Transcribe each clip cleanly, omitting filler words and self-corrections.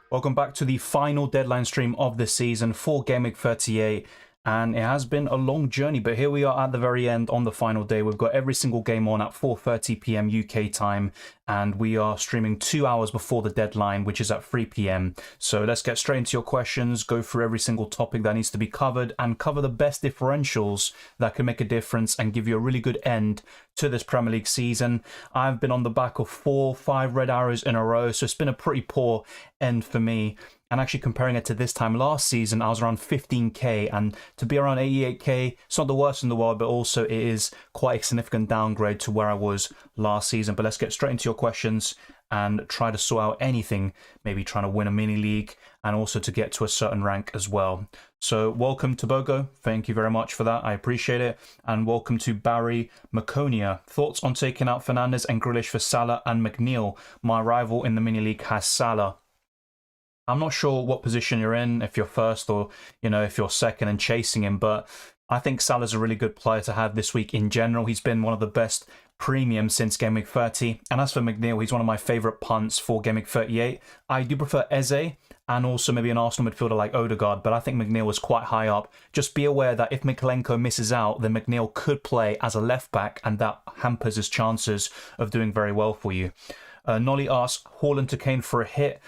Welcome back to the final deadline stream of the season for Gameweek 38. And it has been a long journey, but here we are at the very end on the final day. We've got every single game on at 4:30 p.m. UK time, and we are streaming 2 hours before the deadline, which is at 3 p.m. So let's get straight into your questions, go through every single topic that needs to be covered, and cover the best differentials that can make a difference and give you a really good end to this Premier League season. I've been on the back of 4-5 red arrows in a row, so it's been a pretty poor end for me. And actually comparing it to this time last season, I was around 15k, and to be around 88k, it's not the worst in the world, but also it is quite a significant downgrade to where I was last season. But let's get straight into your questions and try to sort out anything, maybe trying to win a mini league and also to get to a certain rank as well. So welcome to Bogo, thank you very much for that, I appreciate it. And welcome to Barry Maconia. Thoughts on taking out Fernandes and Grealish for Salah and McNeil? My rival in the mini league has Salah. I'm not sure what position you're in, if you're first or, if you're second and chasing him, but I think Salah's a really good player to have this week in general. He's been one of the best premiums since Gameweek 30. And as for McNeil, he's one of my favourite punts for Gameweek 38. I do prefer Eze and also maybe an Arsenal midfielder like Odegaard, but I think McNeil was quite high up. Just be aware that if Mikalenko misses out, then McNeil could play as a left back, and that hampers his chances of doing very well for you. Nolly asks, Haaland to Kane for a hit.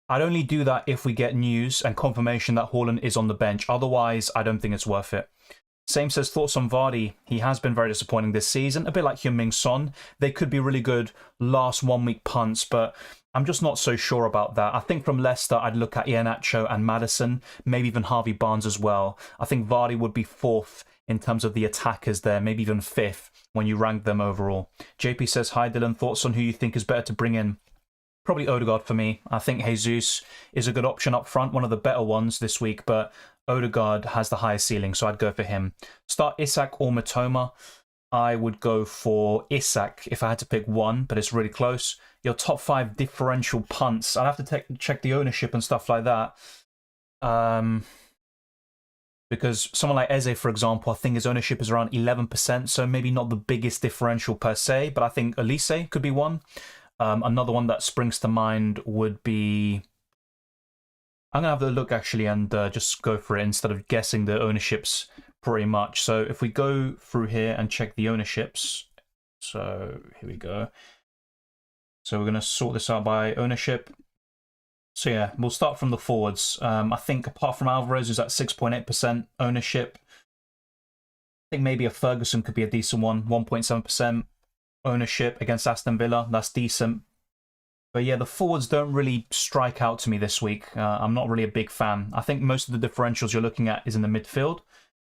I'd only do that if we get news and confirmation that Haaland is on the bench. Otherwise, I don't think it's worth it. Same says, thoughts on Vardy. He has been very disappointing this season, a bit like Heung-min Son. They could be really good last 1 week punts, but I'm just not so sure about that. I think from Leicester, I'd look at Iheanacho and Maddison, maybe even Harvey Barnes as well. I think Vardy would be 4th in terms of the attackers there, maybe even 5th when you rank them overall. JP says, hi Dylan, thoughts on who you think is better to bring in? Probably Odegaard for me. I think Jesus is a good option up front, one of the better ones this week, but Odegaard has the highest ceiling, so I'd go for him. Start Isak or Matoma. I would go for Isak if I had to pick one, but it's really close. Your top 5 differential punts. I'd have to check the ownership and stuff like that. Because someone like Eze, for example, I think his ownership is around 11%, so maybe not the biggest differential per se, but I think Elise could be one. Another one that springs to mind would be... I'm going to have a look actually and just go for it instead of guessing the ownerships pretty much. So if we go through here and check the ownerships. So here we go. So we're going to sort this out by ownership. So yeah, we'll start from the forwards. I think apart from Alvarez, who's at 6.8% ownership, I think maybe a Ferguson could be a decent one, 1.7%. Ownership against Aston Villa, that's decent. But yeah, the forwards don't really strike out to me this week. I'm not really a big fan. I think most of the differentials you're looking at is in the midfield.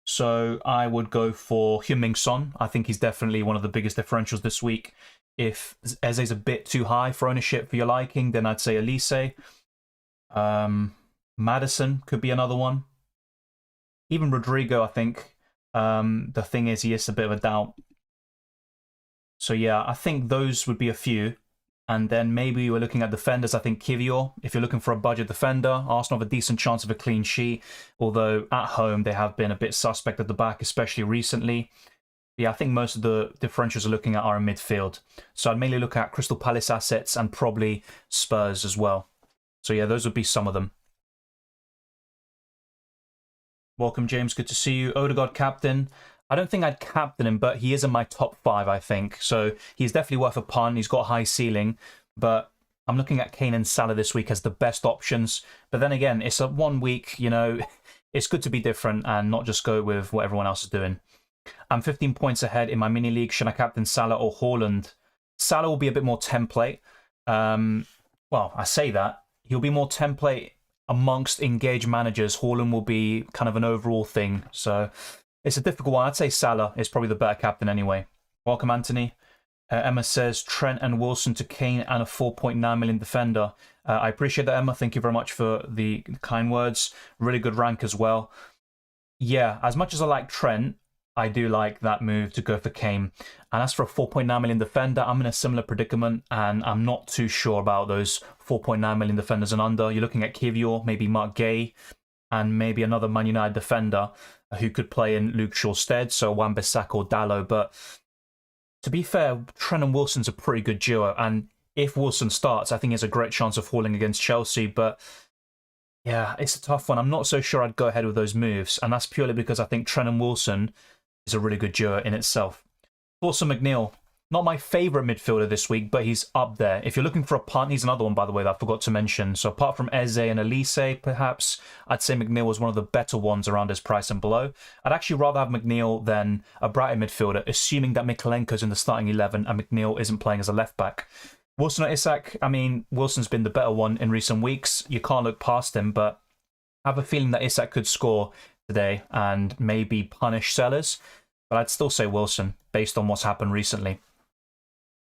So I would go for Heung-min Son. I think he's definitely one of the biggest differentials this week. If Eze's a bit too high for ownership for your liking, then I'd say Elise. Maddison could be another one. Even Rodrigo, I think. The thing is, he is a bit of a doubt. So yeah, I think those would be a few. And then maybe we're looking at defenders. I think Kivior, if you're looking for a budget defender, Arsenal have a decent chance of a clean sheet. Although at home, they have been a bit suspect at the back, especially recently. Yeah, I think most of the differentials are looking at are in midfield. So I'd mainly look at Crystal Palace assets and probably Spurs as well. So yeah, those would be some of them. Welcome, James. Good to see you. Odegaard captain. I don't think I'd captain him, but he is in my top 5, I think. So he's definitely worth a punt. He's got a high ceiling, but I'm looking at Kane and Salah this week as the best options. But then again, it's a 1 week, it's good to be different and not just go with what everyone else is doing. I'm 15 points ahead in my mini league. Should I captain Salah or Haaland? Salah will be a bit more template. Well, I say that. He'll be more template amongst engaged managers. Haaland will be kind of an overall thing. So it's a difficult one. I'd say Salah is probably the better captain anyway. Welcome, Anthony. Emma says Trent and Wilson to Kane and a 4.9 million defender. I appreciate that, Emma. Thank you very much for the kind words. Really good rank as well. Yeah, as much as I like Trent, I do like that move to go for Kane. And as for a 4.9 million defender, I'm in a similar predicament, and I'm not too sure about those 4.9 million defenders and under. You're looking at Kivior, maybe Mark Gay, and maybe another Man United defender who could play in Luke Shaw's stead, so Wan-Bissaka or Dalot. But to be fair, Trent and Wilson's a pretty good duo, and if Wilson starts, I think he has a great chance of hauling against Chelsea, but yeah, it's a tough one. I'm not so sure I'd go ahead with those moves, and that's purely because I think Trent and Wilson is a really good duo in itself. Also, McNeil, not my favourite midfielder this week, but he's up there. If you're looking for a punt, he's another one, by the way, that I forgot to mention. So apart from Eze and Elise, perhaps, I'd say McNeil was one of the better ones around his price and below. I'd actually rather have McNeil than a Brighton midfielder, assuming that Mikalenko's in the starting 11 and McNeil isn't playing as a left-back. Wilson or Isak, I mean, Wilson's been the better one in recent weeks. You can't look past him, but I have a feeling that Isak could score today and maybe punish sellers. But I'd still say Wilson, based on what's happened recently.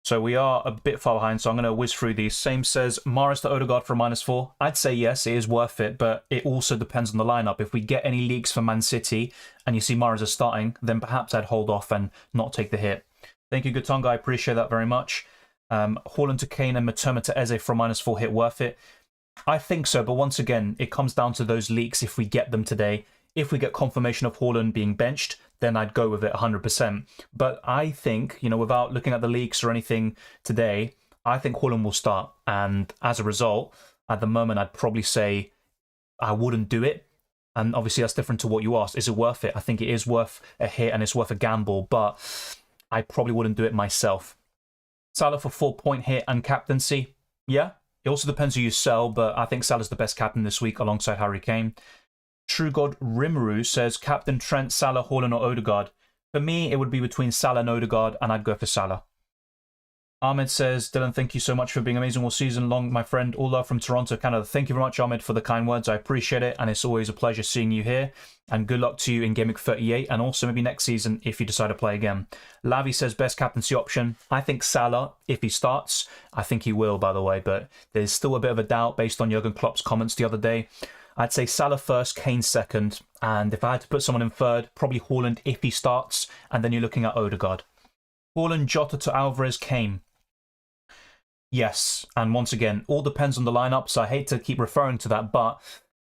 So we are a bit far behind, so I'm going to whiz through these. Same says, Mahrez to Odegaard for -4. I'd say yes, it is worth it, but it also depends on the lineup. If we get any leaks for Man City and you see Mahrez as starting, then perhaps I'd hold off and not take the hit. Thank you, Gutonga. I appreciate that very much. Haaland to Kane and Matoma to Eze for -4 hit worth it. I think so, but once again, it comes down to those leaks if we get them today. If we get confirmation of Haaland being benched, then I'd go with it 100%. But I think, without looking at the leaks or anything today, I think Haaland will start. And as a result, at the moment, I'd probably say I wouldn't do it. And obviously, that's different to what you asked. Is it worth it? I think it is worth a hit and it's worth a gamble, but I probably wouldn't do it myself. Salah for 4-point hit and captaincy. Yeah, it also depends who you sell, but I think Salah's the best captain this week alongside Harry Kane. True God Rimuru says, Captain Trent, Salah, Haaland or Odegaard. For me, it would be between Salah and Odegaard, and I'd go for Salah. Ahmed says, Dylan, thank you so much for being amazing all season long, my friend. All love from Toronto, Canada. Thank you very much, Ahmed, for the kind words. I appreciate it, and it's always a pleasure seeing you here. And good luck to you in Gameweek 38, and also maybe next season if you decide to play again. Lavi says, best captaincy option. I think Salah, if he starts. I think he will, by the way, but there's still a bit of a doubt based on Jurgen Klopp's comments the other day. I'd say Salah first, Kane second, and if I had to put someone in third, probably Haaland if he starts, and then you're looking at Odegaard. Haaland, Jota to Alvarez, Kane. Yes, and once again, all depends on the lineup, so I hate to keep referring to that, but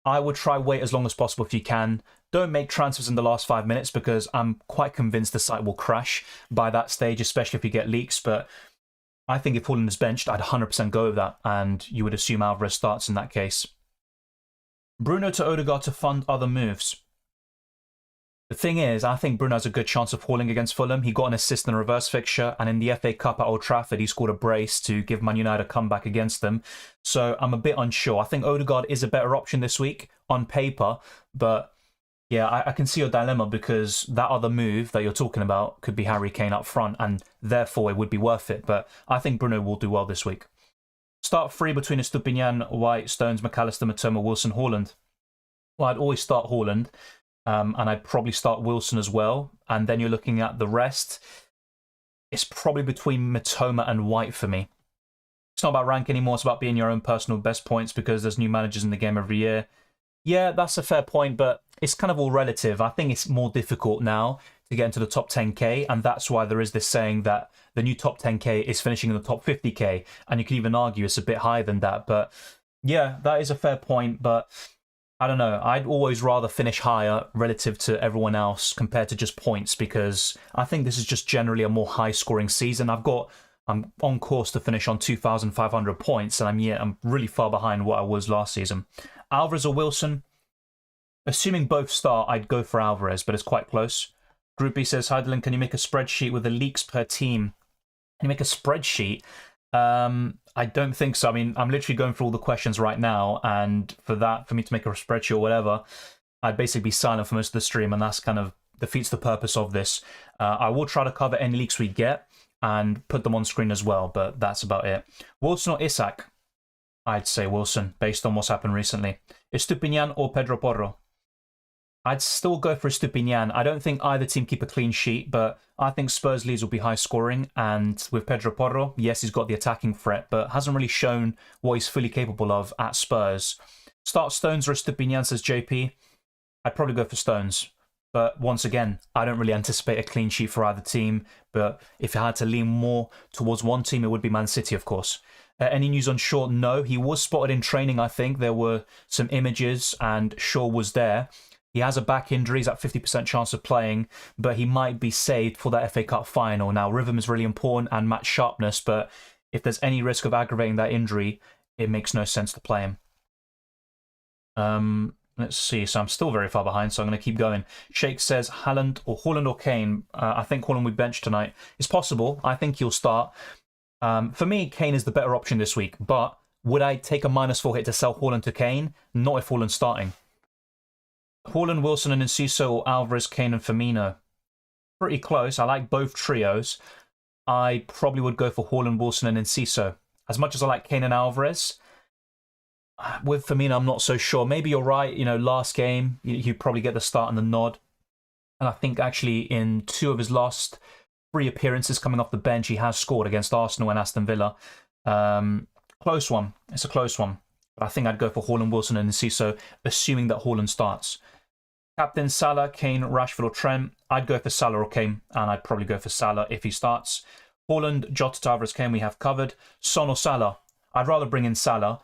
I would try wait as long as possible if you can. Don't make transfers in the last 5 minutes because I'm quite convinced the site will crash by that stage, especially if you get leaks, but I think if Haaland is benched, I'd 100% go with that, and you would assume Alvarez starts in that case. Bruno to Odegaard to fund other moves. The thing is, I think Bruno has a good chance of hauling against Fulham. He got an assist in a reverse fixture, and in the FA Cup at Old Trafford, he scored a brace to give Man United a comeback against them. So I'm a bit unsure. I think Odegaard is a better option this week on paper, but yeah, I can see your dilemma because that other move that you're talking about could be Harry Kane up front, and therefore it would be worth it. But I think Bruno will do well this week. Start 3 between Estupinian, White, Stones, McAllister, Matoma, Wilson, Haaland. Well, I'd always start Haaland, and I'd probably start Wilson as well. And then you're looking at the rest. It's probably between Matoma and White for me. It's not about rank anymore. It's about being your own personal best points because there's new managers in the game every year. Yeah, that's a fair point, but it's kind of all relative. I think it's more difficult now to get into the top 10k, and that's why there is this saying that the new top 10k is finishing in the top 50k, and you can even argue it's a bit higher than that. But yeah, that is a fair point, but I don't know. I'd always rather finish higher relative to everyone else compared to just points, because I think this is just generally a more high-scoring season. I'm on course to finish on 2,500 points, and I'm really far behind what I was last season. Alvarez or Wilson? Assuming both start, I'd go for Alvarez, but it's quite close. Group B says, hi Dylan, can you make a spreadsheet with the leaks per team? Can you make a spreadsheet? I don't think so. I mean, I'm literally going through all the questions right now, and for me to make a spreadsheet or whatever, I'd basically be silent for most of the stream, and that's kind of defeats the purpose of this. I will try to cover any leaks we get and put them on screen as well, but that's about it. Wilson or Isak? I'd say Wilson, based on what's happened recently. Estupinian or Pedro Porro? I'd still go for Estupinian. I don't think either team keep a clean sheet, but I think Spurs Leeds will be high scoring. And with Pedro Porro, yes, he's got the attacking threat, but hasn't really shown what he's fully capable of at Spurs. Start Stones or Estupinian, says JP. I'd probably go for Stones. But once again, I don't really anticipate a clean sheet for either team. But if I had to lean more towards one team, it would be Man City, of course. Any news on Shaw? No, he was spotted in training, I think. There were some images and Shaw was there. He has a back injury, he's at 50% chance of playing, but he might be saved for that FA Cup final. Now, rhythm is really important and match sharpness, but if there's any risk of aggravating that injury, it makes no sense to play him. Let's see. So I'm still very far behind, so I'm going to keep going. Sheikh says Haaland or Kane. I think Haaland will be benched tonight. It's possible. I think he'll start. For me, Kane is the better option this week, but would I take a -4 hit to sell Haaland to Kane? Not if Haaland's starting. Haaland, Wilson and Enciso, or Alvarez, Kane and Firmino. Pretty close. I like both trios. I probably would go for Haaland, Wilson and Enciso. As much as I like Kane and Alvarez, with Firmino, I'm not so sure. Maybe you're right. You know, last game, he'd probably get the start and the nod. And I think actually in 2 of his last 3 appearances coming off the bench, he has scored against Arsenal and Aston Villa. Close one. It's a close one. But I think I'd go for Haaland, Wilson and Enciso, assuming that Haaland starts. Captain Salah, Kane, Rashford or Trent. I'd go for Salah or Kane, and I'd probably go for Salah if he starts. Haaland, Jota, Tavares, Kane we have covered. Son or Salah? I'd rather bring in Salah.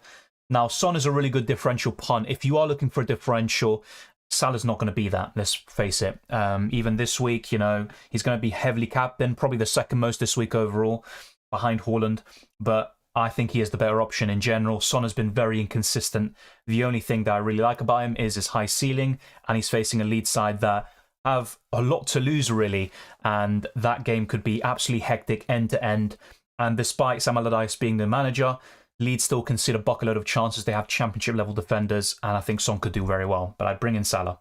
Now, Son is a really good differential punt. If you are looking for a differential, Salah's not going to be that, let's face it. Even this week, you know, he's going to be heavily captain, probably the second most this week overall, behind Haaland. But I think he is the better option in general. Son has been very inconsistent. The only thing that I really like about him is his high ceiling, and he's facing a Leeds side that have a lot to lose, really. And that game could be absolutely hectic end to end. And despite Sam Allardyce being the manager, Leeds still concede a bucket of chances. They have championship-level defenders, and I think Son could do very well. But I'd bring in Salah.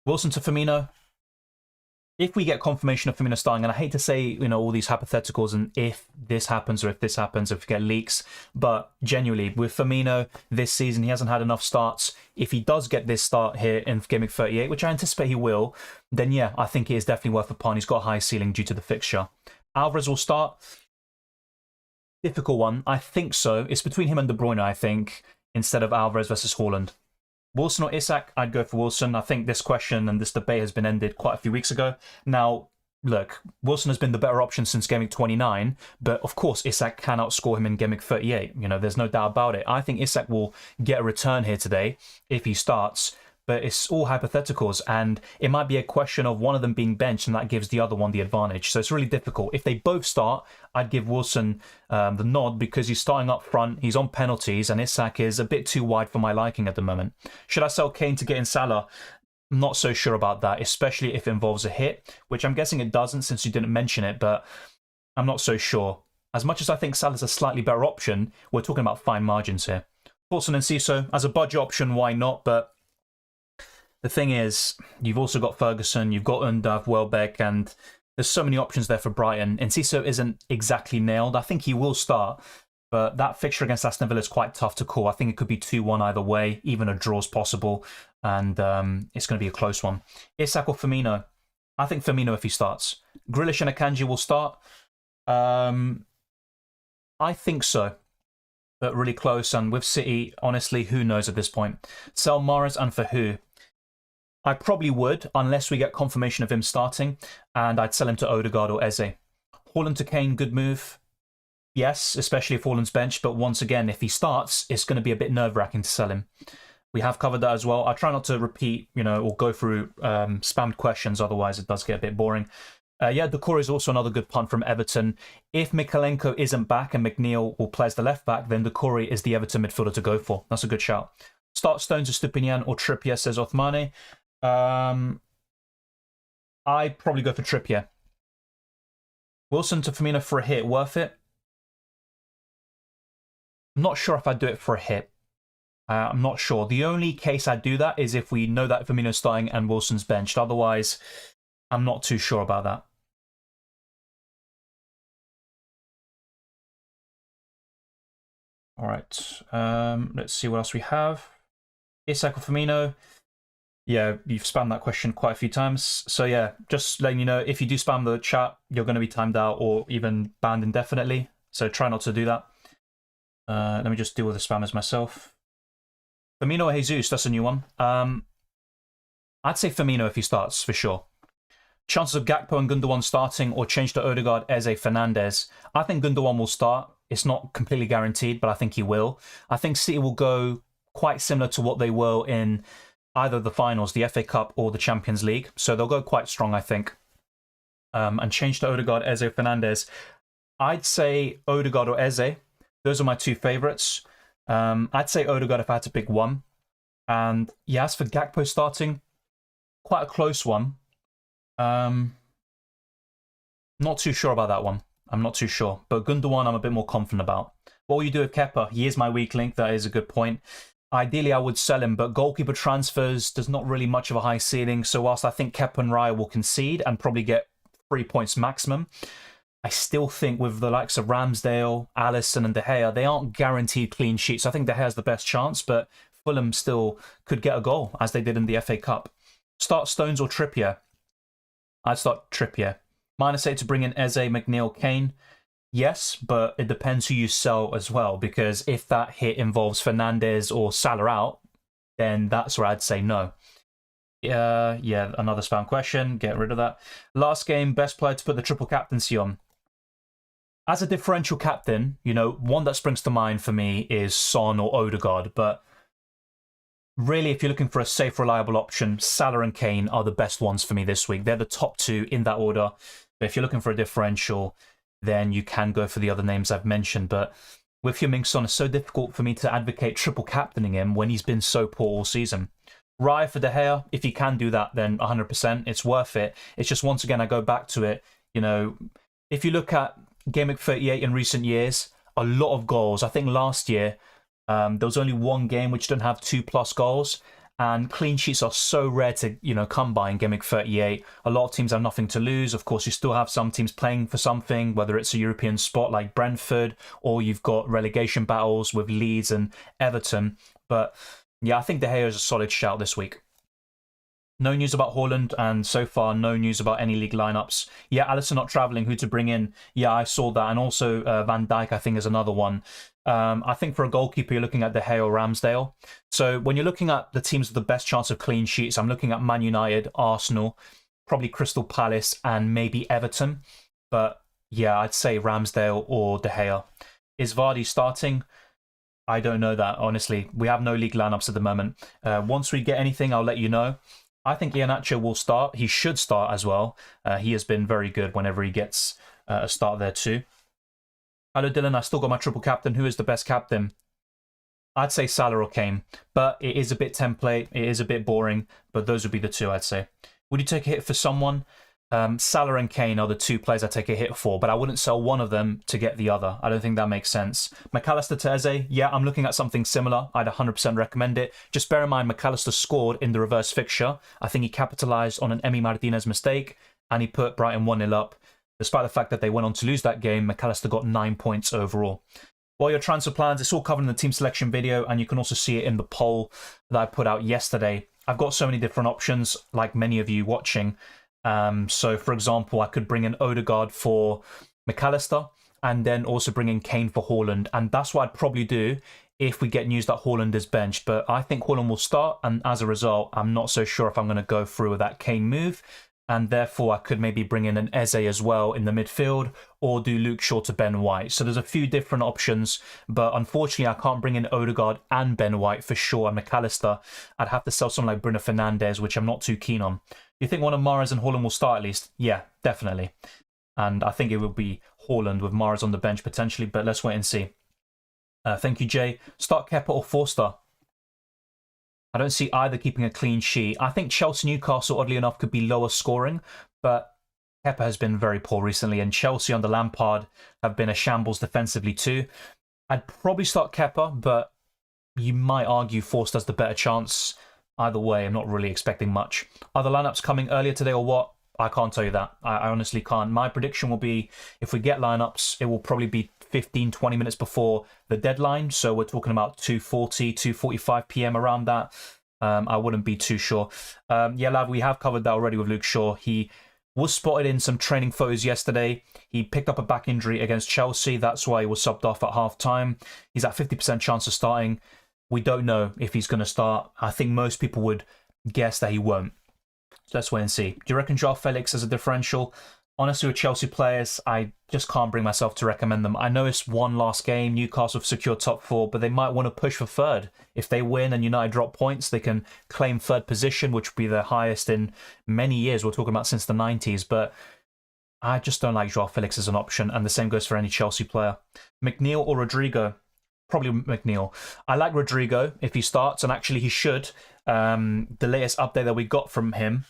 Wilson to Firmino. If we get confirmation of Firmino starting, and I hate to say, you know, all these hypotheticals and if this happens or if this happens, if we get leaks, but genuinely, with Firmino this season, he hasn't had enough starts. If he does get this start here in Gameweek 38, which I anticipate he will, then yeah, I think it is definitely worth a punt. He's got a high ceiling due to the fixture. Alvarez will start. Difficult one. I think so. It's between him and De Bruyne, I think, instead of Alvarez versus Haaland. Wilson or Isak? I'd go for Wilson. I think this question and this debate has been ended quite a few weeks ago. Now, look, Wilson has been the better option since Gameweek 29, but of course Isak can outscore him in Gameweek 38. You know, there's no doubt about it. I think Isak will get a return here today if he starts, but it's all hypotheticals, and it might be a question of one of them being benched, and that gives the other one the advantage. So it's really difficult. If they both start, I'd give Wilson the nod because he's starting up front, he's on penalties, and Isak is a bit too wide for my liking at the moment. Should I sell Kane to get in Salah? I'm not so sure about that, especially if it involves a hit, which I'm guessing it doesn't since you didn't mention it, but I'm not so sure. As much as I think Salah's a slightly better option, we're talking about fine margins here. Wilson and Enciso, as a budget option, why not? But the thing is, you've also got Ferguson, you've got Undav, Welbeck, and there's so many options there for Brighton. Enciso isn't exactly nailed. I think he will start, but that fixture against Aston Villa is quite tough to call. I think it could be 2-1 either way, even a draw is possible, and it's going to be a close one. Isak or Firmino? I think Firmino if he starts. Grealish and Akanji will start. I think so, but really close, and with City, honestly, who knows at this point? Sell Mahrez, and for who? I probably would, unless we get confirmation of him starting, and I'd sell him to Odegaard or Eze. Haaland to Kane, good move. Yes, especially if Haaland's benched, but once again, if he starts, it's going to be a bit nerve-wracking to sell him. We have covered that as well. I try not to repeat, you know, or go through spammed questions, otherwise it does get a bit boring. Yeah, Doucouré is also another good punt from Everton. If Mikalenko isn't back and McNeil will play as the left-back, then Doucouré is the Everton midfielder to go for. That's a good shout. Start Stones or Stupinian or Trippier, says Othmane. I'd probably go for Trippier. Wilson to Firmino for a hit, worth it? I'm not sure if I'd do it for a hit. I'm not sure. The only case I'd do that is if we know that Firmino's starting and Wilson's benched. Otherwise, I'm not too sure about that. All right. Let's see what else we have. Isak or Firmino? Yeah, you've spammed that question quite a few times. So yeah, just letting you know, if you do spam the chat, you're going to be timed out or even banned indefinitely. So try not to do that. Let me just deal with the spammers myself. Firmino or Jesus, that's a new one. I'd say Firmino if he starts, for sure. Chances of Gakpo and Gundogan starting or change to Odegaard, Eze, Fernandes. I think Gundogan will start. It's not completely guaranteed, but I think he will. I think City will go quite similar to what they were in either the finals, the FA Cup or the Champions League. So they'll go quite strong, I think. And change to Odegaard, Eze, Fernandes. I'd say Odegaard or Eze. Those are my two favourites. I'd say Odegaard if I had to pick one. And yeah, as for Gakpo starting, quite a close one. Not too sure about that one. I'm not too sure. But Gundogan, I'm a bit more confident about. What will you do with Kepa? He is my weak link. That is a good point. Ideally, I would sell him, but goalkeeper transfers, there's not really much of a high ceiling. So whilst I think Kepa and Raya will concede and probably get 3 points maximum, I still think with the likes of Ramsdale, Alisson and De Gea, they aren't guaranteed clean sheets. I think De Gea has the best chance, but Fulham still could get a goal, as they did in the FA Cup. Start Stones or Trippier? I'd start Trippier. -8 to bring in Eze, McNeil, Kane. Yes, but it depends who you sell as well, because if that hit involves Fernandes or Salah out, then that's where I'd say no. Yeah, another spam question. Get rid of that. Last game, best player to put the triple captaincy on. As a differential captain, you know, one that springs to mind for me is Son or Odegaard, but really, if you're looking for a safe, reliable option, Salah and Kane are the best ones for me this week. They're the top two in that order. But if you're looking for a differential, then you can go for the other names I've mentioned. But with Heung-min Son, it's so difficult for me to advocate triple captaining him when he's been so poor all season. Raya for De Gea, if you can do that, then 100%, it's worth it. It's just, once again, I go back to it. You know, if you look at Gameweek 38 in recent years, a lot of goals. I think last year, there was only one game which didn't have 2+ goals, and clean sheets are so rare to, you know, come by in Gameweek 38. A lot of teams have nothing to lose. Of course, you still have some teams playing for something, whether it's a European spot like Brentford, or you've got relegation battles with Leeds and Everton. But yeah, I think De Gea is a solid shout this week. No news about Haaland, and so far no news about any league lineups. Yeah, Alisson not travelling, who to bring in? Yeah, I saw that, and also Van Dijk, I think, is another one. I think for a goalkeeper, you're looking at De Gea or Ramsdale. So when you're looking at the teams with the best chance of clean sheets, I'm looking at Man United, Arsenal, probably Crystal Palace, and maybe Everton. But yeah, I'd say Ramsdale or De Gea. Is Vardy starting? I don't know that, honestly. We have no league lineups at the moment. Once we get anything, I'll let you know. I think Iheanacho will start. He should start as well. He has been very good whenever he gets a start there too. Hello, Dylan. I still got my triple captain. Who is the best captain? I'd say Salah or Kane, but it is a bit template. It is a bit boring, but those would be the two I'd say. Would you take a hit for someone? Salah and Kane are the two players I take a hit for, but I wouldn't sell one of them to get the other. I don't think that makes sense. McAllister to Eze, yeah, I'm looking at something similar. I'd 100% recommend it. Just bear in mind, McAllister scored in the reverse fixture. I think he capitalised on an Emi Martinez mistake, and he put Brighton 1-0 up. Despite the fact that they went on to lose that game, McAllister got 9 points overall. Well, your transfer plans, it's all covered in the team selection video, and you can also see it in the poll that I put out yesterday. I've got so many different options, like many of you watching. So, for example, I could bring in Odegaard for McAllister and then also bring in Kane for Haaland. And that's what I'd probably do if we get news that Haaland is benched. But I think Haaland will start, and as a result, I'm not so sure if I'm going to go through with that Kane move. And therefore, I could maybe bring in an Eze as well in the midfield, or do Luke Shaw to Ben White. So there's a few different options, but unfortunately, I can't bring in Odegaard and Ben White for sure, and McAllister. I'd have to sell someone like Bruno Fernandes, which I'm not too keen on. You think one of Mahrez and Haaland will start at least? Yeah, definitely. And I think it will be Haaland with Mahrez on the bench potentially, but let's wait and see. Thank you, Jay. Start Kepa or Forster? I don't see either keeping a clean sheet. I think Chelsea-Newcastle, oddly enough, could be lower scoring, but Kepa has been very poor recently, and Chelsea under Lampard have been a shambles defensively too. I'd probably start Kepa, but you might argue Forster's the better chance. Either way, I'm not really expecting much. Are the lineups coming earlier today or what? I can't tell you that. I honestly can't. My prediction will be, if we get lineups, it will probably be 15-20 minutes before the deadline. So we're talking about 2:40, 2:45 p.m. around that. I wouldn't be too sure. Yeah, Lav, we have covered that already with Luke Shaw. He was spotted in some training photos yesterday. He picked up a back injury against Chelsea. That's why he was subbed off at half-time. He's at 50% chance of starting. We don't know if he's going to start. I think most people would guess that he won't. let's wait and see. Do you reckon Joao Felix as a differential? Honestly, with Chelsea players, I just can't bring myself to recommend them. I know it's one last game, Newcastle have secured top 4, but they might want to push for third. If they win and United drop points, they can claim third position, which would be the highest in many years. We're talking about since the 90s, but I just don't like Joao Felix as an option, and the same goes for any Chelsea player. McNeil or Rodrigo? Probably McNeil. I like Rodrigo if he starts, and actually he should. The latest update that we got from him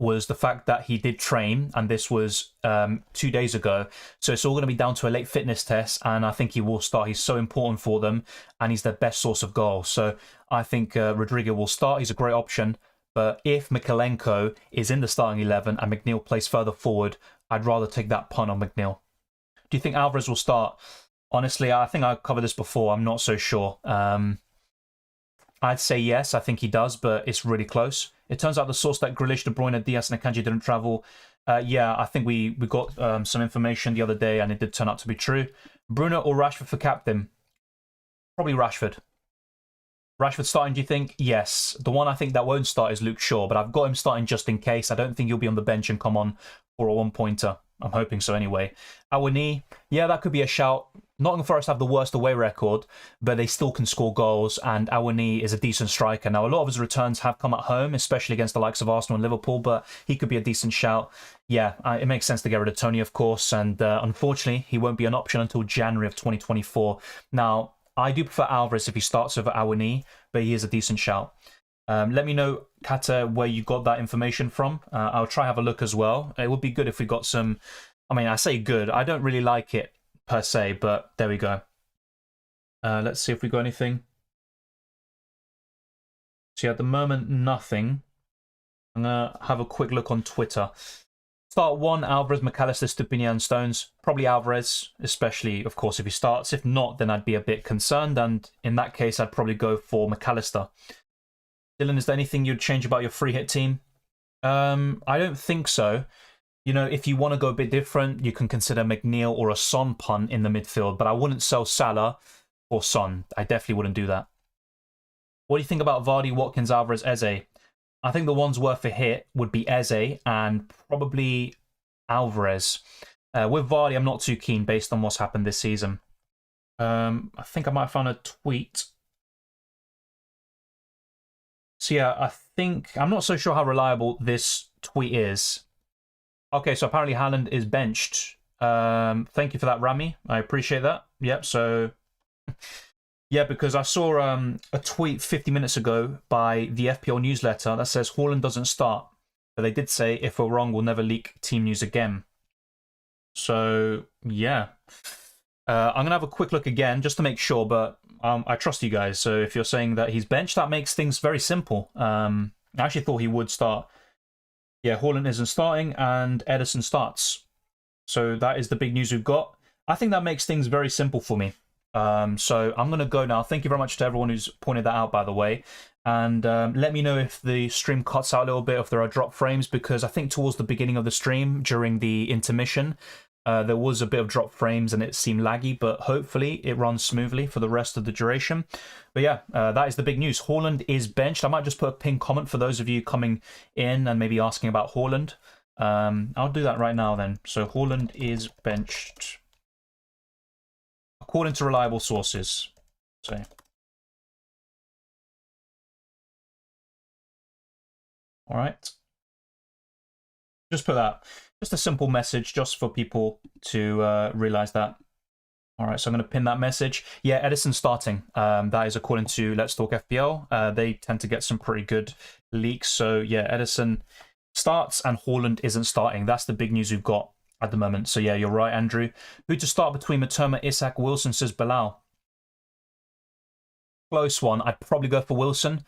was the fact that he did train, and this was 2 days ago. So it's all going to be down to a late fitness test, and I think he will start. He's so important for them, and he's their best source of goals. So I think Rodrigo will start. He's a great option. But if Mikalenko is in the starting 11 and McNeil plays further forward, I'd rather take that punt on McNeil. Do you think Alvarez will start? Honestly, I think I covered this before. I'm not so sure. I'd say yes, I think he does, but it's really close. It turns out the source that Grealish, De Bruyne, Diaz and Akanji didn't travel. Yeah, I think we got some information the other day and it did turn out to be true. Bruno or Rashford for captain? Probably Rashford. Rashford starting, do you think? Yes. The one I think that won't start is Luke Shaw, but I've got him starting just in case. I don't think he'll be on the bench and come on for a one-pointer. I'm hoping so anyway. Awani, yeah, that could be a shout. Nottingham Forest have the worst away record, but they still can score goals, and Awani is a decent striker. Now, a lot of his returns have come at home, especially against the likes of Arsenal and Liverpool, but he could be a decent shout. Yeah, it makes sense to get rid of Tony, of course, and unfortunately, he won't be an option until January of 2024. Now, I do prefer Alvarez if he starts over Awani, but he is a decent shout. Let me know, Kata, where you got that information from. I'll try have a look as well. It would be good if we got some... I mean, I say good. I don't really like it per se, but there we go. Let's see if we got anything. So at the moment, nothing. I'm going to have a quick look on Twitter. Start 1, Alvarez, McAllister, Stupinian, Stones. Probably Alvarez, especially, of course, if he starts. If not, then I'd be a bit concerned, and in that case, I'd probably go for McAllister. Dylan, is there anything you'd change about your free hit team? I don't think so. You know, if you want to go a bit different, you can consider McNeil or a Son punt in the midfield, but I wouldn't sell Salah or Son. I definitely wouldn't do that. What do you think about Vardy, Watkins, Alvarez, Eze? I think the ones worth a hit would be Eze and probably Alvarez. With Vardy, I'm not too keen based on what's happened this season. I think I might have found a tweet. So yeah, I'm not so sure how reliable this tweet is. Okay, so apparently Haaland is benched. Thank you for that, Rami. I appreciate that. Yep, so... yeah, because I saw a tweet 50 minutes ago by the FPL newsletter that says Haaland doesn't start. But they did say, if we're wrong, we'll never leak team news again. So, yeah. I'm going to have a quick look again, just to make sure, but I trust you guys. So if you're saying that he's benched, that makes things very simple. I actually thought he would start. Yeah, Haaland isn't starting, and Ederson starts. So that is the big news we've got. I think that makes things very simple for me. So I'm going to go now. Thank you very much to everyone who's pointed that out, by the way. And let me know if the stream cuts out a little bit, if there are drop frames, because I think towards the beginning of the stream, during the intermission, there was a bit of drop frames and it seemed laggy, but hopefully it runs smoothly for the rest of the duration. But yeah, that is the big news. Haaland is benched. I might just put a pinned comment for those of you coming in and maybe asking about Haaland. I'll do that right now then. So Haaland is benched, according to reliable sources. So, all right. Just put that. Just a simple message, just for people to realize that. All right, so I'm going to pin that message. Yeah, Ederson starting. That is according to Let's Talk FPL. They tend to get some pretty good leaks. So yeah, Ederson starts and Haaland isn't starting. That's the big news we've got at the moment. So yeah, you're right, Andrew. Who to start between Matoma, Isak, Wilson, says Bilal. Close one. I'd probably go for Wilson.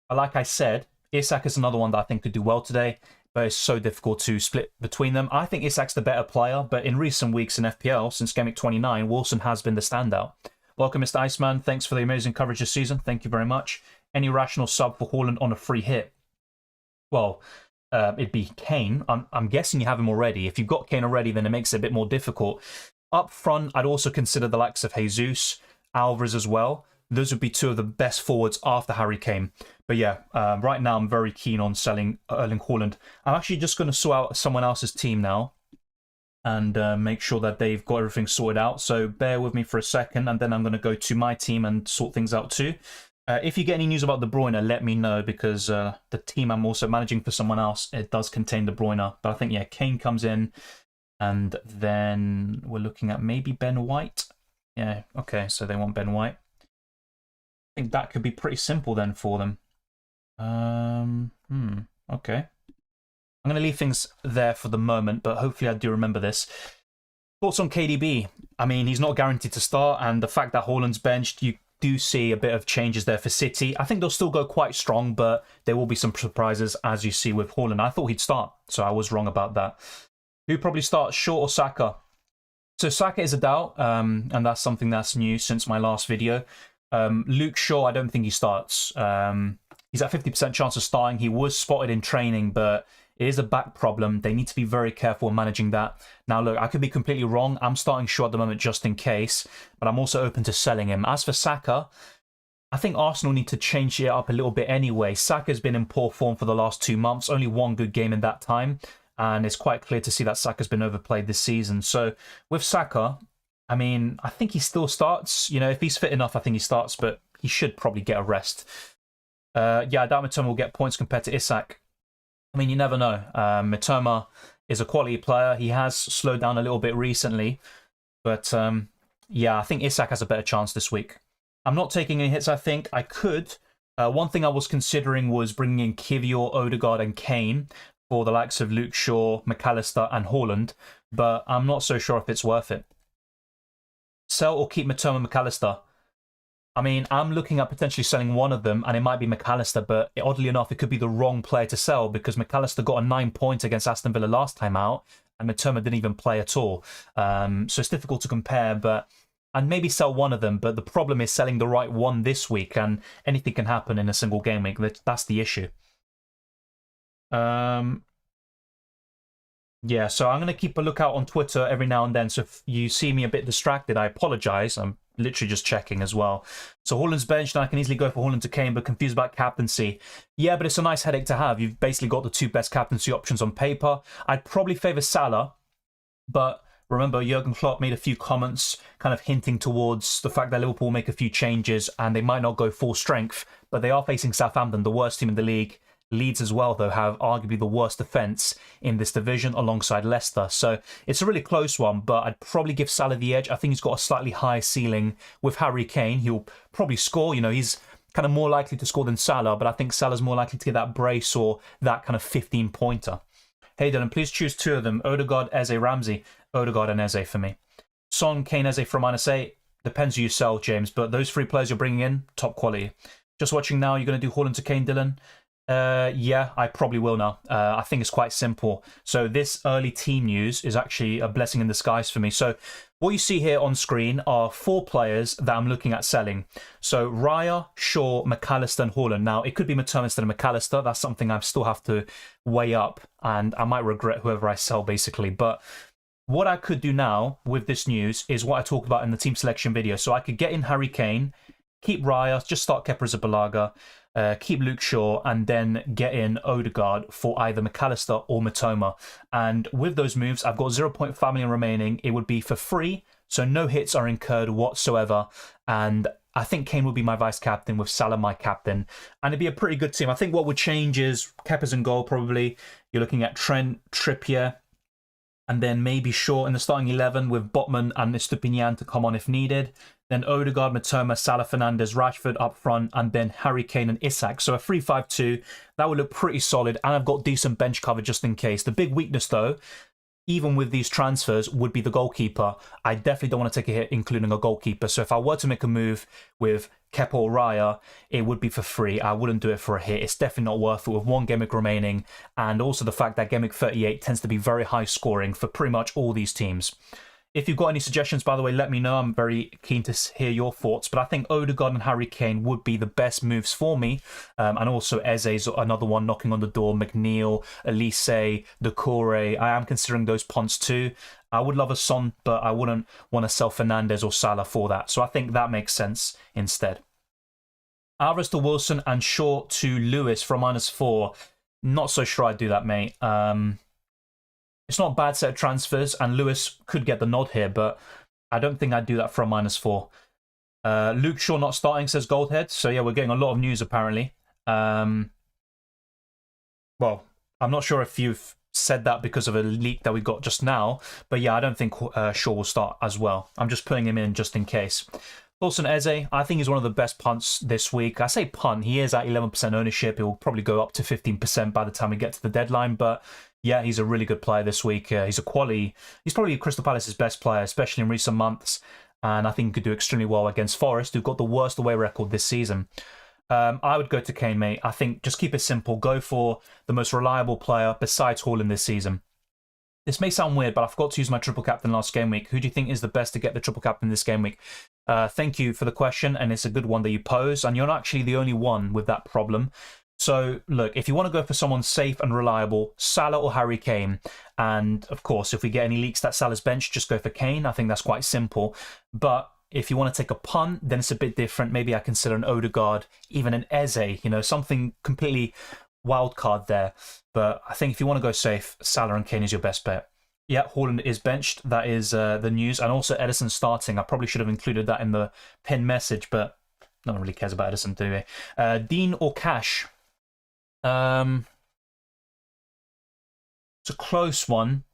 But like I said, Isak is another one that I think could do well today, but it's so difficult to split between them. I think Isak's the better player, but in recent weeks in FPL, since Gameweek 29, Wilson has been the standout. Welcome, Mr. Iceman. Thanks for the amazing coverage this season. Thank you very much. Any rational sub for Haaland on a free hit? Well, it'd be Kane. I'm guessing you have him already. If you've got Kane already, then it makes it a bit more difficult. Up front, I'd also consider the likes of Jesus, Alvarez as well. those would be two of the best forwards after Harry Kane. But yeah, right now I'm very keen on selling Erling Haaland. I'm actually just going to sort out someone else's team now and make sure that they've got everything sorted out. So bear with me for a second, and then I'm going to go to my team and sort things out too. If you get any news about De Bruyne, let me know, because the team I'm also managing for someone else, it does contain De Bruyne. But I think, yeah, Kane comes in, and then we're looking at maybe Ben White. Yeah, okay, so they want Ben White. I think that could be pretty simple then for them. Okay. I'm going to leave things there for the moment, but hopefully I do remember this. Thoughts on KDB? I mean, he's not guaranteed to start, and the fact that Haaland's benched, you do see a bit of changes there for City. I think they'll still go quite strong, but there will be some surprises, as you see with Haaland. I thought he'd start, so I was wrong about that. Who probably starts, Shaw or Saka? So Saka is a doubt, and that's something that's new since my last video. Luke Shaw, I don't think he starts. He's at 50% chance of starting. He was spotted in training, but it is a back problem. They need to be very careful managing that. Now, look, I could be completely wrong. I'm starting Shaw at the moment just in case, but I'm also open to selling him. As for Saka, I think Arsenal need to change it up a little bit anyway. Saka's been in poor form for the last 2 months, only one good game in that time, and it's quite clear to see that Saka's been overplayed this season. So with Saka, I mean, I think he still starts. You know, if he's fit enough, I think he starts, but he should probably get a rest. Yeah, I doubt Mitoma will get points compared to Isak. I mean, you never know. Mitoma is a quality player. He has slowed down a little bit recently. But yeah, I think Isak has a better chance this week. I'm not taking any hits, I think. I could. One thing I was considering was bringing in Kivior, Odegaard and Kane for the likes of Luke Shaw, McAllister and Haaland. But I'm not so sure if it's worth it. Sell or keep Mitoma, McAllister? I mean, I'm looking at potentially selling one of them, and it might be McAllister, but oddly enough, it could be the wrong player to sell, because McAllister got a 9 points against Aston Villa last time out, and Mitoma didn't even play at all. So it's difficult to compare, but and maybe sell one of them, but the problem is selling the right one this week, and anything can happen in a single game week. That's the issue. Yeah, so I'm going to keep a lookout on Twitter every now and then, so if you see me a bit distracted, I apologise. I'm literally just checking as well. So Haaland's benched, and I can easily go for Haaland to Kane, but confused about captaincy. Yeah, but it's a nice headache to have. You've basically got the two best captaincy options on paper. I'd probably favour Salah, but remember, Jurgen Klopp made a few comments kind of hinting towards the fact that Liverpool will make a few changes and they might not go full strength, but they are facing Southampton, the worst team in the league. Leeds as well, though, have arguably the worst defence in this division alongside Leicester. So it's a really close one, but I'd probably give Salah the edge. I think he's got a slightly higher ceiling with Harry Kane. He'll probably score. You know, he's kind of more likely to score than Salah, but I think Salah's more likely to get that brace or that kind of 15-pointer. Hey, Dylan, please choose two of them. Odegaard, Eze, Ramsey. Odegaard and Eze for me. Son, Kane, Eze for -8. Depends who you sell, James, but those three players you're bringing in, top quality. Just watching now, you're going to do Haaland to Kane, Dylan? Yeah, I probably will now. I think it's quite simple. So this early team news is actually a blessing in disguise for me. So what you see here on screen are 4 players that I'm looking at selling. So Raya, Shaw, McAllister and Haaland. Now, it could be Mitoma instead of McAllister. That's something I still have to weigh up, and I might regret whoever I sell, basically. But what I could do now with this news is what I talked about in the team selection video. So I could get in Harry Kane, keep Raya, just start Kepa Arrizabalaga, keep Luke Shaw, and then get in Odegaard for either McAllister or Mitoma. And with those moves, I've got 0.5 million remaining. It would be for free, so no hits are incurred whatsoever. And I think Kane would be my vice-captain with Salah my captain. And it'd be a pretty good team. I think what would change is Kepa's in goal, probably. You're looking at Trent, Trippier, and then maybe Shaw in the starting 11 with Botman and Estupinian to come on if needed. Then Odegaard, Mitoma, Salah, Fernandes, Rashford up front, and then Harry Kane and Isak. So a 3-5-2, that would look pretty solid, and I've got decent bench cover just in case. The big weakness, though, even with these transfers, would be the goalkeeper. I definitely don't want to take a hit, including a goalkeeper. So if I were to make a move with Kepa or Raya, it would be for free. I wouldn't do it for a hit. It's definitely not worth it with one game week remaining, and also the fact that game week 38 tends to be very high scoring for pretty much all these teams. If you've got any suggestions, by the way, let me know. I'm very keen to hear your thoughts. But I think Odegaard and Harry Kane would be the best moves for me. And also Eze's another one knocking on the door. McNeil, Elise, Decore. I am considering those punts too. I would love a Son, but I wouldn't want to sell Fernandes or Salah for that. So I think that makes sense instead. Alvarez to Wilson and Shaw to Lewis for a -4. Not so sure I'd do that, mate. It's not a bad set of transfers, and Lewis could get the nod here, but I don't think I'd do that for a -4. Luke Shaw not starting, says Goldhead. So yeah, we're getting a lot of news apparently. Well, I'm not sure if you've said that because of a leak that we got just now, but yeah, I don't think Shaw will start as well. I'm just putting him in just in case. Wilson Eze, I think he's one of the best punts this week. I say punt, he is at 11% ownership. It will probably go up to 15% by the time we get to the deadline, but yeah, he's a really good player this week. He's a quality. He's probably Crystal Palace's best player, especially in recent months, and I think he could do extremely well against Forest, who've got the worst away record this season. I would go to Kane, mate. I think just keep it simple. Go for the most reliable player besides Haaland this season. This may sound weird, but I forgot to use my triple captain last game week. Who do you think is the best to get the triple captain this game week? Thank you for the question, and it's a good one that you pose, and you're not actually the only one with that problem. So, look, if you want to go for someone safe and reliable, Salah or Harry Kane. And, of course, if we get any leaks that Salah's bench, just go for Kane. I think that's quite simple. But if you want to take a punt, then it's a bit different. Maybe I consider an Odegaard, even an Eze, something completely wild card there. But I think if you want to go safe, Salah and Kane is your best bet. Yeah, Haaland is benched. That is the news. And also Edison starting. I probably should have included that in the pin message, but no one really cares about Edison, do we? Dean or Cash? It's a close one.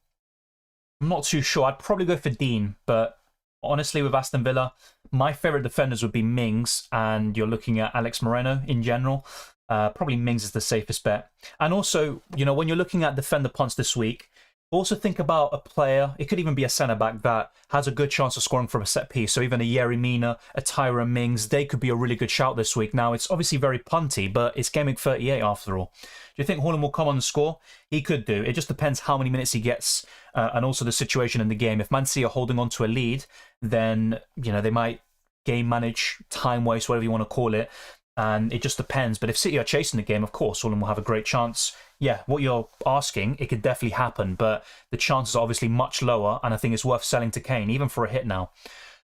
I'm not too sure. I'd probably go for Dean, but honestly, with Aston Villa, my favourite defenders would be Mings, and you're looking at Alex Moreno in general. Probably Mings is the safest bet. And also, when you're looking at defender punts this week, also think about a player, it could even be a centre-back that has a good chance of scoring from a set piece. So even a Yerry Mina, a Tyrone Mings, they could be a really good shout this week. Now, it's obviously very punty, but it's Game Week 38 after all. Do you think Haaland will come on and score? He could do. It just depends how many minutes he gets and also the situation in the game. If Man City are holding on to a lead, then, they might game manage, time waste, whatever you want to call it. And it just depends. But if City are chasing the game, of course, Haaland will have a great chance. Yeah, what you're asking, it could definitely happen, but the chances are obviously much lower, and I think it's worth selling to Kane, even for a hit now.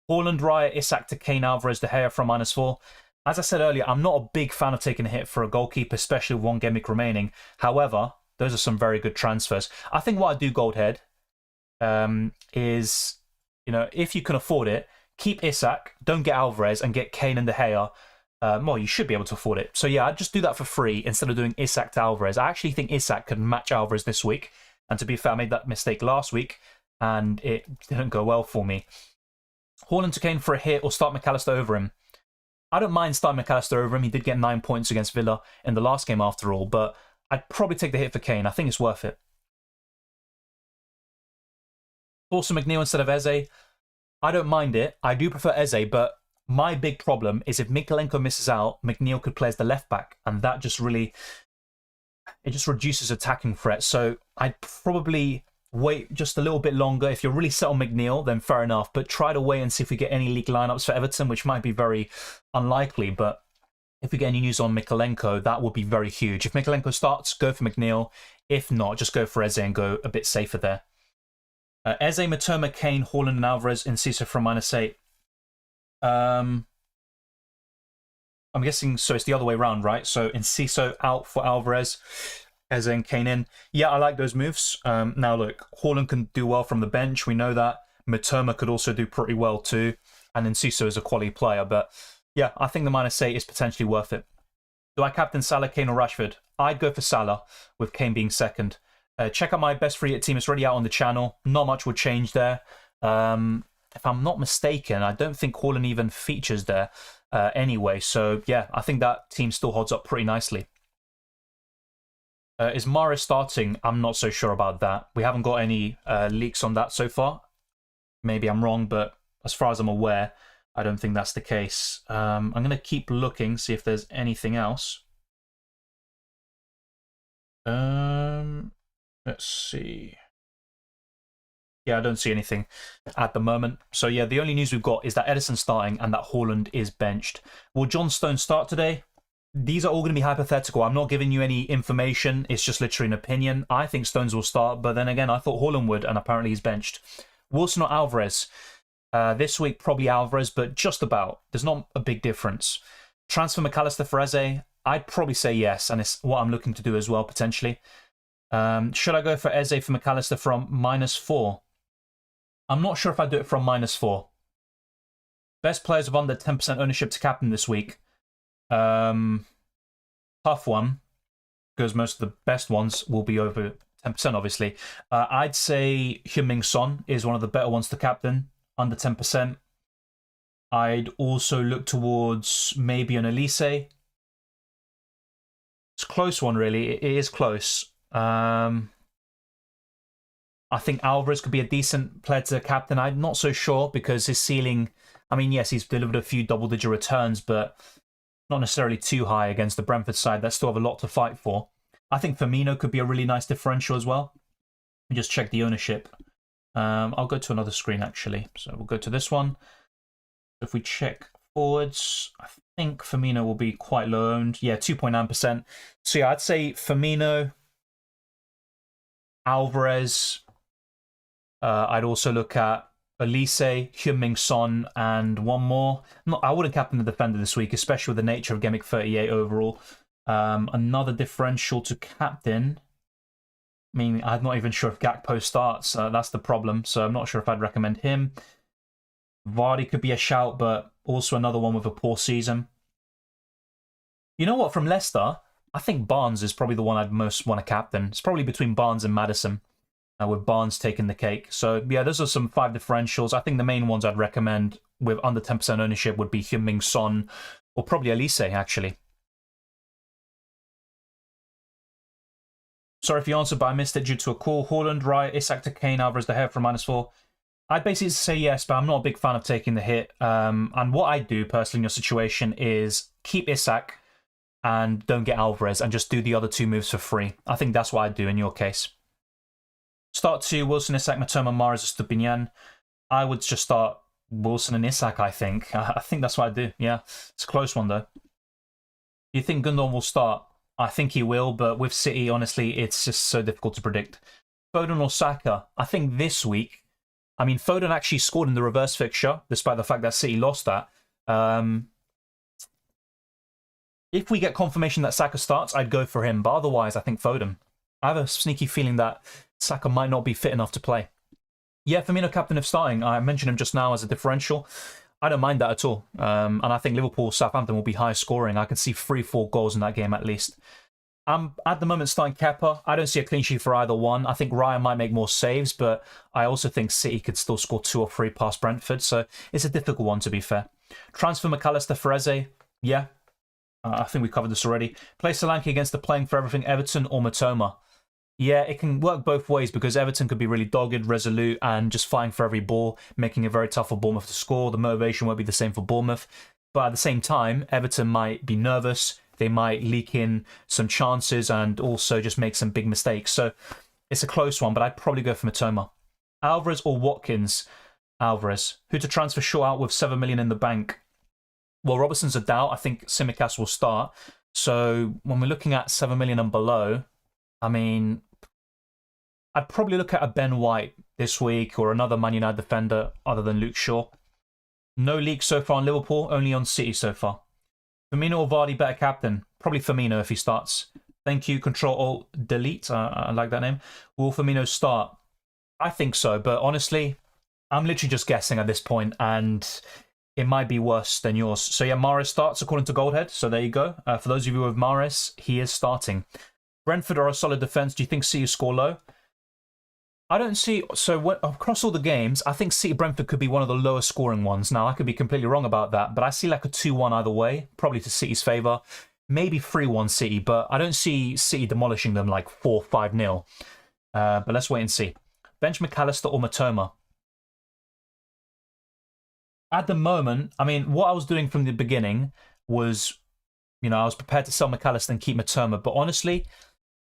Haaland, Raya, Isak to Kane, Alvarez, De Gea from -4. As I said earlier, I'm not a big fan of taking a hit for a goalkeeper, especially with one game week remaining. However, those are some very good transfers. I think what I do, Goldhead, is, if you can afford it, keep Isak, don't get Alvarez, and get Kane and De Gea. Well, you should be able to afford it. So yeah, I'd just do that for free instead of doing Isak to Alvarez. I actually think Isak could match Alvarez this week. And to be fair, I made that mistake last week and it didn't go well for me. Haaland to Kane for a hit or start McAllister over him. I don't mind starting McAllister over him. He did get 9 points against Villa in the last game after all, but I'd probably take the hit for Kane. I think it's worth it. Also McNeil instead of Eze. I don't mind it. I do prefer Eze, but my big problem is if Mykolenko misses out, McNeil could play as the left back, and that just really, it just reduces attacking threat. So I'd probably wait just a little bit longer. If you're really set on McNeil, then fair enough, but try to wait and see if we get any league lineups for Everton, which might be very unlikely, but if we get any news on Mykolenko, that would be very huge. If Mykolenko starts, go for McNeil. If not, just go for Eze and go a bit safer there. Eze, Matoma, Kane, Haaland and Alvarez in CISO from -8. I'm guessing, so it's the other way around, right? So Enciso out for Alvarez, Eze and Kane in. Yeah, I like those moves. Now look, Haaland can do well from the bench. We know that. Matoma could also do pretty well too. And Enciso is a quality player. But yeah, I think the -8 is potentially worth it. Do I captain Salah, Kane or Rashford? I'd go for Salah, with Kane being second. Check out my best free hit team. It's already out on the channel. Not much would change there. If I'm not mistaken, I don't think Haaland even features there anyway. So, yeah, I think that team still holds up pretty nicely. Is Mahrez starting? I'm not so sure about that. We haven't got any leaks on that so far. Maybe I'm wrong, but as far as I'm aware, I don't think that's the case. I'm going to keep looking, see if there's anything else. Let's see. Yeah, I don't see anything at the moment. So yeah, the only news we've got is that Edison's starting and that Haaland is benched. Will John Stones start today? These are all going to be hypothetical. I'm not giving you any information. It's just literally an opinion. I think Stones will start, but then again, I thought Haaland would, and apparently he's benched. Wilson or Alvarez? This week, probably Alvarez, but just about. There's not a big difference. Transfer McAllister for Eze? I'd probably say yes, and it's what I'm looking to do as well, potentially. Should I go for Eze for McAllister from -4? I'm not sure if I do it from -4. Best players of under 10% ownership to captain this week. Tough one, because most of the best ones will be over 10%, obviously. I'd say Heung-min Son is one of the better ones to captain, under 10%. I'd also look towards maybe an Elise. It's a close one, really. It is close. I think Alvarez could be a decent player to captain. I'm not so sure because his ceiling, I mean, yes, he's delivered a few double-digit returns, but not necessarily too high against the Brentford side. They still have a lot to fight for. I think Firmino could be a really nice differential as well. Just check the ownership. I'll go to another screen, actually. So we'll go to this one. If we check forwards, I think Firmino will be quite low owned. Yeah, 2.9%. So yeah, I'd say Firmino, Alvarez. I'd also look at Elise, Heung-min Son, and one more. I wouldn't captain the defender this week, especially with the nature of Gameweek 38 overall. Another differential to captain. I mean, I'm not even sure if Gakpo starts. That's the problem. So I'm not sure if I'd recommend him. Vardy could be a shout, but also another one with a poor season. You know what? From Leicester, I think Barnes is probably the one I'd most want to captain. It's probably between Barnes and Maddison, with Barnes taking the cake. So yeah, those are some 5 differentials. I think the main ones I'd recommend with under 10% ownership would be Heung-min Son, or probably Elise, actually. Sorry if you answered, but I missed it due to a call. Haaland, right, Isak to Kane, Alvarez the hair from -4. I'd basically say yes, but I'm not a big fan of taking the hit. And what I do personally in your situation is keep Isak and don't get Alvarez and just do the other 2 moves for free. I think that's what I'd do in your case. Start 2, Wilson, Isak, Matoma, Mahrez, Estupinian. I would just start Wilson and Isak, I think. I think that's what I'd do, yeah. It's a close one, though. Do you think Gundogan will start? I think he will, but with City, honestly, it's just so difficult to predict. Foden or Saka? I think this week, I mean, Foden actually scored in the reverse fixture, despite the fact that City lost that. If we get confirmation that Saka starts, I'd go for him. But otherwise, I think Foden. I have a sneaky feeling that Saka might not be fit enough to play. Yeah, Firmino captain if starting. I mentioned him just now as a differential. I don't mind that at all. And I think Liverpool-Southampton will be high scoring. I can see 3-4 goals in that game at least. I'm at the moment starting Kepa. I don't see a clean sheet for either one. I think Ryan might make more saves, but I also think City could still score 2 or 3 past Brentford. So it's a difficult one, to be fair. Transfer McAllister for Eze. Yeah. I think we covered this already. Play Solanke against the playing for everything Everton or Matoma. Yeah, it can work both ways because Everton could be really dogged, resolute, and just fighting for every ball, making it very tough for Bournemouth to score. The motivation won't be the same for Bournemouth. But at the same time, Everton might be nervous. They might leak in some chances and also just make some big mistakes. So it's a close one, but I'd probably go for Matoma. Alvarez or Watkins? Alvarez. Who to transfer short out with 7 million in the bank? Well, Robertson's a doubt. I think Tsimikas will start. So when we're looking at 7 million and below, I mean, I'd probably look at a Ben White this week or another Man United defender other than Luke Shaw. No leaks so far on Liverpool, only on City so far. Firmino or Vardy better captain? Probably Firmino if he starts. Thank you. Control-Alt-Delete. I like that name. Will Firmino start? I think so, but honestly, I'm literally just guessing at this point, and it might be worse than yours. So yeah, Mahrez starts according to Goldhead. So there you go. For those of you with Mahrez, he is starting. Brentford are a solid defence. Do you think City score low? I don't see... So across all the games, I think City-Brentford could be one of the lower scoring ones. Now, I could be completely wrong about that, but I see like a 2-1 either way, probably to City's favour. Maybe 3-1 City, but I don't see City demolishing them like 4-5-0. But let's wait and see. Bench McAllister or Matoma? At the moment, I mean, what I was doing from the beginning was, you know, I was prepared to sell McAllister and keep Matoma, but honestly,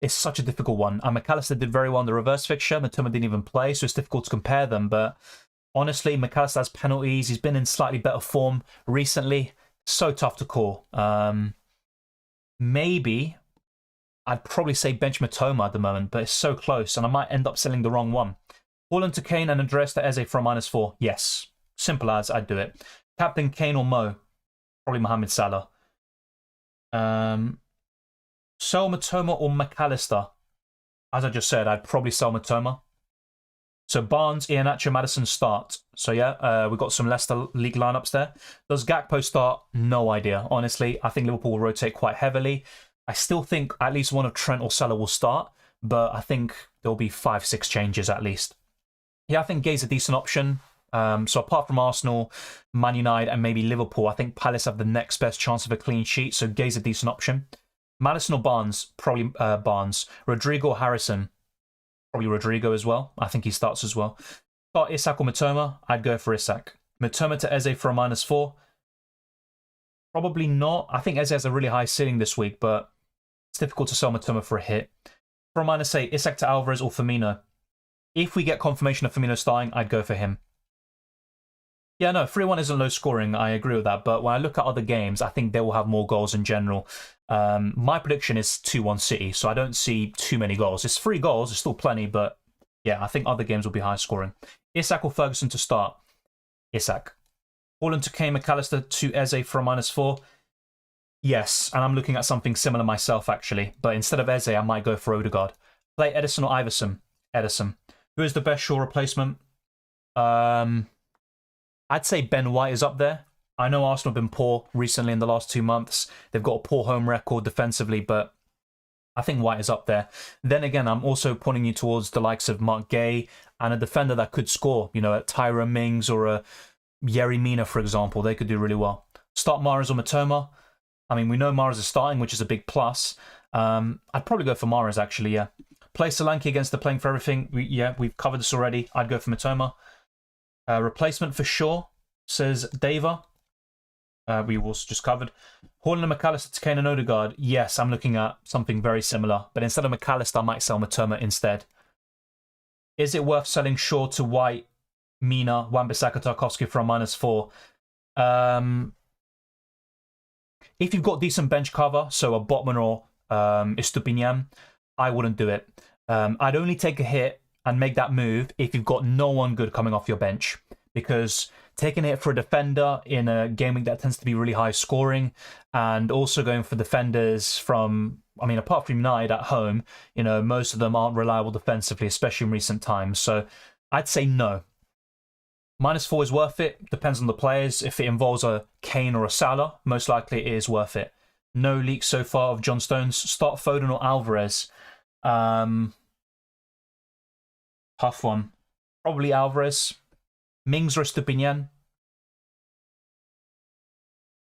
it's such a difficult one. And McAllister did very well in the reverse fixture. Matoma didn't even play, so it's difficult to compare them. But honestly, McAllister has penalties. He's been in slightly better form recently. So tough to call. Maybe I'd probably say bench Matoma at the moment, but it's so close, and I might end up selling the wrong one. Haaland to Kane and Andreas to Eze from -4. Yes. Simple as, I'd do it. Captain Kane or Mo? Probably Mohamed Salah. Sell Matoma or McAllister? As I just said, I'd probably sell Matoma. So Barnes, Iheanacho, Maddison start. So yeah, we've got some Leicester League lineups there. Does Gakpo start? No idea. Honestly, I think Liverpool will rotate quite heavily. I still think at least one of Trent or Salah will start, but I think there'll be 5-6 changes at least. Yeah, I think Gay's a decent option. So apart from Arsenal, Man United, and maybe Liverpool, I think Palace have the next best chance of a clean sheet. So Gay's a decent option. Maddison or Barnes? Probably Barnes. Rodrigo or Harrison? Probably Rodrigo as well. I think he starts as well. Start Isak or Matoma? I'd go for Isak. Matoma to Eze for a -4? Probably not. I think Eze has a really high ceiling this week, but it's difficult to sell Matoma for a hit. For a -8, Isak to Alvarez or Firmino? If we get confirmation of Firmino starting, I'd go for him. Yeah, no, 3-1 isn't low scoring. I agree with that. But when I look at other games, I think they will have more goals in general. My prediction is 2-1 City, so I don't see too many goals. It's 3 goals, it's still plenty, but yeah, I think other games will be high scoring. Isak or Ferguson to start? Isak. Haaland to Kane, McAllister to Eze for a -4? Yes, and I'm looking at something similar myself, actually. But instead of Eze, I might go for Odegaard. Play Edison or Iverson? Edison. Who is the best Shaw replacement? I'd say Ben White is up there. I know Arsenal have been poor recently in the last 2 months. They've got a poor home record defensively, but I think White is up there. Then again, I'm also pointing you towards the likes of Mark Gay and a defender that could score, you know, a Tyrone Mings or a Yerry Mina, for example. They could do really well. Start Mahrez or Matoma? I mean, we know Mahrez is starting, which is a big plus. I'd probably go for Mahrez, actually, yeah. Play Solanke against the Playing for Everything. We've covered this already. I'd go for Matoma. Replacement for Shaw, says Dava. We also just covered. Haaland and McAllister to Kane and Odegaard. Yes, I'm looking at something very similar. But instead of McAllister, I might sell Matoma instead. Is it worth selling Shaw to White, Mina, Wan-Bissaka, Tarkowski for a -4? If you've got decent bench cover, so a Botman or Estupinian, I wouldn't do it. I'd only take a hit and make that move if you've got no one good coming off your bench. Because taking a hit for a defender in a game week that tends to be really high scoring, and also going for defenders from, I mean, apart from United at home, you know, most of them aren't reliable defensively, especially in recent times. So I'd say no. -4 is worth it. Depends on the players. If it involves a Kane or a Salah, most likely it is worth it. No leaks so far of John Stones. Start Foden or Alvarez. Tough one. Probably Alvarez. Mings or Estupinian?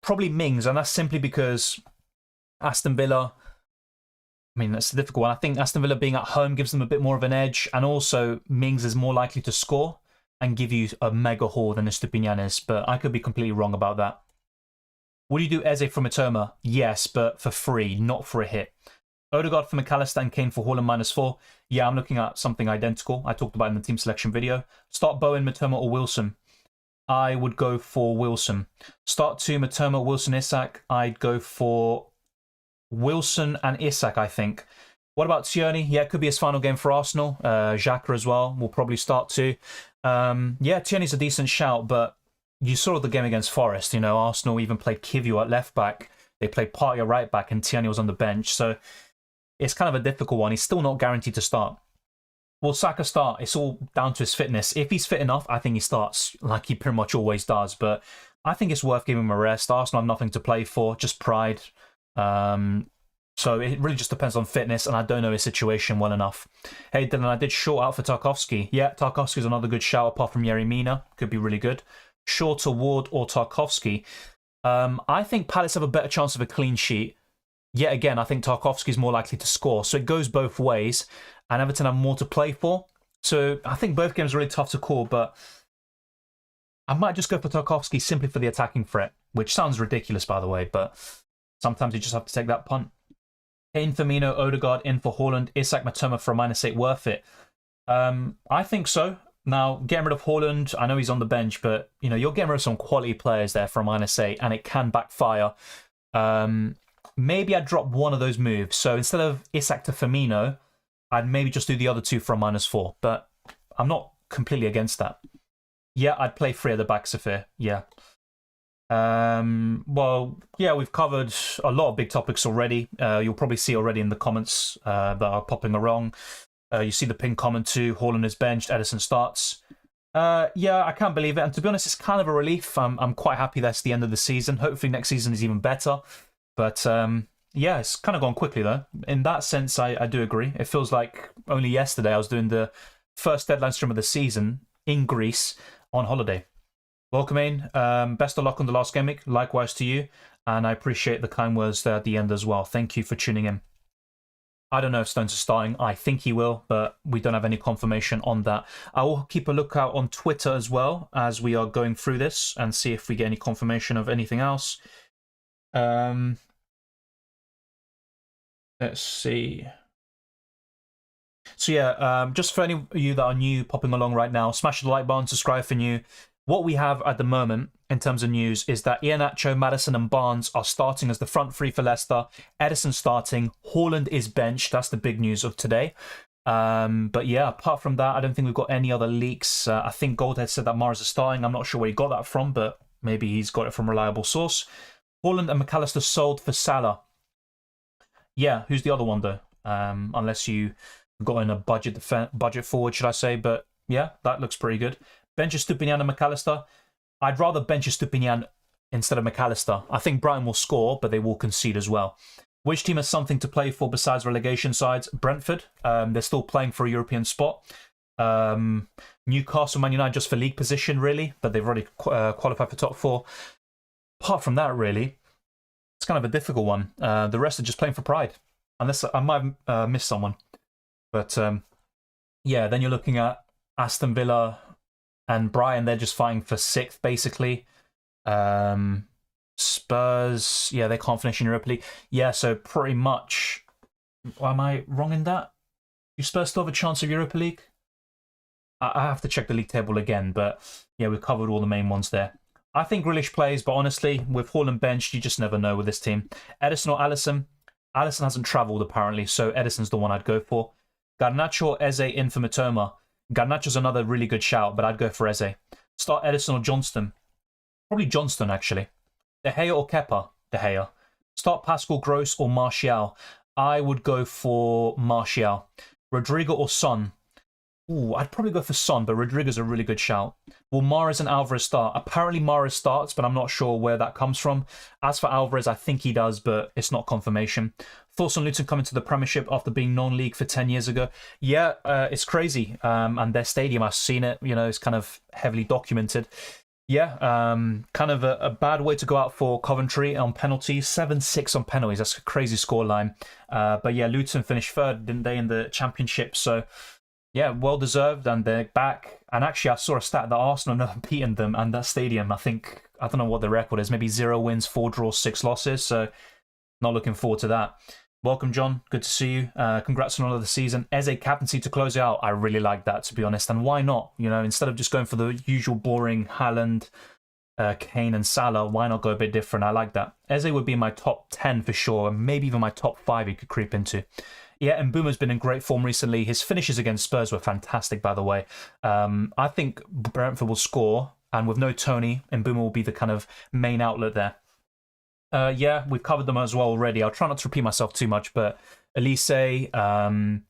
Probably Mings, and that's simply because Aston Villa, I mean, that's a difficult one. I think Aston Villa being at home gives them a bit more of an edge, and also Mings is more likely to score and give you a mega haul than Estupinian is, but I could be completely wrong about that. Would you do Eze for Matoma? Yes, but for free, not for a hit. Odegaard for McAllister and Kane for Haaland -4. Yeah, I'm looking at something identical. I talked about it in the team selection video. Start Bowen, Matoma or Wilson? I would go for Wilson. Start 2, Matoma, Wilson, Isak. I'd go for Wilson and Isak, I think. What about Tierney? Yeah, it could be his final game for Arsenal. Xhaka as well will probably start too. Yeah, Tierney's a decent shout, but you saw the game against Forest. You know, Arsenal even played Kivio at left back. They played Partey at right back, and Tierney was on the bench. So it's kind of a difficult one. He's still not guaranteed to start. Will Saka start? It's all down to his fitness. If he's fit enough, I think he starts like he pretty much always does. But I think it's worth giving him a rest. Arsenal have nothing to play for, just pride. So it really just depends on fitness, and I don't know his situation well enough. Hey, Dylan, I did short out for Tarkowski. Yeah, Tarkowski's another good shout apart from Yerry Mina. Could be really good. Short to Ward or Tarkowski. I think Palace have a better chance of a clean sheet. Yet again, I think Tarkowski's more likely to score. So it goes both ways, and Everton have more to play for. So I think both games are really tough to call, but I might just go for Tarkowski simply for the attacking threat, which sounds ridiculous, by the way, but sometimes you just have to take that punt. Kane, Firmino, Odegaard in for Haaland, Isak, Matoma for a -8, worth it? I think so. Now, getting rid of Haaland, I know he's on the bench, but you know, you're getting rid of some quality players there for a -8, and it can backfire. Maybe I'd drop one of those moves. So instead of Isak to Firmino, I'd maybe just do the other two for a -4, but I'm not completely against that. Yeah, I'd play 3 at the back, Safir. Yeah. Well, yeah, we've covered a lot of big topics already. You'll probably see already in the comments that are popping along. You see the pinned comment too. Haaland is benched. Ederson starts. Yeah, I can't believe it. And to be honest, it's kind of a relief. I'm quite happy that's the end of the season. Hopefully next season is even better. But yeah, it's kind of gone quickly though. In that sense, I do agree. It feels like only yesterday I was doing the first deadline stream of the season in Greece on holiday. Welcome in. Best of luck on the last game week. Likewise to you. And I appreciate the kind words there at the end as well. Thank you for tuning in. I don't know if Stones is starting. I think he will, but we don't have any confirmation on that. I will keep a lookout on Twitter as well as we are going through this and see if we get any confirmation of anything else. Let's see. So yeah, just for any of you that are new popping along right now, smash the like button, subscribe for new. What we have at the moment in terms of news is that Iheanacho, Maddison and Barnes are starting as the front three for Leicester. Ederson starting. Haaland is benched. That's the big news of today. But yeah, apart from that, I don't think we've got any other leaks. I think Goldhead said that Mahrez is starting. I'm not sure where he got that from, but maybe he's got it from a reliable source. Haaland and McAllister sold for Salah. Yeah, who's the other one though? Unless you got in a budget forward, should I say? But yeah, that looks pretty good. Bench Estupinian and McAllister. I'd rather bench Estupinian instead of McAllister. I think Brighton will score, but they will concede as well. Which team has something to play for besides relegation sides? Brentford. They're still playing for a European spot. Newcastle, Man United just for league position, really, but they've already qualified for top four. Apart from that, really, it's kind of a difficult one. The rest are just playing for pride, unless I might have missed someone. But yeah, then you're looking at Aston Villa and Brighton. They're just fighting for sixth, basically. Spurs, yeah, they can't finish in Europa League. Yeah, so pretty much, am I wrong in that? Do Spurs still have a chance of Europa League? I have to check the league table again, but yeah, we've covered all the main ones there. I think Grealish plays, but honestly, with Haaland benched, you just never know with this team. Ederson or Alisson? Alisson hasn't travelled, apparently, so Ederson's the one I'd go for. Garnacho or Eze in for Mitoma? Garnacho's another really good shout, but I'd go for Eze. Start Ederson or Johnston? Probably Johnston, actually. De Gea or Kepa? De Gea. Start Pascal Gross or Martial? I would go for Martial. Rodrigo or Son? Ooh, I'd probably go for Son, but Rodrigo's a really good shout. Will Mahrez and Alvarez start? Apparently Mahrez starts, but I'm not sure where that comes from. As for Alvarez, I think he does, but it's not confirmation. Thoughts on Luton coming to the Premiership after being non-league for 10 years ago? Yeah, it's crazy. And their stadium, I've seen it. You know, it's kind of heavily documented. Yeah, kind of a bad way to go out for Coventry on penalties. 7-6 on penalties. That's a crazy scoreline. But yeah, Luton finished third, didn't they, in the Championship? So yeah, well deserved, and they're back. And actually, I saw a stat that Arsenal have beaten them, and that stadium, I don't know what the record is, maybe 0 wins, 4 draws, 6 losses. So not looking forward to that. Welcome, John. Good to see you. Congrats on another season. As a captaincy to close it out, I really like that, to be honest. And why not? You know, instead of just going for the usual boring Haaland, Kane and Salah, why not go a bit different? I like that. Eze would be in my top 10 for sure, and maybe even my top 5 he could creep into. Yeah, and Mbeumo's been in great form recently. His finishes against Spurs were fantastic, by the way. I think Brentford will score, and with no Tony, Mbeumo will be the kind of main outlet there. Yeah, we've covered them as well already. I'll try not to repeat myself too much, but Elise, I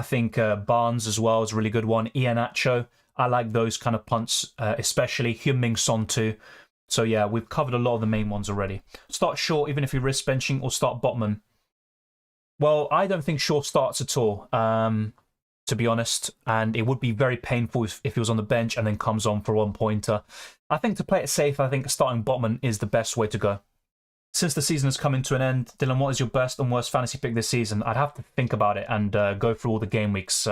think Barnes as well is a really good one. Iheanacho, I like those kind of punts, especially Heung-min Son too. So yeah, we've covered a lot of the main ones already. Start Shaw, even if you risk benching, or start Botman. Well, I don't think Shaw starts at all, to be honest, and it would be very painful if he was on the bench and then comes on for 1 pointer. I think to play it safe, I think starting Botman is the best way to go. Since the season has come to an end, Dylan, what is your best and worst fantasy pick this season? I'd have to think about it and go through all the game weeks.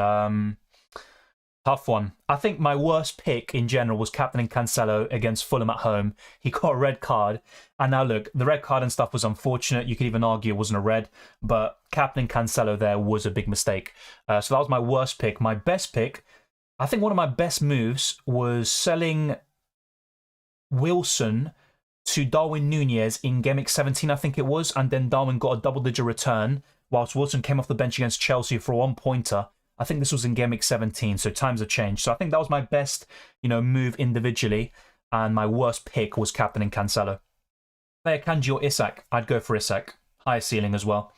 Tough one. I think my worst pick in general was captaining Cancelo against Fulham at home. He got a red card. And now look, the red card and stuff was unfortunate. You could even argue it wasn't a red. But captaining Cancelo there was a big mistake. So that was my worst pick. My best pick, I think one of my best moves was selling Wilson to Darwin Nunez in Game Week 17, I think it was. And then Darwin got a double-digit return whilst Wilson came off the bench against Chelsea for a 1-pointer. I think this was in Game Week 17, so times have changed. So I think that was my best, move individually. and my worst pick was captaining Cancelo. Player Kanji or Isak, I'd go for Isak. High ceiling as well.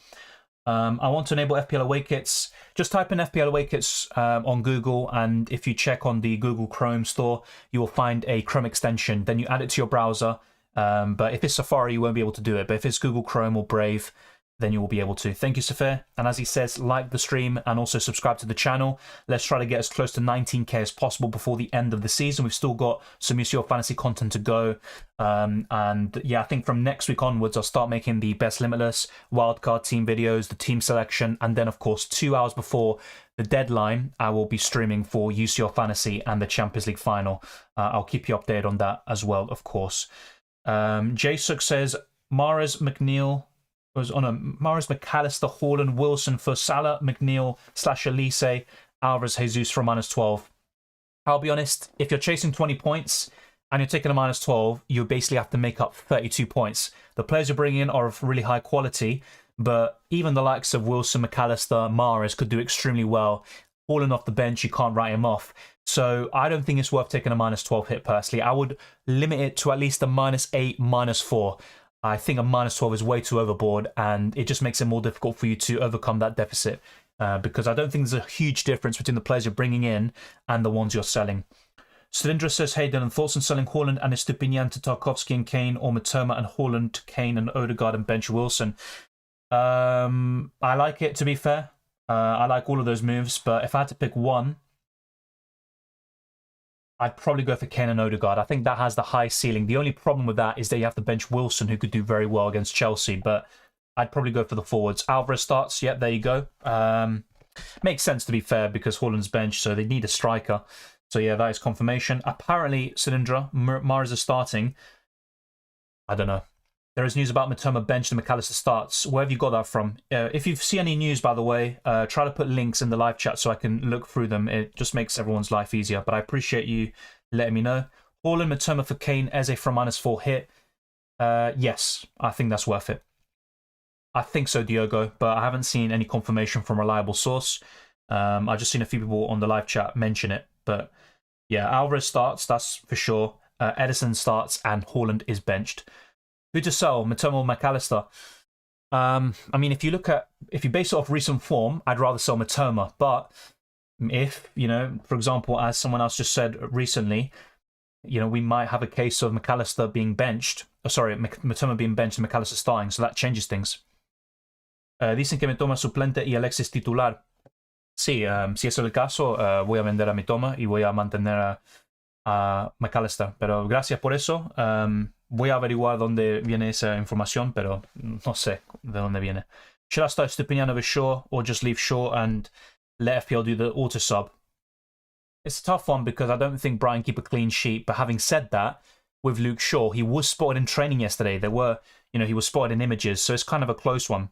I want to enable FPL away kits. Just type in FPL away kits on Google, and if you check on the Google Chrome store, you will find a Chrome extension. Then you add it to your browser. But if it's Safari, you won't be able to do it. But if it's Google Chrome or Brave, then you will be able to. Thank you, Safir. And as he says, like the stream and also subscribe to the channel. Let's try to get as close to 19k as possible before the end of the season. We've still got some UCL fantasy content to go. And yeah, I think from next week onwards, I'll start making the best limitless wildcard team videos, the team selection, and then of course 2 hours before the deadline, I will be streaming for UCL fantasy and the Champions League final. I'll keep you updated on that as well, of course. J-Suk says Mahrez, McNeil was on a Mahrez, McAllister, Haaland, Wilson for Salah, McNeil / Elise, Alvarez, Jesus for -12. I'll be honest, if you're chasing 20 points and you're taking a -12, you basically have to make up 32 points. The players you're bringing in are of really high quality, but even the likes of Wilson, McAllister, Mahrez could do extremely well. Haaland off the bench, you can't write him off. So I don't think it's worth taking a -12 hit personally. I would limit it to at least a -8, -4. I think a -12 is way too overboard, and it just makes it more difficult for you to overcome that deficit because I don't think there's a huge difference between the players you're bringing in and the ones you're selling. Cylindra says, hey Dylan, thoughts on selling Haaland and Estupinian to Tarkovsky and Kane, or Matoma and Haaland to Kane and Odegaard and bench Wilson? I like it, to be fair. I like all of those moves, but if I had to pick one, I'd probably go for Kane and Odegaard. I think that has the high ceiling. The only problem with that is that you have to bench Wilson, who could do very well against Chelsea, but I'd probably go for the forwards. Alvarez starts. Yep, there you go. Makes sense, to be fair, because Haaland's bench, so they need a striker. So yeah, that is confirmation. Apparently, Cylindra, Mahrez is starting. I don't know. There is news about Matoma bench and McAllister starts. Where have you got that from? If you see any news, by the way, try to put links in the live chat so I can look through them. It just makes everyone's life easier. But I appreciate you letting me know. Haaland, Matoma for Kane, Eze from -4 hit. Yes, I think that's worth it. I think so, Diogo, but I haven't seen any confirmation from a reliable source. I've just seen a few people on the live chat mention it. But yeah, Alvarez starts, that's for sure. Edison starts, and Haaland is benched. Who to sell, Matoma or McAllister? I mean, if you base it off recent form, I'd rather sell Matoma. But if, for example, as someone else just said recently, we might have a case of McAllister being benched. Matoma being benched and McAllister starting, so that changes things. Dicen que Matoma suplente y Alexis titular. Sí, si eso es el caso, voy a vender a Matoma y voy a mantener a McAllister. Pero gracias por eso. Voy a averiguar dónde viene esa información, pero no sé de dónde viene. Should I start Stupinian over Shaw or just leave Shaw and let FPL do the auto sub? It's a tough one because I don't think Brighton keep a clean sheet. But having said that, with Luke Shaw, he was spotted in training yesterday. He was spotted in images, so it's kind of a close one.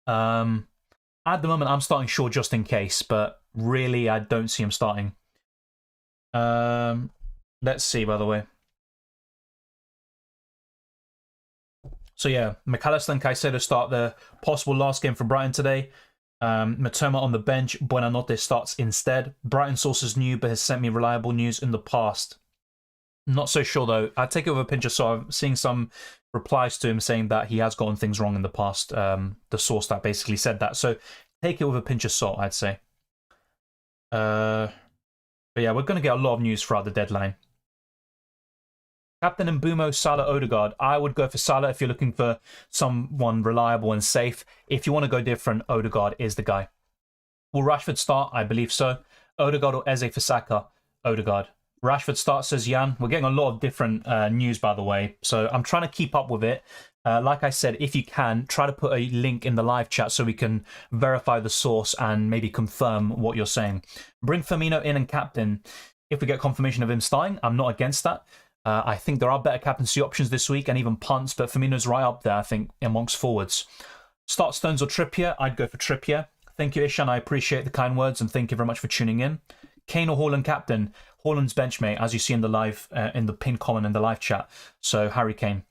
At the moment, I'm starting Shaw just in case, but really, I don't see him starting. Let's see, by the way. So yeah, McAllister and Caicedo start the possible last game for Brighton today. Matoma on the bench. Buenanote starts instead. Brighton sources new, but has sent me reliable news in the past. Not so sure though. I take it with a pinch of salt. I'm seeing some replies to him saying that he has gotten things wrong in the past. The source that basically said that. So take it with a pinch of salt, I'd say. But yeah, we're going to get a lot of news throughout the deadline. Captain and Mbumo, Salah, Odegaard. I would go for Salah if you're looking for someone reliable and safe. If you want to go different, Odegaard is the guy. Will Rashford start? I believe so. Odegaard or Eze for Saka? Odegaard. Rashford starts, says Jan. We're getting a lot of different news, by the way, so I'm trying to keep up with it. Like I said, if you can, try to put a link in the live chat so we can verify the source and maybe confirm what you're saying. Bring Firmino in and captain. If we get confirmation of him starting, I'm not against that. I think there are better captaincy options this week and even punts, but Firmino's right up there, I think, amongst forwards. Start Stones or Trippier? I'd go for Trippier. Thank you, Ishan. I appreciate the kind words and thank you very much for tuning in. Kane or Haaland captain? Haaland's benchmate, as you see in the live, in the pinned comment in the live chat. So, Harry Kane.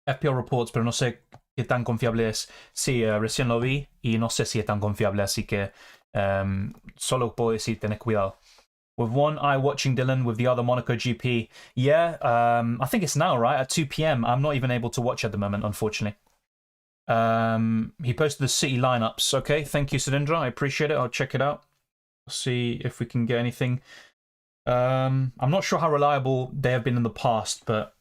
FPL reports, pero no sé qué tan confiable es. Sí, recién lo vi y no sé si es tan confiable, así que solo puedo decir tener cuidado. With one eye watching Dylan, with the other Monaco GP. Yeah, I think it's now, right? At 2 p.m. I'm not even able to watch at the moment, unfortunately. He posted the City lineups. Okay, thank you, Sudindra. I appreciate it. I'll check it out. See if we can get anything. I'm not sure how reliable they have been in the past, but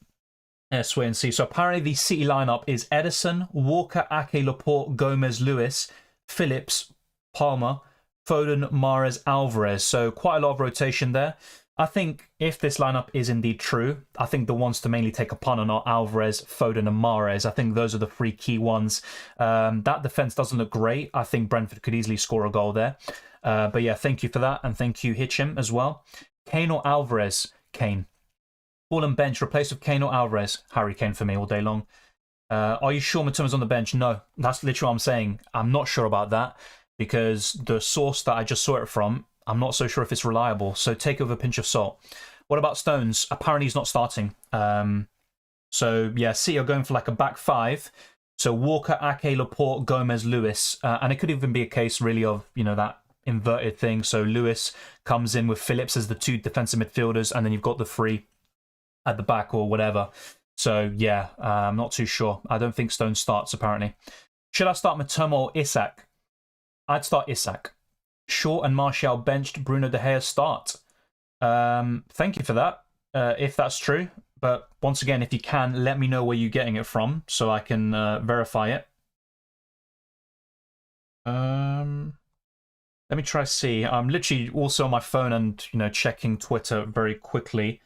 let's wait and see. So apparently the City lineup is Edison, Walker, Ake, Laporte, Gomez, Lewis, Phillips, Palmer, Foden, Mahrez, Alvarez. So quite a lot of rotation there. I think if this lineup is indeed true, I think the ones to mainly take a punt on are Alvarez, Foden and Mahrez. I think those are the three key ones. That defence doesn't look great. I think Brentford could easily score a goal there. But yeah, thank you for that. And thank you, Hitcham, as well. Kane or Alvarez? Kane. Fallen bench, replace with Kane or Alvarez? Harry Kane for me all day long. Are you sure Matuma's on the bench? No, that's literally what I'm saying. I'm not sure about that because the source that I just saw it from, I'm not so sure if it's reliable. So take it with a pinch of salt. What about Stones? Apparently he's not starting. So yeah, see, you're going for like a back five. So Walker, Ake, Laporte, Gomez, Lewis. And it could even be a case really of, you know, that inverted thing. So Lewis comes in with Phillips as the two defensive midfielders, and then you've got the three at the back or whatever. So yeah, I'm not too sure. I don't think Stone starts apparently. Should I start Matoma or Isak? I'd start Isak. Shaw and Martial benched, Bruno De Gea start. Thank you for that, if that's true. But once again, if you can, let me know where you're getting it from so I can verify it. Let me try to see. I'm literally also on my phone and, you know, checking Twitter very quickly.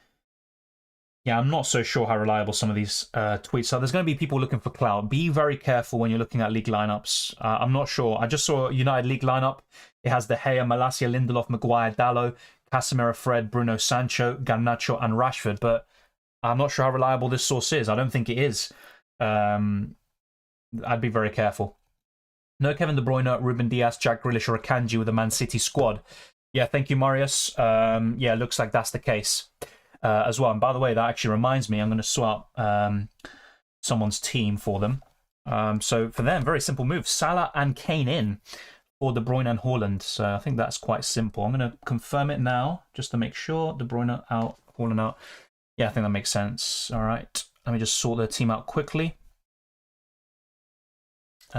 Yeah, I'm not so sure how reliable some of these tweets are. There's going to be people looking for clout. Be very careful when you're looking at league lineups. I'm not sure. I just saw a United league lineup. It has De Gea, Malacia, Lindelof, Maguire, Dallo, Casemiro, Fred, Bruno, Sancho, Garnacho, and Rashford. But I'm not sure how reliable this source is. I don't think it is. I'd be very careful. No Kevin De Bruyne, Ruben Diaz, Jack Grealish, or Akanji with the Man City squad. Yeah, thank you, Marius. Yeah, looks like that's the case. As well. And by the way, that actually reminds me, I'm going to swap someone's team for them. So for them, very simple move. Salah and Kane in for De Bruyne and Haaland. So I think that's quite simple. I'm going to confirm it now just to make sure. De Bruyne out, Haaland out. Yeah, I think that makes sense. All right. Let me just sort their team out quickly.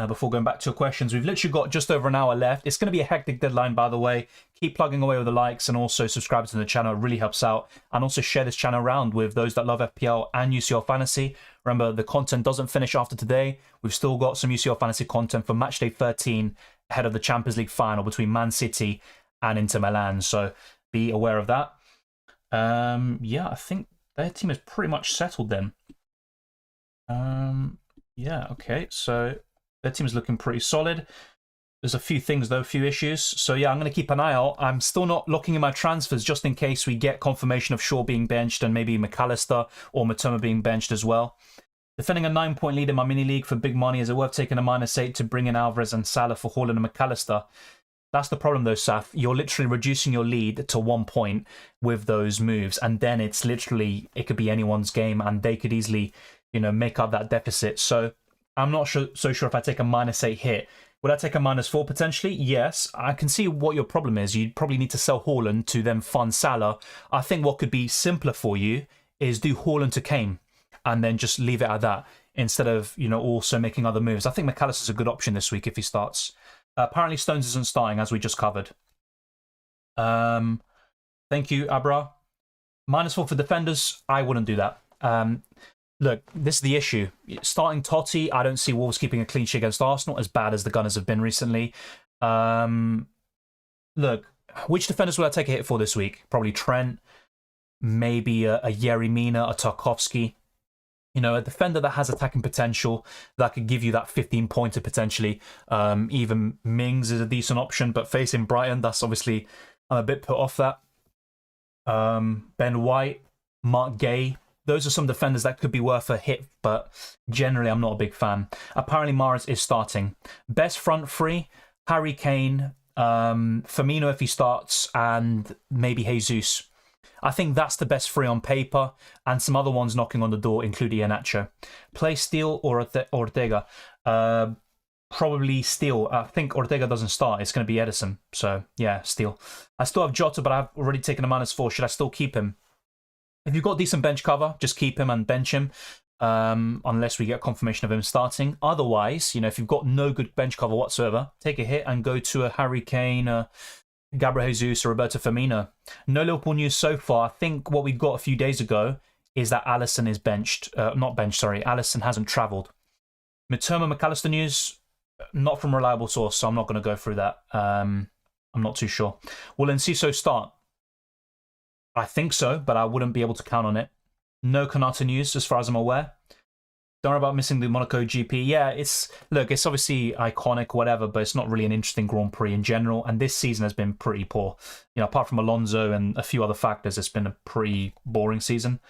Before going back to your questions, we've literally got just over an hour left. It's going to be a hectic deadline, by the way. Keep plugging away with the likes and also subscribe to the channel. It really helps out. And also share this channel around with those that love FPL and UCL Fantasy. Remember, the content doesn't finish after today. We've still got some UCL Fantasy content for Matchday 13 ahead of the Champions League final between Man City and Inter Milan. So be aware of that. Yeah, I think their team is pretty much settled then. Yeah, okay. So their team is looking pretty solid. There's a few things, though, a few issues. So, yeah, I'm going to keep an eye out. I'm still not locking in my transfers just in case we get confirmation of Shaw being benched and maybe McAllister or Matoma being benched as well. Defending a 9-point lead in my mini-league for big money, is it worth taking a -8 to bring in Alvarez and Salah for Haaland and McAllister? That's the problem, though, Saf. You're literally reducing your lead to 1 point with those moves. And then it's literally, it could be anyone's game and they could easily, you know, make up that deficit. So I'm not so sure if I take a -8 hit. Would I take a -4 potentially? Yes. I can see what your problem is. You'd probably need to sell Haaland to then fund Salah. I think what could be simpler for you is do Haaland to Kane and then just leave it at that instead of, you know, also making other moves. I think McAllister's a good option this week if he starts. Apparently Stones isn't starting, as we just covered. Thank you, Abra. -4 for defenders. I wouldn't do that. Look, this is the issue. Starting Totti, I don't see Wolves keeping a clean sheet against Arsenal, as bad as the Gunners have been recently. Look, which defenders will I take a hit for this week? Probably Trent, maybe a Yerry Mina, a Tarkovsky. You know, a defender that has attacking potential that could give you that 15-pointer potentially. Even Mings is a decent option, but facing Brighton, that's obviously, I'm a bit put off that. Ben White, Mark Gay. Those are some defenders that could be worth a hit, but generally I'm not a big fan. Apparently Mahrez is starting. Best front three, Harry Kane, Firmino if he starts, and maybe Jesus. I think that's the best three on paper, and some other ones knocking on the door, including Iheanacho. Play Steele or Ortega. probably steal. I think Ortega doesn't start. It's going to be Edison. So, yeah, steal. I still have Jota, but I've already taken a -4. Should I still keep him? If you've got decent bench cover, just keep him and bench him, unless we get confirmation of him starting. Otherwise, if you've got no good bench cover whatsoever, take a hit and go to a Harry Kane, Gabriel Jesus, or Roberto Firmino. No Liverpool news so far. I think what we got a few days ago is that Alisson is benched. Not benched, sorry. Alisson hasn't travelled. Mitoma McAllister news, not from a reliable source, so I'm not going to go through that. I'm not too sure. Will Enciso start? I think so, but I wouldn't be able to count on it. No Konata news, as far as I'm aware. Don't worry about missing the Monaco GP. Yeah, it's obviously iconic, whatever, but it's not really an interesting Grand Prix in general. And this season has been pretty poor. Apart from Alonso and a few other factors, it's been a pretty boring season.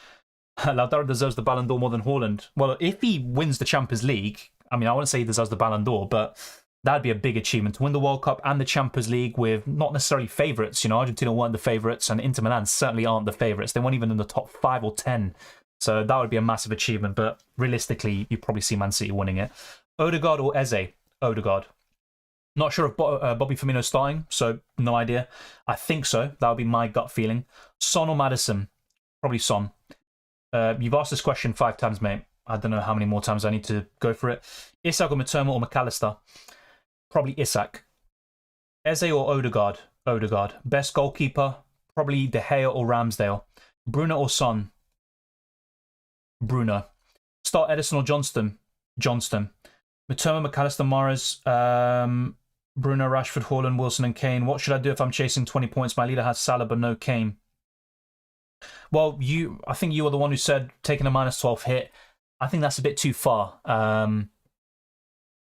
Lautaro deserves the Ballon d'Or more than Haaland. Well, if he wins the Champions League, I wouldn't say he deserves the Ballon d'Or, but that'd be a big achievement to win the World Cup and the Champions League with not necessarily favourites. Argentina weren't the favourites, and Inter Milan certainly aren't the favourites. They weren't even in the top 5 or 10. So that would be a massive achievement, but realistically, you probably see Man City winning it. Odegaard or Eze? Odegaard. Not sure if Bobby Firmino's starting, so no idea. I think so. That would be my gut feeling. Son or Maddison? Probably Son. You've asked this question 5 times, mate. I don't know how many more times I need to go for it. Isak or Mitoma or McAllister? Probably Isak. Eze or Odegaard? Odegaard. Best goalkeeper? Probably De Gea or Ramsdale. Bruno or Son? Bruno. Start Edison or Johnston? Johnston. Mitoma, McAllister, Mahrez, Bruno, Rashford, Haaland, Wilson and Kane. What should I do if I'm chasing 20 points? My leader has Salah but no Kane. Well, I think you were the one who said taking a -12 hit. I think that's a bit too far.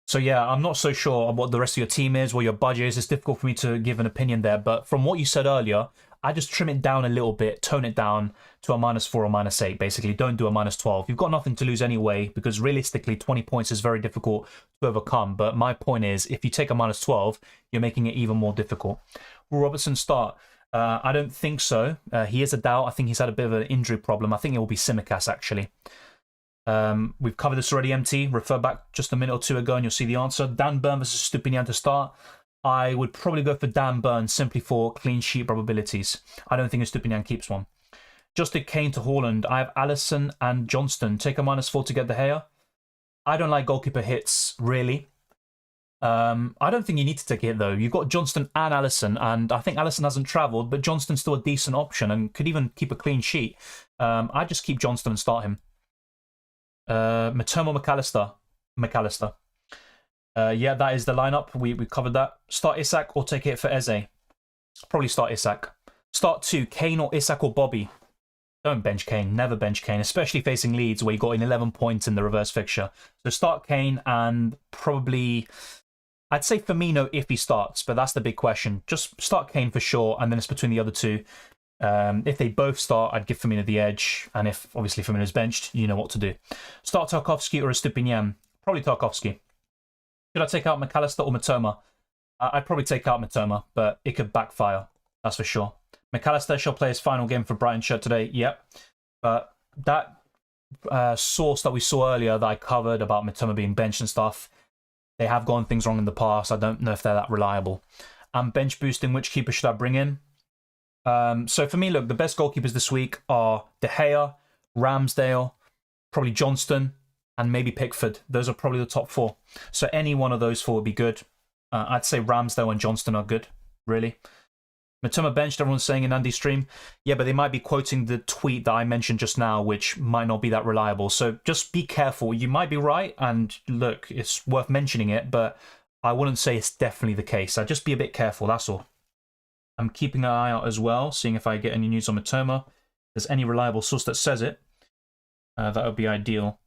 So yeah, I'm not so sure what the rest of your team is, what your budget is. It's difficult for me to give an opinion there. But from what you said earlier, I just trim it down a little bit, tone it down to a -4 or -8, basically. Don't do a -12. You've got nothing to lose anyway, because realistically, 20 points is very difficult to overcome. But my point is, if you take a -12, you're making it even more difficult. Will Robertson start? I don't think so. He is a doubt. I think he's had a bit of an injury problem. I think it will be Tsimikas, actually. We've covered this already, MT. Refer back just a minute or two ago and you'll see the answer. Dan Burn versus Stupinian to start. I would probably go for Dan Burn simply for clean sheet probabilities. I don't think Stupinian keeps one. Justin Kane to Haaland. I have Alisson and Johnston. Take a -4 to get De Gea. I don't like goalkeeper hits, really. I don't think you need to take a hit, though. You've got Johnston and Alisson, and I think Alisson hasn't travelled, but Johnston's still a decent option and could even keep a clean sheet. I'd just keep Johnston and start him. Mitoma, McAllister. McAllister. Yeah, that is the lineup. We covered that. Start Isak or take it for Eze? Probably start Isak. Start 2, Kane or Isak or Bobby? Don't bench Kane. Never bench Kane, especially facing Leeds where you got an 11 points in the reverse fixture. So start Kane and probably, I'd say Firmino if he starts, but that's the big question. Just start Kane for sure, and then it's between the other two. If they both start, I'd give Firmino the edge, and if obviously Firmino's benched, you know what to do. Start Tarkowski or Estupinian? Probably Tarkowski. Should I take out McAllister or Mitoma? I'd probably take out Mitoma, but it could backfire, that's for sure. McAllister shall play his final game for Brighton shirt today, yep. But that source that we saw earlier that I covered about Mitoma being benched and stuff, they have gone things wrong in the past. I don't know if they're that reliable. And bench boosting, which keeper should I bring in? So for me, look, the best goalkeepers this week are De Gea, Ramsdale, probably Johnston, and maybe Pickford. Those are probably the top 4. So any one of those 4 would be good. I'd say Ramsdale and Johnston are good, really. Mitoma benched, everyone's saying in Andy's stream. Yeah, but they might be quoting the tweet that I mentioned just now, which might not be that reliable. So just be careful. You might be right, and look, it's worth mentioning it, but I wouldn't say it's definitely the case. So just be a bit careful, that's all. I'm keeping an eye out as well, seeing if I get any news on Mitoma. If there's any reliable source that says it, that would be ideal.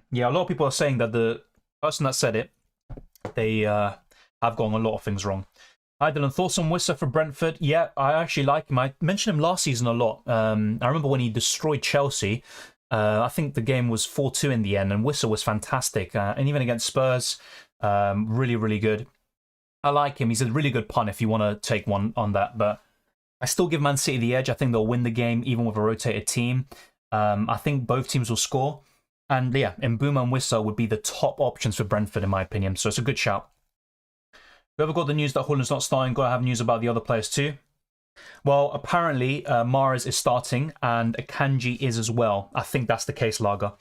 Yeah, a lot of people are saying that the person that said it, they have gotten a lot of things wrong. Hi Dylan, thoughts on Wissa for Brentford? Yeah, I actually like him. I mentioned him last season a lot. I remember when he destroyed Chelsea. I think the game was 4-2 in the end, and Wissa was fantastic. And even against Spurs, really, really good. I like him. He's a really good punt if you want to take one on that. But I still give Man City the edge. I think they'll win the game even with a rotated team. I think both teams will score. And yeah, Mbuma and Wissa would be the top options for Brentford, in my opinion. So it's a good shout. Whoever got the news that Haaland's not starting, got to have news about the other players too. Well, apparently Mahrez is starting and Akanji is as well. I think that's the case, Lager.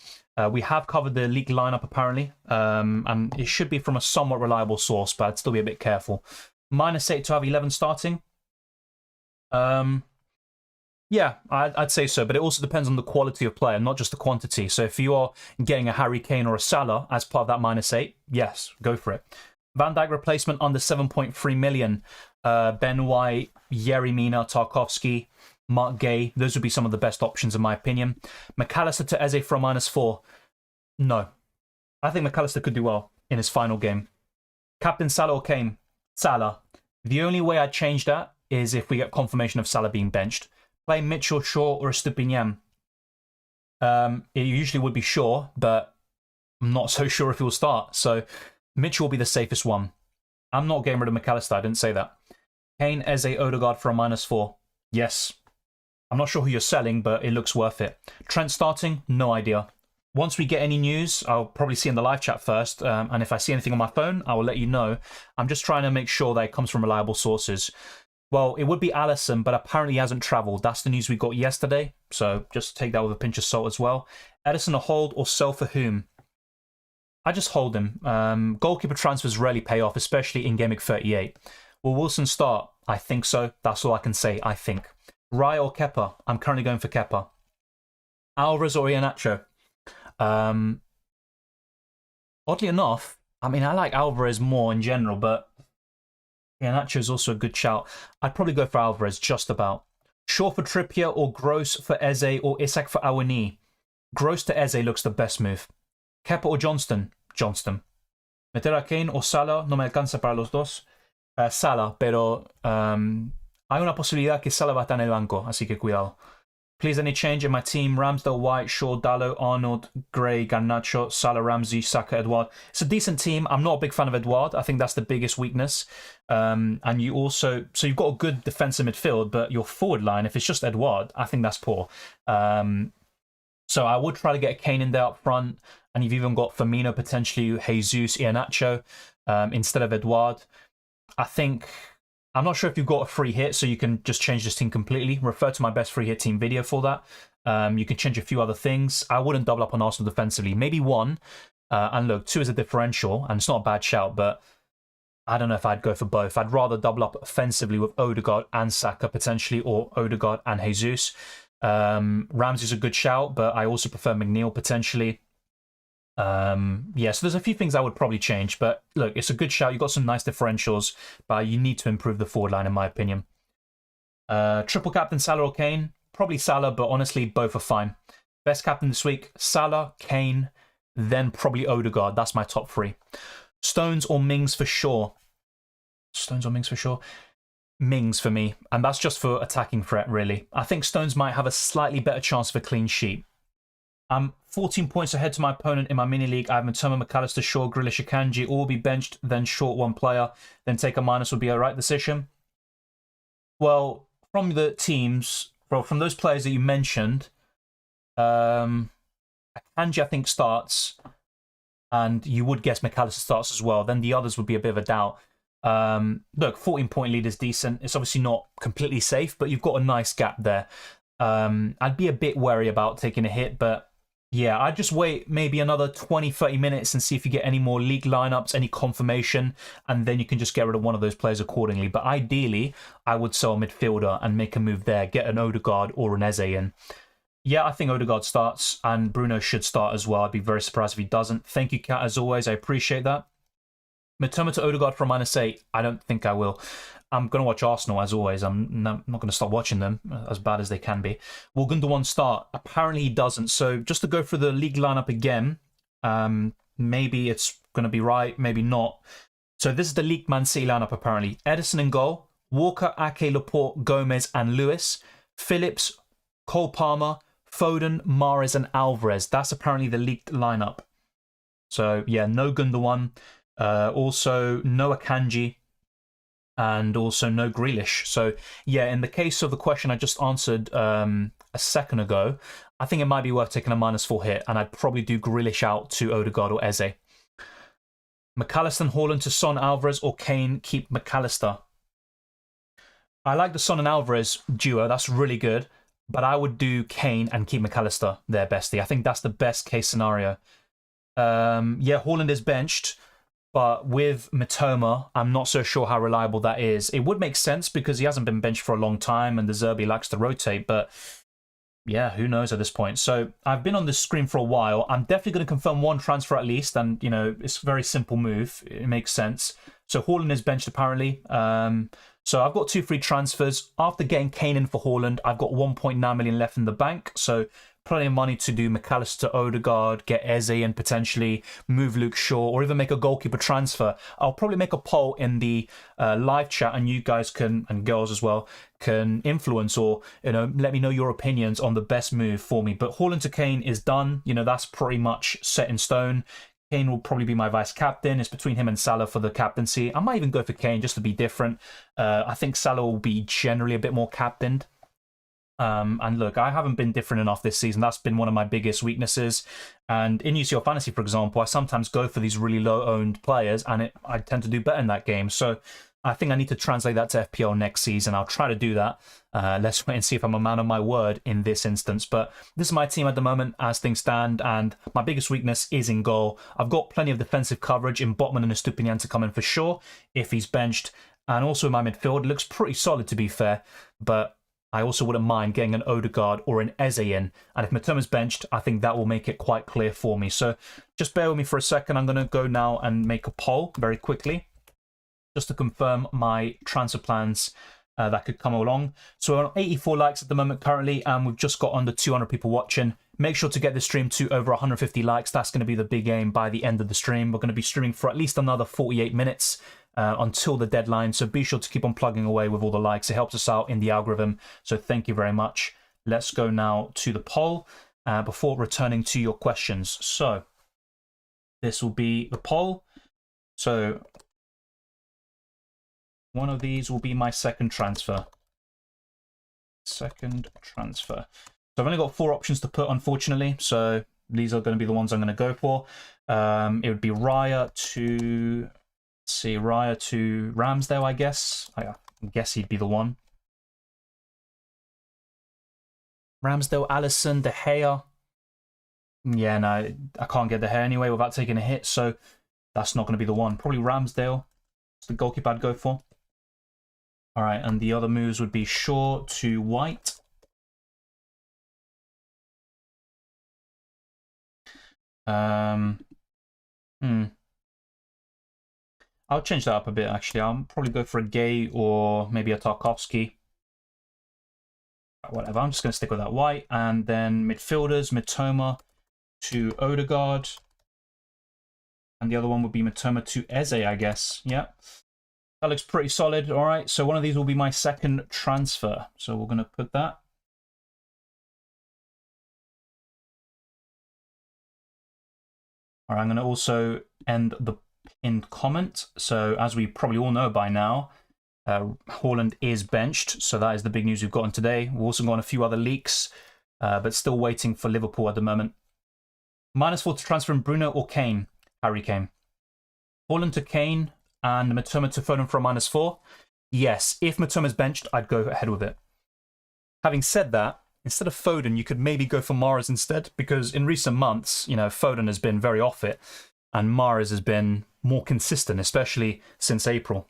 We have covered the league lineup apparently, and it should be from a somewhat reliable source, but I'd still be a bit careful. -8 to have 11 starting. Yeah, I'd say so, but it also depends on the quality of player, not just the quantity. So if you are getting a Harry Kane or a Salah as part of that -8, yes, go for it. Van Dijk replacement under 7.3 million. Ben White, Yerry Mina, Tarkovsky, Mark Gay. Those would be some of the best options in my opinion. McAllister to Eze for a -4. No. I think McAllister could do well in his final game. Captain Salah or Kane? Salah. The only way I'd change that is if we get confirmation of Salah being benched. Play Mitchell, Shaw, or Estupinian. It usually would be Shaw, but I'm not so sure if he will start. So Mitchell will be the safest one. I'm not getting rid of McAllister, I didn't say that. Kane, Eze, Odegaard for a -4. Yes. I'm not sure who you're selling, but it looks worth it. Trent starting? No idea. Once we get any news, I'll probably see in the live chat first, and if I see anything on my phone, I will let you know. I'm just trying to make sure that it comes from reliable sources. Well, it would be Alisson, but apparently he hasn't travelled. That's the news we got yesterday, so just take that with a pinch of salt as well. Edison a hold or sell for whom? I just hold him. Goalkeeper transfers rarely pay off, especially in Gameweek 38. Will Wilson start? I think so. That's all I can say, I think. Raya or Kepa? I'm currently going for Kepa. Alvarez or Iheanacho? Oddly enough, I mean, I like Alvarez more in general, but Iheanacho is also a good shout. I'd probably go for Alvarez, just about. Shaw for Trippier or Gross for Eze or Isak for Awani? Gross to Eze looks the best move. Kepa or Johnston? Johnston. Meter a Kane o Salah? No me alcanza para los dos. Salah, pero hay una posibilidad que Salah va a estar en el banco, así que cuidado. Please, any change in my team? Ramsdale, White, Shaw, Dallo, Arnold, Gray, Garnacho, Salah, Ramsey, Saka, Edouard. It's a decent team. I'm not a big fan of Edouard. I think that's the biggest weakness. And you also... So you've got a good defensive midfield, but your forward line, if it's just Edouard, I think that's poor. So I would try to get Kane in there up front. And you've even got Firmino, potentially Jesus, Iheanacho, instead of Edouard. I think... I'm not sure if you've got a free hit, so you can just change this team completely. Refer to my best free hit team video for that. You can change a few other things. I wouldn't double up on Arsenal defensively. Maybe 1. And look, 2 is a differential, and it's not a bad shout, but I don't know if I'd go for both. I'd rather double up offensively with Odegaard and Saka, potentially, or Odegaard and Jesus. Ramsey's a good shout, but I also prefer McNeil, potentially. Yeah, so there's a few things I would probably change, but look, it's a good shout. You've got some nice differentials, but you need to improve the forward line, in my opinion. Triple captain, Salah or Kane? Probably Salah, but honestly, both are fine. Best captain this week, Salah, Kane, then probably Odegaard. That's my top 3. Stones or Mings for sure? Stones or Mings for sure? Mings for me, and that's just for attacking threat, really. I think Stones might have a slightly better chance of a clean sheet. I'm 14 points ahead to my opponent in my mini league. I have Matoma, McAllister, Shaw, Grealish, Akanji. All will be benched, then short 1 player, then take a minus would be a right decision. Well, from the teams, from those players that you mentioned, Akanji I think starts, and you would guess McAllister starts as well. Then the others would be a bit of a doubt. Look, 14-point lead is decent. It's obviously not completely safe, but you've got a nice gap there. I'd be a bit wary about taking a hit, but yeah, I'd just wait maybe another 20-30 minutes and see if you get any more league lineups, any confirmation, and then you can just get rid of one of those players accordingly. But ideally, I would sell a midfielder and make a move there, get an Odegaard or an Eze in. Yeah, I think Odegaard starts, and Bruno should start as well. I'd be very surprised if he doesn't. Thank you, Kat, as always. I appreciate that. Matoma to Odegaard for a -8. I don't think I will. I'm going to watch Arsenal, as always. I'm not going to stop watching them, as bad as they can be. Will Gundogan start? Apparently he doesn't. So just to go through the league lineup again, maybe it's going to be right, maybe not. So this is the League Man City lineup, apparently. Edison in goal. Walker, Ake, Laporte, Gomez, and Lewis. Phillips, Cole Palmer, Foden, Mahrez, and Alvarez. That's apparently the league lineup. So, yeah, no Gundogan. Also, no Akanji. and also no Grealish. So yeah, in the case of the question I just answered a second ago, I think it might be worth taking a -4 hit, and I'd probably do Grealish out to Odegaard or Eze. McAllister and Haaland to Son, Alvarez, or Kane, keep McAllister. I like the Son and Alvarez duo, that's really good, but I would do Kane and keep McAllister there, bestie. I think that's the best case scenario. Yeah, Haaland is benched, but with Mitoma, I'm not so sure how reliable that is. It would make sense because he hasn't been benched for a long time and the Zerbi likes to rotate, but yeah, who knows at this point. So I've been on this screen for a while. I'm definitely going to confirm one transfer at least, and you know, it's a very simple move. It makes sense. So Haaland is benched apparently. So I've got 2 free transfers. After getting Kane in for Haaland, I've got 1.9 million left in the bank. So plenty of money to do McAllister, Odegaard, get Eze and potentially move Luke Shaw, or even make a goalkeeper transfer. I'll probably make a poll in the live chat, and you guys can, and girls as well, can influence or, you know, let me know your opinions on the best move for me. But Haaland to Kane is done. You know, that's pretty much set in stone. Kane will probably be my vice captain. It's between him and Salah for the captaincy. I might even go for Kane just to be different. I think Salah will be generally a bit more captained. And look, I haven't been different enough this season. That's been one of my biggest weaknesses. And in UCL Fantasy, for example, I sometimes go for these really low-owned players, and I tend to do better in that game. So I think I need to translate that to FPL next season. I'll try to do that. Let's wait and see if I'm a man of my word in this instance. But this is my team at the moment as things stand, and my biggest weakness is in goal. I've got plenty of defensive coverage in Botman and Estupinian to come in for sure if he's benched. And also in my midfield, it looks pretty solid to be fair. But I also wouldn't mind getting an Odegaard or an Eze in. And if Mitoma's benched, I think that will make it quite clear for me. So just bear with me for a second. I'm going to go now and make a poll very quickly, just to confirm my transfer plans that could come along. So we're on 84 likes at the moment currently, and we've just got under 200 people watching. Make sure to get the stream to over 150 likes. That's going to be the big aim by the end of the stream. We're going to be streaming for at least another 48 minutes until the deadline. So be sure to keep on plugging away with all the likes. It helps us out in the algorithm. So thank you very much. Let's go now to the poll before returning to your questions. So this will be the poll. So one of these will be my second transfer. Second transfer. So I've only got 4 options to put, unfortunately. So these are going to be the ones I'm going to go for. It would be Raya to, let's see, Raya to Ramsdale, I guess. I guess he'd be the one. Ramsdale, Alisson, De Gea. Yeah, no, I can't get De Gea anyway without taking a hit. So that's not going to be the one. Probably Ramsdale. It's the goalkeeper I'd go for. All right, and the other moves would be Shaw to White. I'll change that up a bit, actually. I'll probably go for a Gay or maybe a Tarkovsky. Whatever, I'm just going to stick with that White. And then midfielders, Mitoma to Odegaard. And the other one would be Mitoma to Eze, I guess. Yeah. That looks pretty solid. All right, so one of these will be my second transfer. So we're going to put that. All right, I'm going to also end the pinned comment. So as we probably all know by now, Haaland is benched. So that is the big news we've gotten today. We've also got a few other leaks, but still waiting for Liverpool at the moment. -4 to transfer in Bruno or Kane. Harry Kane. Haaland to Kane and Mitoma to Foden for a -4. Yes, if Mitoma's benched, I'd go ahead with it. Having said that, instead of Foden, you could maybe go for Mahrez instead, because in recent months, you know, Foden has been very off it, and Mahrez has been more consistent, especially since April.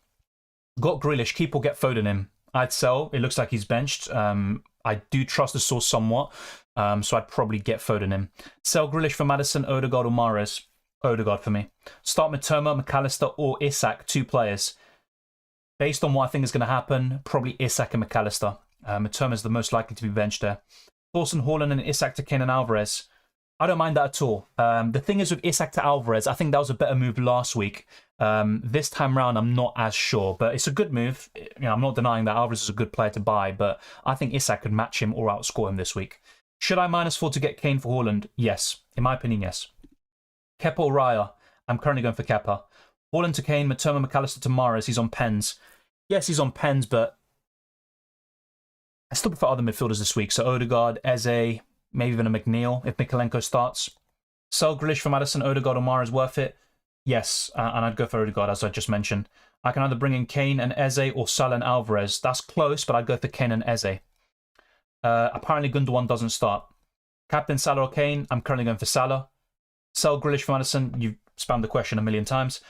Got Grealish, keep or get Foden in. I'd sell. It looks like he's benched. I do trust the source somewhat, so I'd probably get Foden in. Sell Grealish for Maddison, Odegaard or Mahrez. Odegaard for me. Start Mitoma, McAllister or Isak, 2 players. Based on what I think is going to happen, probably Isak and McAllister. Mitoma is the most likely to be benched there. Thorson, Haaland and Isak to Kane and Alvarez. I don't mind that at all. The thing is with Isak to Alvarez, I think that was a better move last week. This time round, I'm not as sure, but it's a good move. You know, I'm not denying that Alvarez is a good player to buy, but I think Isak could match him or outscore him this week. Should I -4 to get Kane for Haaland? Yes. In my opinion, yes. Kepa or Raya? I'm currently going for Kepa. Haaland to Kane, Mitoma, McAllister to Mahrez. He's on pens. Yes, he's on pens, but I still prefer other midfielders this week. So Odegaard, Eze, maybe even a McNeil if Mikalenko starts. Sell Grealish for Madison, Odegaard or Mara is worth it. Yes, and I'd go for Odegaard, as I just mentioned. I can either bring in Kane and Eze or Salah and Alvarez. That's close, but I'd go for Kane and Eze. Apparently Gundogan doesn't start. Captain Salah or Kane, I'm currently going for Salah. Sell Grealish for Madison, you've spammed the question a million times.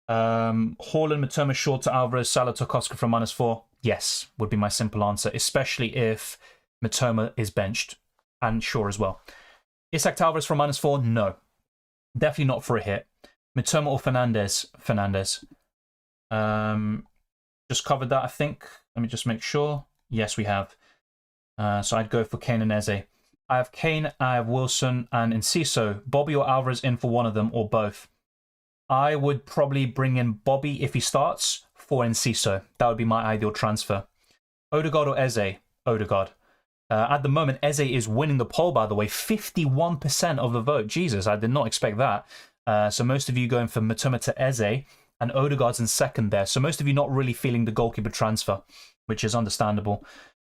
Haaland, Matoma, short to Alvarez, Salah, Tarkowski from -4. Yes, would be my simple answer, especially if Matoma is benched. And Shaw as well. Isak Alvarez from -4? No. Definitely not for a hit. Matoma or Fernandez? Fernandez. Just covered that, I think. Let me just make sure. Yes, we have. So I'd go for Kane and Eze. I have Kane, I have Wilson, and Enciso. Bobby or Alvarez in for one of them, or both. I would probably bring in Bobby if he starts for Enciso. That would be my ideal transfer. Odegaard or Eze? Odegaard. At the moment, Eze is winning the poll, by the way. 51% of the vote. Jesus, I did not expect that. So most of you going for Matoma to Eze, and Odegaard's in second there. So most of you not really feeling the goalkeeper transfer, which is understandable.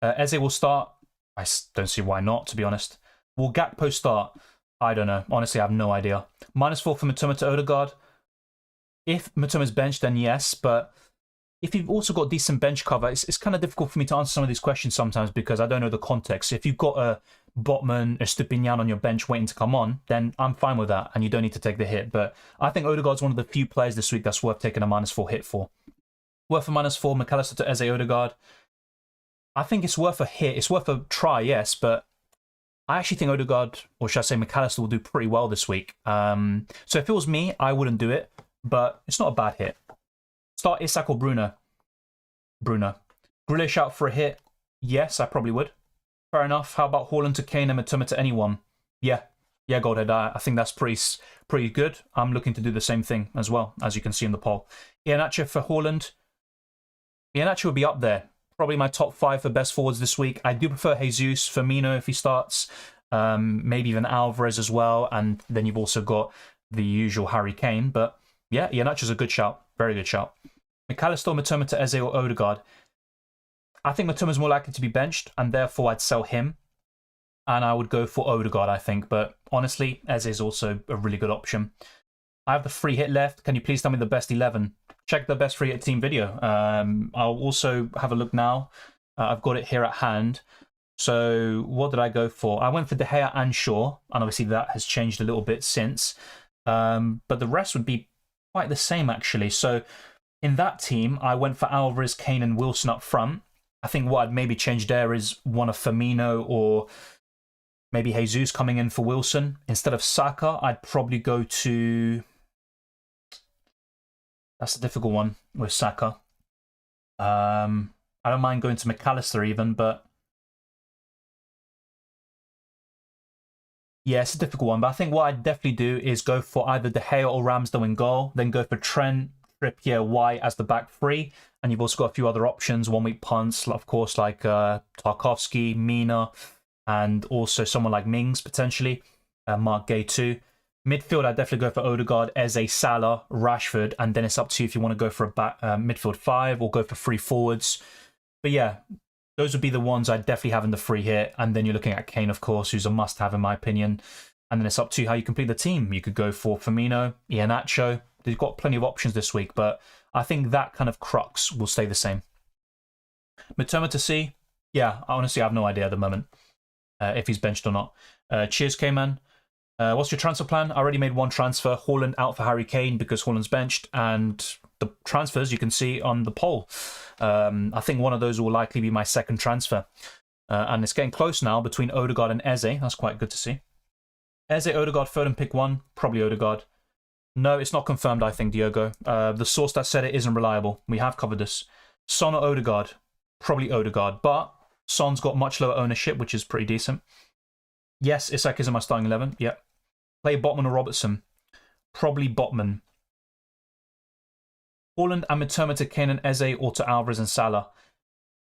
Eze will start. I don't see why not, to be honest. Will Gakpo start? I don't know. Honestly, I have no idea. -4 for Matoma to Odegaard. If Matoma's benched, then yes. But if you've also got decent bench cover, it's kind of difficult for me to answer some of these questions sometimes because I don't know the context. If you've got a Botman, a Stupinian on your bench waiting to come on, then I'm fine with that, and you don't need to take the hit. But I think Odegaard's one of the few players this week that's worth taking a -4 hit for. Worth a -4, McAllister to Eze Odegaard. I think it's worth a hit. It's worth a try, yes, but I actually think Odegaard, or should I say McAllister, will do pretty well this week. So if it was me, I wouldn't do it, but it's not a bad hit. Start Isak or Bruno? Bruno. Grealish out for a hit? Yes, I probably would. Fair enough. How about Haaland to Kane and Matoma to anyone? Yeah, Goldhead. I think that's pretty good. I'm looking to do the same thing as well, as you can see in the poll. Iheanacho for Haaland. Iheanacho would be up there. Probably my top 5 for best forwards this week. I do prefer Jesus, Firmino if he starts, maybe even Alvarez as well, and then you've also got the usual Harry Kane. But yeah, Iheanacho's a good shout, very good shout. McAllister, Matoma to Eze or Odegaard. I think Matoma's more likely to be benched, and therefore I'd sell him, and I would go for Odegaard, I think. But honestly, Eze is also a really good option. I have the free hit left. Can you please tell me the best 11? Check the best free hit team video. I'll also have a look now. I've got it here at hand. So what did I go for? I went for De Gea and Shaw, and obviously that has changed a little bit since. But the rest would be quite the same, actually. So in that team, I went for Alvarez, Kane, and Wilson up front. I think what I'd maybe change there is one of Firmino or maybe Jesus coming in for Wilson. Instead of Saka, I'd probably go to... That's a difficult one with Saka. I don't mind going to McAllister even, but... Yeah, it's a difficult one. But I think what I'd definitely do is go for either De Gea or Ramsdale in goal, then go for Trent, Trippier, White as the back three. And you've also got a few other options, one-week punts, of course, like Tarkowski, Mina, and also someone like Mings, potentially. Mark Gay too. Midfield, I'd definitely go for Odegaard, Eze, Salah, Rashford, and then it's up to you if you want to go for a midfield 5 or go for 3 forwards. But yeah, those would be the ones I'd definitely have in the free hit. And then you're looking at Kane, of course, who's a must-have in my opinion. And then it's up to you how you complete the team. You could go for Firmino, Iheanacho. They've got plenty of options this week, but I think that kind of crux will stay the same. Matoma to C? Yeah, honestly, I have no idea at the moment if he's benched or not. Cheers, K-Man. What's your transfer plan? I already made one transfer. Haaland out for Harry Kane because Haaland's benched. And the transfers you can see on the poll. I think one of those will likely be my second transfer. And it's getting close now between Odegaard and Eze. That's quite good to see. Eze, Odegaard, Foden, pick one. Probably Odegaard. No, it's not confirmed, I think, Diogo. The source that said it isn't reliable. We have covered this. Son or Odegaard? Probably Odegaard. But Son's got much lower ownership, which is pretty decent. Yes, Isak is in my starting 11. Yep. Play Botman or Robertson? Probably Botman. Haaland and Matoma to Kane and Eze or to Alvarez and Salah?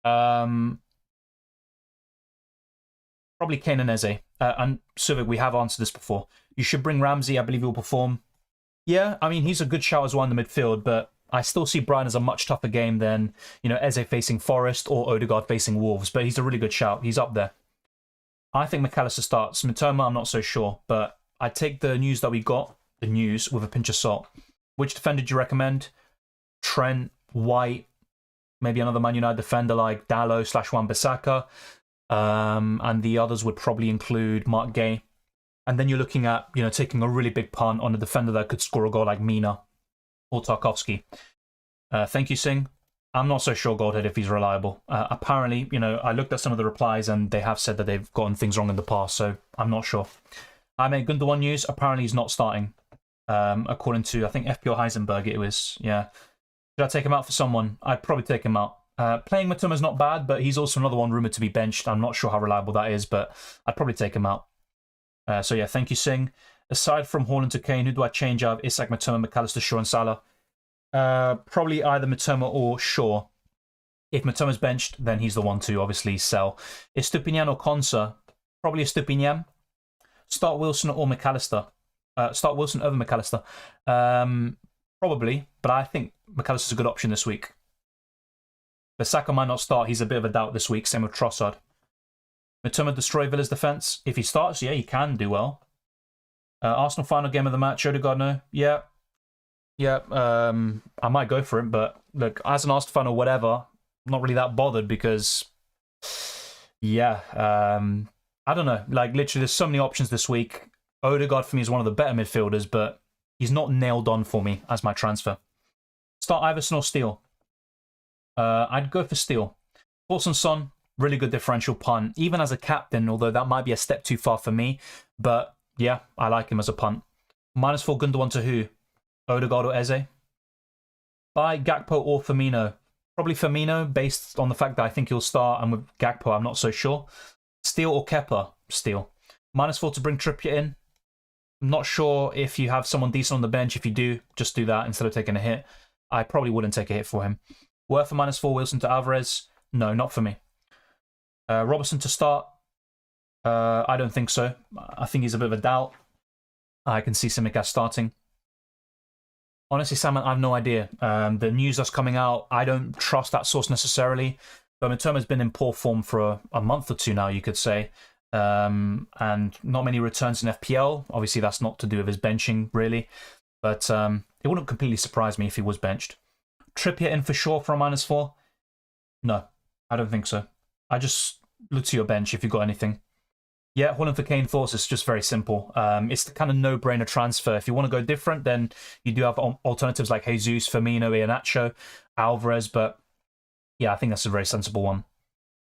Probably Kane and Eze. And Suvik, we have answered this before. You should bring Ramsey. I believe he will perform. Yeah, I mean, he's a good shout as well in the midfield, but I still see Brian as a much tougher game than, you know, Eze facing Forest or Odegaard facing Wolves, but he's a really good shout. He's up there. I think McAllister starts. Mitoma, I'm not so sure, but I take the news that we got, the news, with a pinch of salt. Which defender do you recommend? Trent, White, maybe another Man United defender like Dalot/Wan-Bissaka, and the others would probably include Mark Gay. And then you're looking at, you know, taking a really big punt on a defender that could score a goal like Mina or Tarkovsky. Thank you, Singh. I'm not so sure, Goldhead, if he's reliable. Apparently, you know, I looked at some of the replies and they have said that they've gotten things wrong in the past, so I'm not sure. I made Gundogan news. Apparently, he's not starting. According to, I think, FPL Heisenberg, it was, yeah. Should I take him out for someone? I'd probably take him out. Playing Matuma is not bad, but he's also another one rumoured to be benched. I'm not sure how reliable that is, but I'd probably take him out. So yeah, thank you, Singh. Aside from Haaland to Kane, who do I change out of Isak, Matoma, McAllister, Shaw and Salah? Probably either Matoma or Shaw. If Matoma's benched, then he's the one to obviously sell. Estupinian or Konsa? Probably Estupinian. Start Wilson or McAllister. Start Wilson over McAllister. Probably, but I think McAllister's a good option this week. But Saka might not start. He's a bit of a doubt this week. Same with Trossard. Matoma destroy Villa's defence. If he starts, yeah, he can do well. Arsenal final game of the match. Odegaard, no? Yeah. Yeah, I might go for him, but look, as an Arsenal fan or whatever, I'm not really that bothered because, yeah, I don't know. Like, literally, there's so many options this week. Odegaard, for me, is one of the better midfielders, but he's not nailed on for me as my transfer. Start Iverson or Steele? I'd go for Steele. Thoughts on Son? Really good differential punt. Even as a captain, although that might be a step too far for me, but yeah, I like him as a punt. -4 Gundogan to who? Odegaard or Eze? Buy Gakpo or Firmino? Probably Firmino, based on the fact that I think he'll start, and with Gakpo, I'm not so sure. Steele or Kepa? Steele. -4 to bring Trippier in. I'm not sure if you have someone decent on the bench. If you do, just do that instead of taking a hit. I probably wouldn't take a hit for him. Worth a -4 Wilson to Alvarez? No, not for me. Robertson to start? I don't think so. I think he's a bit of a doubt. I can see Simicast starting. Honestly, Sam, I have no idea. The news that's coming out, I don't trust that source necessarily. But Mitoma's been in poor form for a month or two now, you could say. And not many returns in FPL. Obviously, that's not to do with his benching, really. But it wouldn't completely surprise me if he was benched. Trippier in for sure for a -4? No, I don't think so. I just look to your bench if you've got anything. Yeah, Haaland for Kane thoughts. It's just very simple. It's the kind of no-brainer transfer. If you want to go different, then you do have alternatives like Jesus, Firmino, Iheanacho, Alvarez. But yeah, I think that's a very sensible one.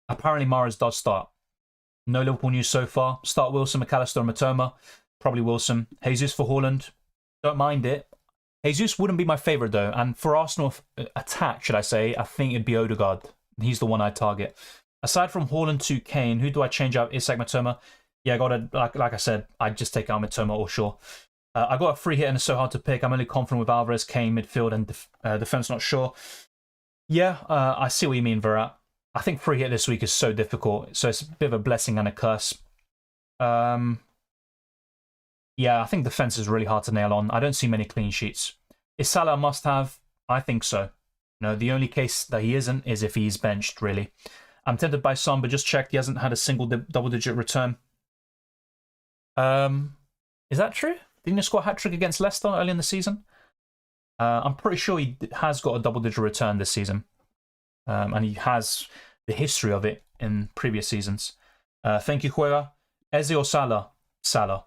Apparently, Mahrez does start. No Liverpool news so far. Start Wilson, McAllister, and Matoma. Probably Wilson. Jesus for Haaland. Don't mind it. Jesus wouldn't be my favourite, though. And for Arsenal attack, should I say, I think it'd be Odegaard. He's the one I'd target. Aside from Haaland to Kane, who do I change out? Isak, Matoma? Yeah, like I said, I'd just take out Matoma or Shaw. I got a free hit and it's so hard to pick. I'm only confident with Alvarez, Kane, midfield, and defence, not sure. Yeah, I see what you mean, Verrat. I think free hit this week is so difficult, so it's a bit of a blessing and a curse. Yeah, I think defence is really hard to nail on. I don't see many clean sheets. Is Salah a must-have? I think so. No, the only case that he isn't is if he's benched, really. I'm tempted by Son, but just checked. He hasn't had a single double-digit return. Is that true? Didn't he score a hat-trick against Leicester early in the season? I'm pretty sure he has got a double-digit return this season. And he has the history of it in previous seasons. Thank you, Juega. Eze or Salah? Salah.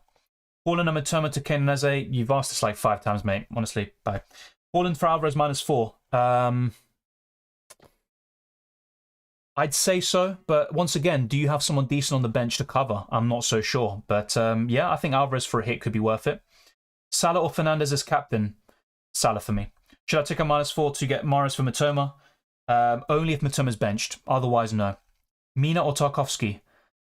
Haaland and Matoma to Kane and Eze. You've asked this like 5 times, mate. Honestly, bye. Haaland for Alvarez -4. I'd say so, but once again, do you have someone decent on the bench to cover? I'm not so sure. But yeah, I think Alvarez for a hit could be worth it. Salah or Fernandes as captain? Salah for me. Should I take a -4 to get Mahrez for Matoma? Only if Matoma's benched. Otherwise, no. Mina or Tarkovsky?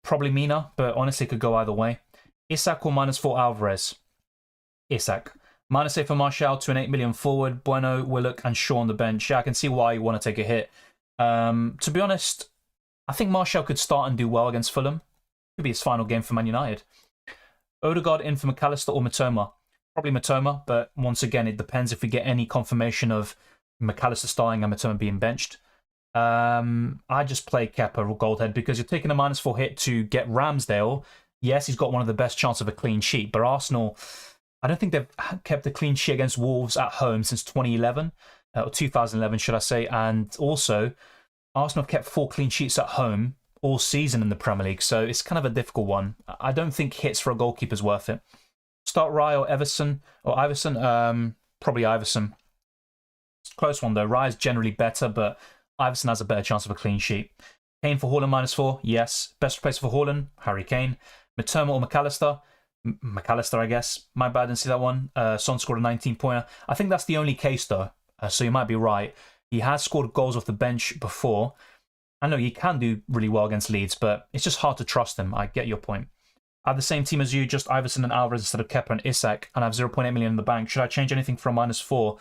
Probably Mina, but honestly, it could go either way. Isak or -4 Alvarez? Isak. -8 for Martial to an 8 million forward. Bueno, Willock, and Shaw on the bench. Yeah, I can see why you want to take a hit. To be honest, I think Martial could start and do well against Fulham. Could be his final game for Man United. Odegaard in for McAllister or Matoma? Probably Matoma, but once again, it depends if we get any confirmation of McAllister starting and Matoma being benched. I just play Kepa or Goldhead because you're taking a -4 hit to get Ramsdale. Yes, he's got one of the best chances of a clean sheet, but Arsenal, I don't think they've kept a clean sheet against Wolves at home since 2011, or 2011, should I say. And also, Arsenal have kept 4 clean sheets at home all season in the Premier League, so it's kind of a difficult one. I don't think hits for a goalkeeper is worth it. Start Rye or Iverson. Probably Iverson. It's a close one though. Rye's generally better, but Iverson has a better chance of a clean sheet. Kane for Haaland -4, yes. Best replacer for Haaland, Harry Kane. Matoma or McAllister? McAllister, I guess. My bad, didn't see that one. Son scored a 19-pointer. I think that's the only case though, so you might be right. He has scored goals off the bench before. I know he can do really well against Leeds, but it's just hard to trust him. I get your point. I have the same team as you, just Iverson and Alvarez instead of Kepa and Isak, and I have 0.8 million in the bank. Should I change anything for a -4?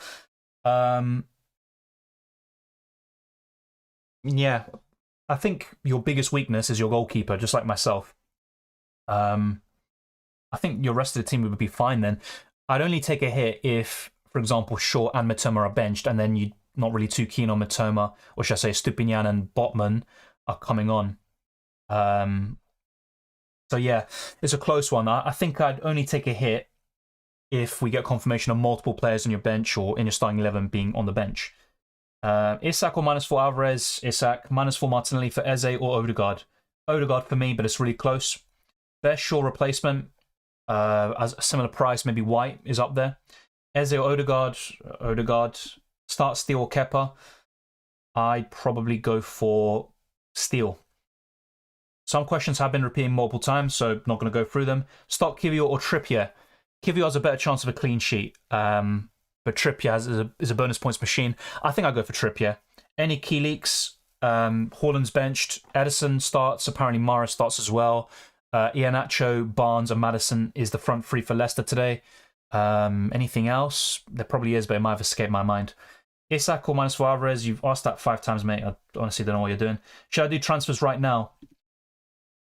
Yeah, I think your biggest weakness is your goalkeeper, just like myself. I think your rest of the team would be fine then. I'd only take a hit if, for example, Shaw and Matoma are benched, and then you're not really too keen on Matoma, or should I say Stupinian and Botman are coming on. So yeah, it's a close one. I think I'd only take a hit if we get confirmation of multiple players on your bench or in your starting 11 being on the bench. Isak or -4 Alvarez, Isak, -4 Martinelli for Eze or Odegaard. Odegaard for me, but it's really close. Best Shaw replacement, as a similar price, maybe White is up there. Eze or Odegaard, Odegaard. Start Steele or Kepa. I'd probably go for Steele. Some questions have been repeating multiple times, so not going to go through them. Start Kiwior or Trippier. Kiwior has a better chance of a clean sheet, but Trippier is a bonus points machine. I think I'll go for Trippier. Any key leaks? Haaland's benched. Edison starts. Apparently Mara starts as well. Iheanacho, Barnes, and Maddison is the front three for Leicester today. Anything else? There probably is, but it might have escaped my mind. Isak or -4 Alvarez, you've asked that 5 times, mate. I honestly don't know what you're doing. Should I do transfers right now?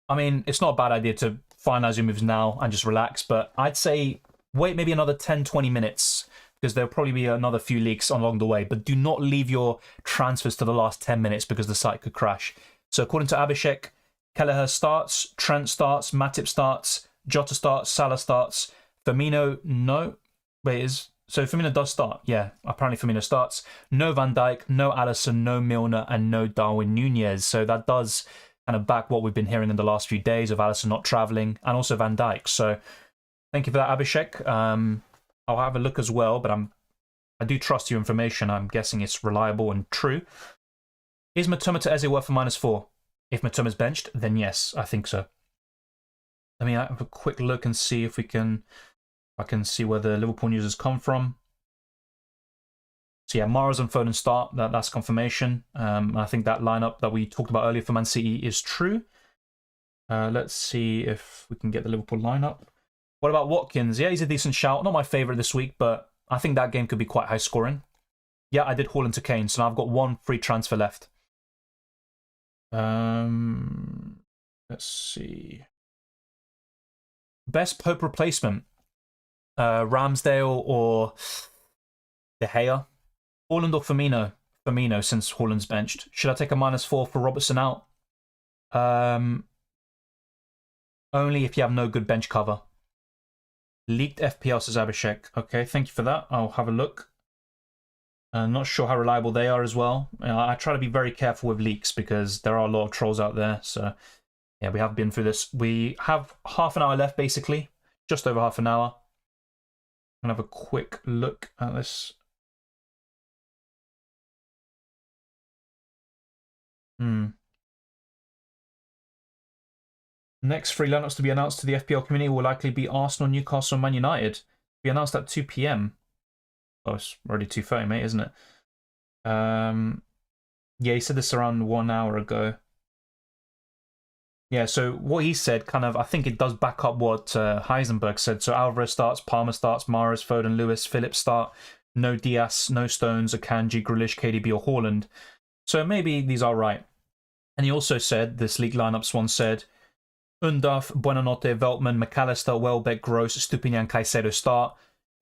I mean, it's not a bad idea to finalize your moves now and just relax, but I'd say wait maybe another 10-20 minutes because there'll probably be another few leaks along the way, but do not leave your transfers to the last 10 minutes because the site could crash. So according to Abhishek, Kelleher starts, Trent starts, Matip starts, Jota starts, Salah starts, Firmino, no. So Firmino does start, yeah, apparently Firmino starts. No Van Dijk, no Alisson, no Milner, and no Darwin Nunez. So that does kind of back what we've been hearing in the last few days of Alisson not travelling, and also Van Dijk. So thank you for that, Abhishek. I'll have a look as well, but I do trust your information. I'm guessing it's reliable and true. Is Matoma to Eze worth a -4? If Matoma's benched, then yes, I think so. Let me have a quick look and see if I can see where the Liverpool news has come from. So yeah, Mahrez and Foden start. That's confirmation. I think that lineup that we talked about earlier for Man City is true. Let's see if we can get the Liverpool lineup. What about Watkins? Yeah, he's a decent shout. Not my favourite this week, but I think that game could be quite high scoring. Yeah, I did Haaland to Kane, so now I've got 1 free transfer left. Let's see. Best Pope replacement. Ramsdale or De Gea. Haaland or Firmino? Firmino, since Haaland's benched. Should I take a -4 for Robertson out? Only if you have no good bench cover. Leaked FPL, says Abhishek. Okay, thank you for that. I'll have a look. Not sure how reliable they are as well. I try to be very careful with leaks because there are a lot of trolls out there. So, yeah, we have been through this. We have half an hour left, basically. Just over half an hour. I'm going to have a quick look at this. Next free lineups to be announced to the FPL community will likely be Arsenal, Newcastle, and Man United. Be announced at 2 PM. Oh, it's already 2:30, mate, isn't it? Yeah, he said this around 1 hour ago. Yeah, so what he said, kind of, I think it does back up what Heisenberg said. So Alvarez starts, Palmer starts, Mahrez, Foden, Lewis, Phillips start. No Diaz, no Stones, Akanji, Grealish, KDB, or Haaland. So maybe these are right. And he also said, this league lineups one said, Undav, Buonanotte, Veltman, McAllister, Welbeck, Gross, Stupinian, Caicedo start.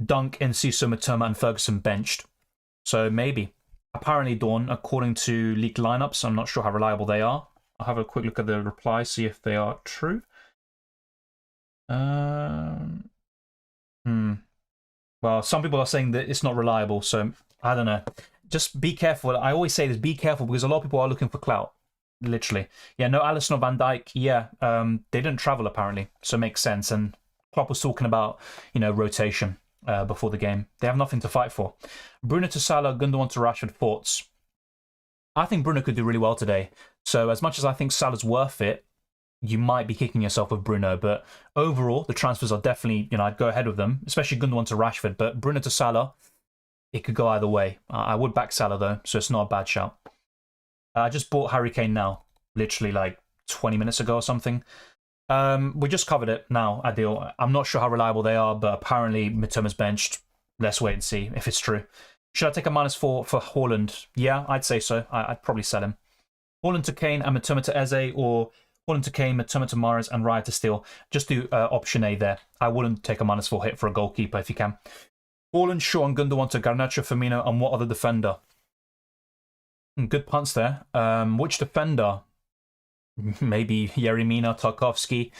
Dunk, Enciso, Matoma, and Ferguson benched. So maybe. apparently Dawn, according to leaked lineups. I'm not sure how reliable they are. I'll have a quick look at the replies, see if they are true. Well, some people are saying that it's not reliable, so I don't know. Just be careful. I always say this, be careful, because a lot of people are looking for clout. Literally. Yeah, no Alisson or Van Dijk. Yeah, they didn't travel apparently, so it makes sense. And Klopp was talking about, rotation before the game. They have nothing to fight for. Bruno to Salah, Gundogan to Rashford, thoughts? I think Bruno could do really well today. So as much as I think Salah's worth it, you might be kicking yourself with Bruno. But overall, the transfers are definitely, I'd go ahead with them, especially Gundogan to Rashford. But Bruno to Salah, it could go either way. I would back Salah though, so it's not a bad shout. I just bought Harry Kane now, literally like 20 minutes ago or something. We just covered it now, Adil. I'm not sure how reliable they are, but apparently Mitoma's benched. Let's wait and see if it's true. Should I take a -4 for Haaland? Yeah, I'd say so. I'd probably sell him. Haaland to Kane and Mitoma to Eze, or Haaland to Kane, Mitoma to Mahrez, and Raya to Steele. Just do option A there. I wouldn't take a -4 hit for a goalkeeper if you can. Haaland, Shaw, and Gundogan to Garnacho, Firmino, and what other defender? Good punts there. Which defender? Maybe Yeremina, Tarkovsky,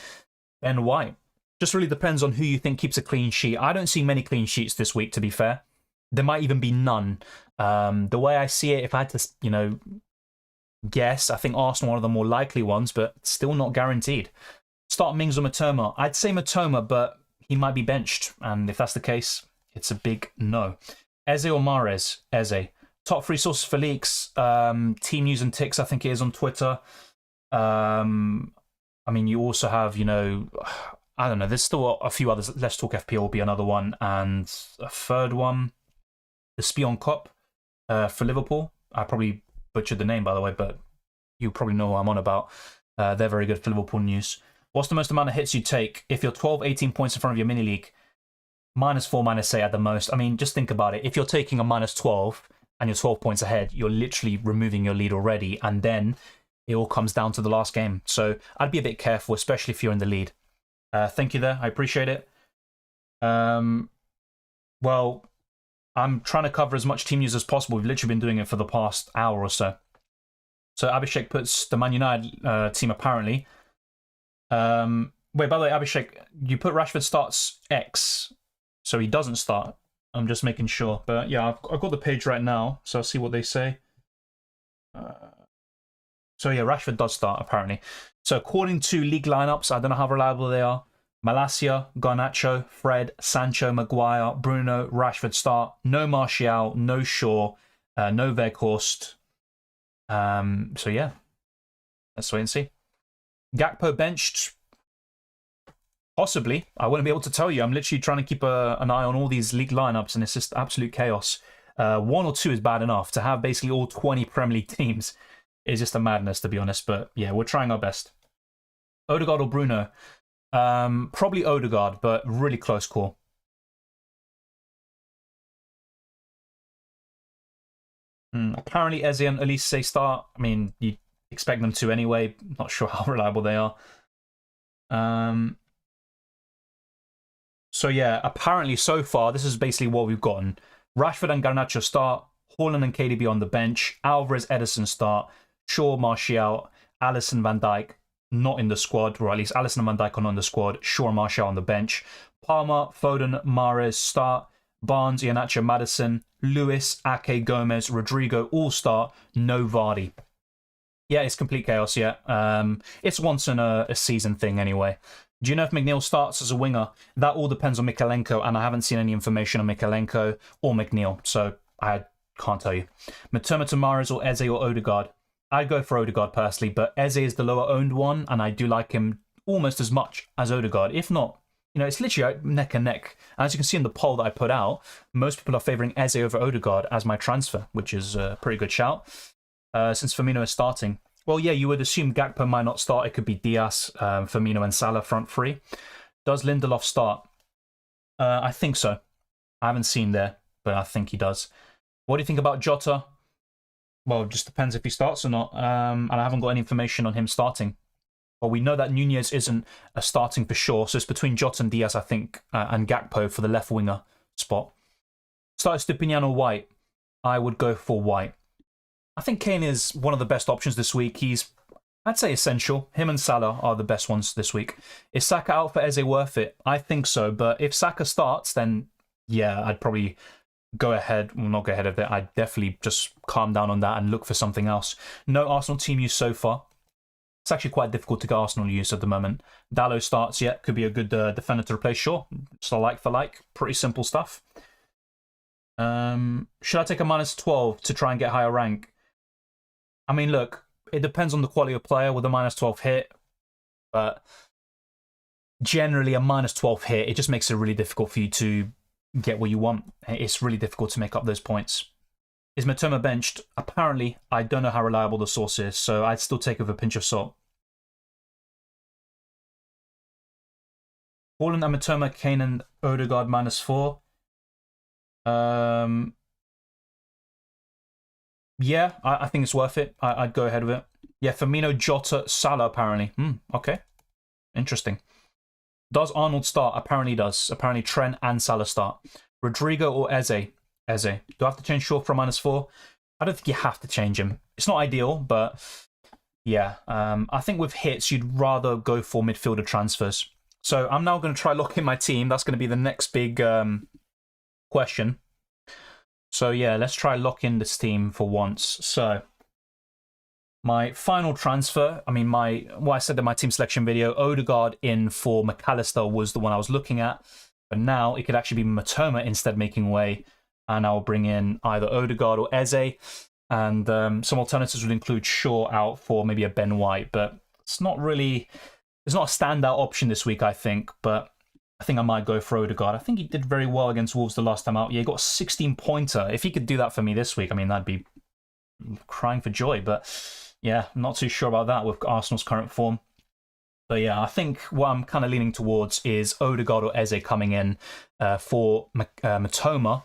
Ben White. Just really depends on who you think keeps a clean sheet. I don't see many clean sheets this week, to be fair. There might even be none. The way I see it, if I had to, guess, I think Arsenal are one of the more likely ones, but still not guaranteed. Start Mings or Matoma. I'd say Matoma, but he might be benched. And if that's the case, it's a big no. Eze or Mahrez? Eze. Top 3 sources for leaks. Team News and Ticks, I think it is on Twitter. I mean, you also have, I don't know, there's still a few others. Let's Talk FPL will be another one. And a third one, the Spion Cop for Liverpool. I probably butchered the name, by the way, but you probably know who I'm on about. They're very good for Liverpool news. What's the most amount of hits you take? If you're 12, 18 points in front of your mini league, -4, -8 at the most. I mean, just think about it. If you're taking a -12 and you're 12 points ahead, you're literally removing your lead already, and then it all comes down to the last game. So I'd be a bit careful, especially if you're in the lead. Thank you there. I appreciate it. Well, I'm trying to cover as much team news as possible. We've literally been doing it for the past hour or so. So Abhishek puts the Man United team apparently. Wait, by the way, Abhishek, you put Rashford starts X, so he doesn't start. I'm just making sure. But yeah, I've got the page right now, so I'll see what they say. So yeah, Rashford does start apparently. So according to league lineups, I don't know how reliable they are. Malacia, Garnacho, Fred, Sancho, Maguire, Bruno, Rashford start. No Martial, no Shaw, no Weghorst. So yeah, let's wait and see. Gakpo benched. Possibly. I wouldn't be able to tell you. I'm literally trying to keep an eye on all these league lineups, and it's just absolute chaos. 1 or 2 is bad enough. To have basically all 20 Premier League teams is just a madness, to be honest. But yeah, we're trying our best. Odegaard or Bruno? Probably Odegaard, but really close call. Apparently Eze and Elise say start. I mean, you'd expect them to anyway. Not sure how reliable they are. So yeah, apparently so far, this is basically what we've gotten. Rashford and Garnacho start. Haaland and KDB on the bench. Alvarez, Ederson start. Shaw, Martial, Alisson, Van Dijk not in the squad, or at least Alisson and Van Dijk are not in the squad. Shaw and Martial on the bench. Palmer, Foden, Mahrez start. Barnes, Iheanacho, Maddison, Lewis, Ake, Gomez, Rodrigo all start. No Vardy. Yeah, it's complete chaos, yeah. It's once in a season thing anyway. Do you know if McNeil starts as a winger? That all depends on Mikalenko, and I haven't seen any information on Mikalenko or McNeil, so I can't tell you. Matoma to Mahrez or Eze or Odegaard? I'd go for Odegaard personally, but Eze is the lower owned one, and I do like him almost as much as Odegaard. If not, it's literally neck and neck. As you can see in the poll that I put out, most people are favouring Eze over Odegaard as my transfer, which is a pretty good shout, since Firmino is starting. Well, yeah, you would assume Gakpo might not start. It could be Diaz, Firmino and Salah front three. Does Lindelof start? I think so. I haven't seen there, but I think he does. What do you think about Jota? Well, it just depends if he starts or not. And I haven't got any information on him starting. But we know that Nunez isn't a starting for sure. So it's between Jota and Diaz, I think, and Gakpo for the left winger spot. Start Stupinian or White? I would go for White. I think Kane is one of the best options this week. He's, I'd say, essential. Him and Salah are the best ones this week. Is Saka out for Eze worth it? I think so, but if Saka starts, then yeah, I'd probably go ahead, well, not go ahead of it. I'd definitely just calm down on that and look for something else. No Arsenal team use so far. It's actually quite difficult to get Arsenal use at the moment. Dalot starts, yeah, could be a good defender to replace, sure. So like for like, pretty simple stuff. Should I take a -12 to try and get higher rank? I mean, look, it depends on the quality of player with a -12 hit, but generally a -12 hit, it just makes it really difficult for you to get what you want. It's really difficult to make up those points. Is Matoma benched? Apparently, I don't know how reliable the source is, so I'd still take it with a pinch of salt. Haaland and Matoma, Kane and Odegaard -4. Yeah, I think it's worth it. I'd go ahead with it. Yeah, Firmino, Jota, Salah, apparently. Okay. Interesting. Does Arnold start? Apparently does. Apparently Trent and Salah start. Rodrigo or Eze? Eze. Do I have to change Shaw from -4? I don't think you have to change him. It's not ideal, but yeah. I think with hits, you'd rather go for midfielder transfers. So I'm now going to try lock in my team. That's going to be the next big question. So yeah, let's try lock in this team for once. So my final transfer, I mean, what I said in my team selection video, Odegaard in for McAllister was the one I was looking at. But now it could actually be Matoma instead making way. And I'll bring in either Odegaard or Eze. And some alternatives would include Shaw out for maybe a Ben White. But it's not really, it's not a standout option this week, I think. But I think I might go for Odegaard. I think he did very well against Wolves the last time out. Yeah, he got a 16-pointer. If he could do that for me this week, I mean, that'd be crying for joy. But yeah, I'm not too sure about that with Arsenal's current form. But yeah, I think what I'm kind of leaning towards is Odegaard or Eze coming in for Matoma.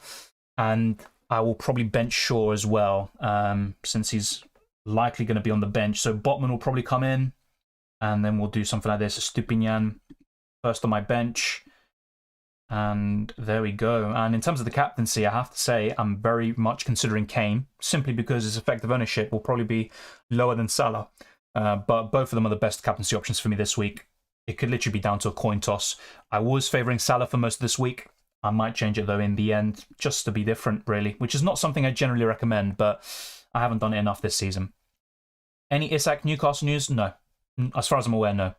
And I will probably bench Shaw as well, since he's likely going to be on the bench. So Botman will probably come in, and then we'll do something like this. Stupinian first on my bench. And there we go. And in terms of the captaincy, I have to say I'm very much considering Kane, simply because his effective ownership will probably be lower than Salah. But both of them are the best captaincy options for me this week. It could literally be down to a coin toss. I was favouring Salah for most of this week. I might change it, though, in the end, just to be different, really, which is not something I generally recommend, but I haven't done it enough this season. Any Isak Newcastle news? No. As far as I'm aware, no.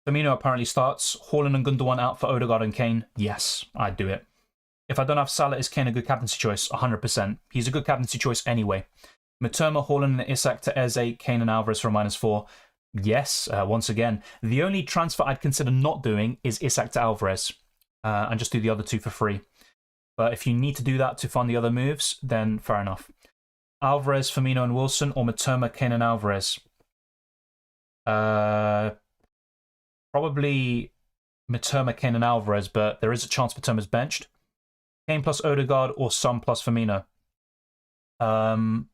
Firmino apparently starts. Haaland and Gundogan out for Odegaard and Kane? Yes, I'd do it. If I don't have Salah, is Kane a good captaincy choice? 100%. He's a good captaincy choice anyway. Matoma, Haaland and Isak to Eze, Kane and Alvarez for -4. Yes, once again. The only transfer I'd consider not doing is Isak to Alvarez. And just do the other two for free. But if you need to do that to fund the other moves, then fair enough. Alvarez, Firmino and Wilson, or Matoma, Kane and Alvarez? Probably Matoma, Kane and Alvarez, but there is a chance Matoma's benched. Kane plus Odegaard or Son plus Firmino? Kane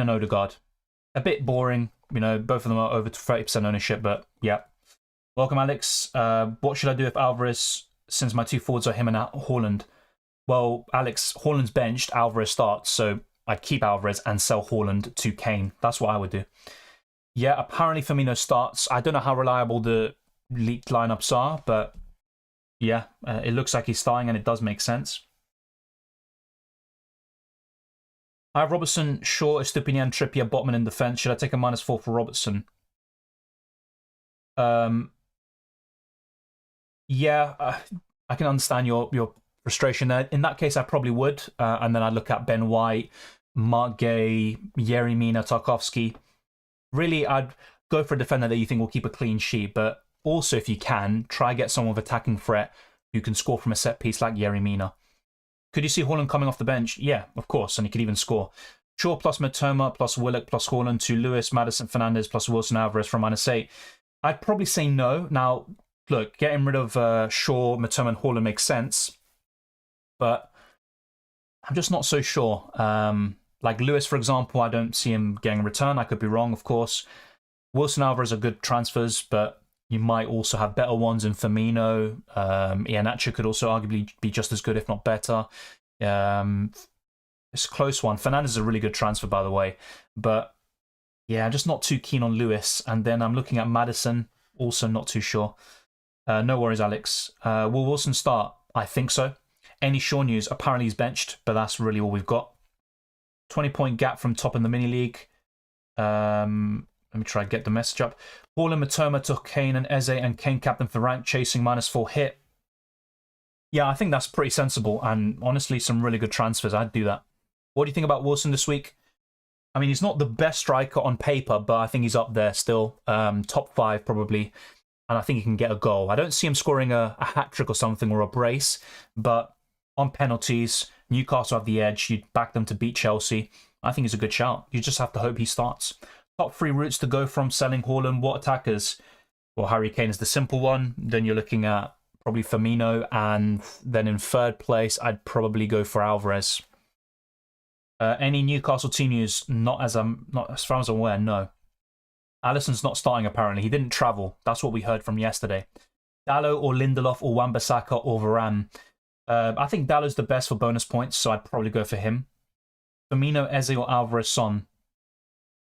and Odegaard. A bit boring. You know, both of them are over 30% ownership, but yeah. Welcome, Alex. What should I do if Alvarez, since my two forwards are him and Haaland? Well, Alex, Haaland's benched, Alvarez starts, so I'd keep Alvarez and sell Haaland to Kane. That's what I would do. Yeah, apparently Firmino starts. I don't know how reliable the leaked lineups are, but yeah, it looks like he's starting and it does make sense. I have Robertson, Shaw, Estupinian, Trippier, Botman in defence. Should I take a -4 for Robertson? Yeah, I can understand your frustration there. In that case, I probably would. And then I'd look at Ben White, Mark Gay, Yerry Mina, Tarkovsky. Really, I'd go for a defender that you think will keep a clean sheet. But also, if you can, try get someone with attacking threat who can score from a set piece like Yerry Mina. Could you see Haaland coming off the bench? Yeah, of course. And he could even score. Shaw plus Matoma plus Willock plus Haaland to Lewis, Madison, Fernandez plus Wilson Alvarez from -8. I'd probably say no. Now, look, getting rid of Shaw, Matoma, and Haaland makes sense, but I'm just not so sure. Like Lewis, for example, I don't see him getting a return. I could be wrong, of course. Wilson Alvarez are good transfers, but you might also have better ones in Firmino. Iheanacho could also arguably be just as good, if not better. It's a close one. Fernandez is a really good transfer, by the way. But yeah, just not too keen on Lewis. And then I'm looking at Maddison. Also not too sure. No worries, Alex. Will Wilson start? I think so. Any Shaw news? Apparently he's benched, but that's really all we've got. 20-point gap from top in the mini league. Let me try and get the message up. Haaland, Matoma to Kane and Eze, and Kane captain for rank, chasing -4 hit. Yeah, I think that's pretty sensible, and honestly, some really good transfers. I'd do that. What do you think about Wilson this week? I mean, he's not the best striker on paper, but I think he's up there still. Top 5 probably, and I think he can get a goal. I don't see him scoring a hat-trick or something, or a brace, but on penalties, Newcastle have the edge. You'd back them to beat Chelsea. I think he's a good shout. You just have to hope he starts. Top 3 routes to go from selling Haaland. What attackers? Well, Harry Kane is the simple one. Then you're looking at probably Firmino, and then in third place, I'd probably go for Alvarez. Any Newcastle team news? Not as far as I'm aware, no. Alisson's not starting apparently. He didn't travel. That's what we heard from yesterday. Dalot or Lindelof or Wan-Bissaka or Varane. I think Dalot's the best for bonus points, so I'd probably go for him. Firmino, Eze or Alvarez, Son.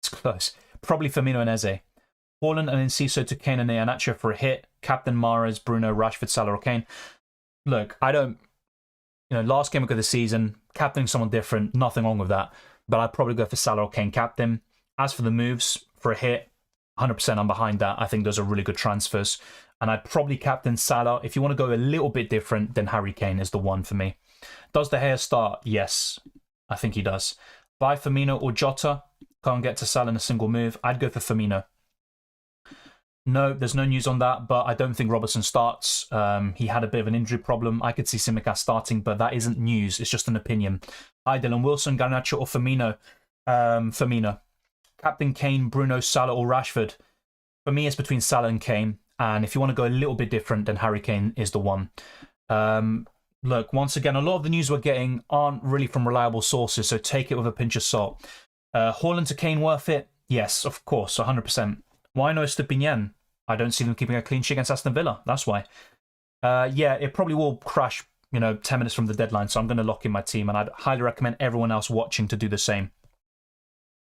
It's close. Probably Firmino and Eze. Haaland and Enciso to Kane and Iheanacho for a hit. Captain Mahrez, Bruno, Rashford, Salah or Kane. Look, I don't... last game of the season, captaining someone different, nothing wrong with that. But I'd probably go for Salah or Kane captain. As for the moves, for a hit, 100% I'm behind that. I think those are really good transfers. And I'd probably captain Salah. If you want to go a little bit different, then Harry Kane is the one for me. Does De Gea start? Yes, I think he does. Buy Firmino or Jota. Can't get to Salah in a single move. I'd go for Firmino. No, there's no news on that, but I don't think Robertson starts. He had a bit of an injury problem. I could see Tsimikas starting, but that isn't news. It's just an opinion. Hi, Dylan Wilson, Garnacho or Firmino? Firmino. Captain Kane, Bruno, Salah or Rashford? For me, it's between Salah and Kane. And if you want to go a little bit different, then Harry Kane is the one. Look, once again, a lot of the news we're getting aren't really from reliable sources, so take it with a pinch of salt. Haaland to Kane worth it? Yes, of course, 100%. Why no Stupinian? I don't see them keeping a clean sheet against Aston Villa. That's why. Yeah, it probably will crash, 10 minutes from the deadline, so I'm going to lock in my team, and I'd highly recommend everyone else watching to do the same.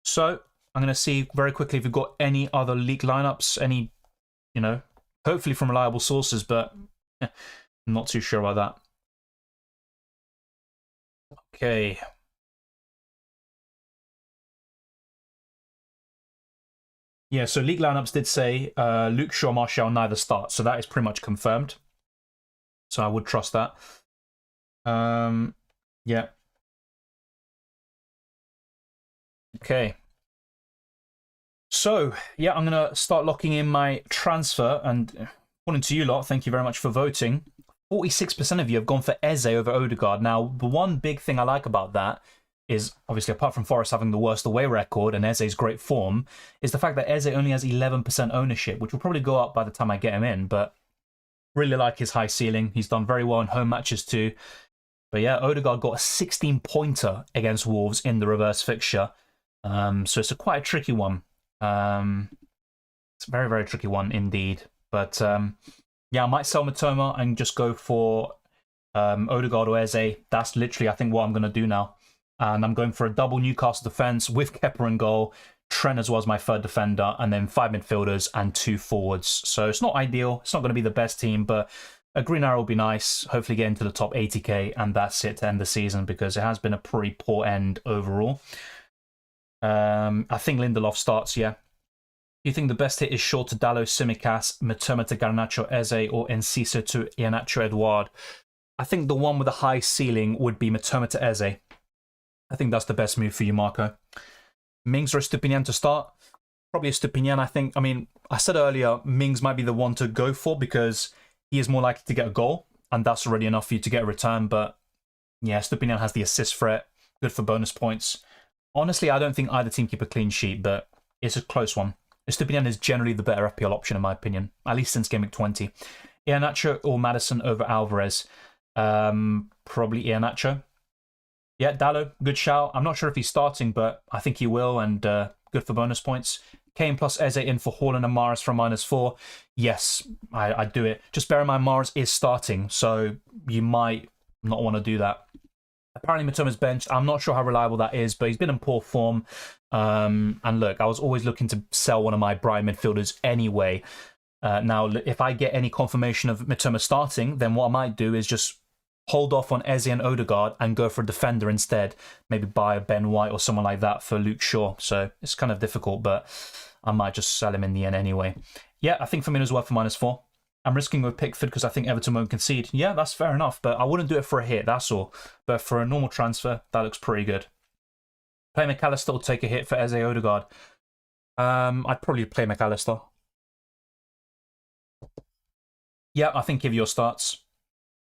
So, I'm going to see very quickly if we've got any other leak lineups, any, hopefully from reliable sources, but I'm not too sure about that. Okay. Yeah, so league lineups did say Luke Shaw, Martial neither start, so that is pretty much confirmed. So I would trust that. Yeah. Okay. So, yeah, I'm going to start locking in my transfer, and according to you lot, thank you very much for voting. 46% of you have gone for Eze over Odegaard. Now, the one big thing I like about that is, obviously, apart from Forest having the worst away record and Eze's great form, is the fact that Eze only has 11% ownership, which will probably go up by the time I get him in, but really like his high ceiling. He's done very well in home matches too. But yeah, Odegaard got a 16-pointer against Wolves in the reverse fixture. So it's quite a tricky one. It's a very, very tricky one indeed. But yeah, I might sell Matoma and just go for Odegaard or Eze. That's literally, I think, what I'm going to do now. And I'm going for a double Newcastle defence with Kepa in goal, Trent as well as my third defender, and then 5 midfielders and 2 forwards. So it's not ideal. It's not going to be the best team, but a green arrow will be nice. Hopefully get into the top 80k, and that's it to end the season, because it has been a pretty poor end overall. I think Lindelof starts, yeah. Do you think the best hit is Shaw to Dalot, Tsimikas, Matoma to Garnacho, Eze, or Enciso to Iheanacho, Edouard? I think the one with a high ceiling would be Matoma to Eze. I think that's the best move for you, Marco. Mings or Stupinian to start? Probably a Stupinian, I think. I mean, I said earlier, Mings might be the one to go for because he is more likely to get a goal, and that's already enough for you to get a return. But yeah, Stupinian has the assist for it. Good for bonus points. Honestly, I don't think either team keep a clean sheet, but it's a close one. Stupinian is generally the better FPL option, in my opinion, at least since Gameweek 20. Iheanacho or Maddison over Alvarez? Probably Iheanacho. Yeah, Dalot, good shout. I'm not sure if he's starting, but I think he will, and good for bonus points. Kane plus Eze in for Haaland and Mahrez from -4. Yes, I'd do it. Just bear in mind, Mahrez is starting, so you might not want to do that. Apparently Mitoma's benched. I'm not sure how reliable that is, but he's been in poor form. And look, I was always looking to sell one of my Brighton midfielders anyway. Now, if I get any confirmation of Mitoma starting, then what I might do is just hold off on Eze and Odegaard and go for a defender instead. Maybe buy a Ben White or someone like that for Luke Shaw. So it's kind of difficult, but I might just sell him in the end anyway. Yeah, I think Firmino's worth for -4. I'm risking with Pickford because I think Everton won't concede. Yeah, that's fair enough, but I wouldn't do it for a hit, that's all. But for a normal transfer, that looks pretty good. Play McAllister or take a hit for Eze Odegaard. I'd probably play McAllister. Yeah, I think give your starts.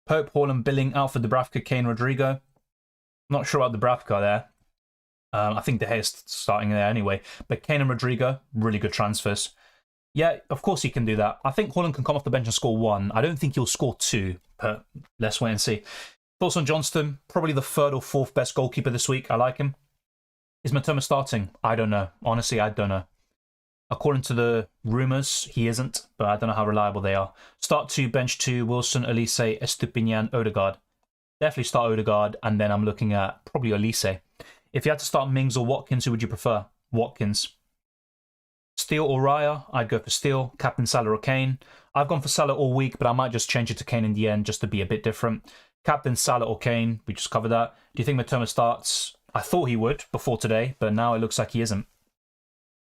Pope, Haaland, Billing, out for Dubravka, Kane, Rodrigo. Not sure about Dubravka there. I think De Gea's starting there anyway. But Kane and Rodrigo, really good transfers. Yeah, of course he can do that. I think Haaland can come off the bench and score 1. I don't think he'll score 2, but let's wait and see. Thoughts on Johnston? Probably the 3rd or 4th best goalkeeper this week. I like him. Is Mitoma starting? I don't know. Honestly, I don't know. According to the rumours, he isn't, but I don't know how reliable they are. Start 2, bench 2, Wilson, Elise, Estupinian, Odegaard. Definitely start Odegaard, and then I'm looking at probably Elise. If you had to start Mings or Watkins, who would you prefer? Watkins. Steele or Raya, I'd go for Steele. Captain Salah or Kane. I've gone for Salah all week, but I might just change it to Kane in the end just to be a bit different. Captain Salah or Kane, we just covered that. Do you think Mitoma starts? I thought he would before today, but now it looks like he isn't.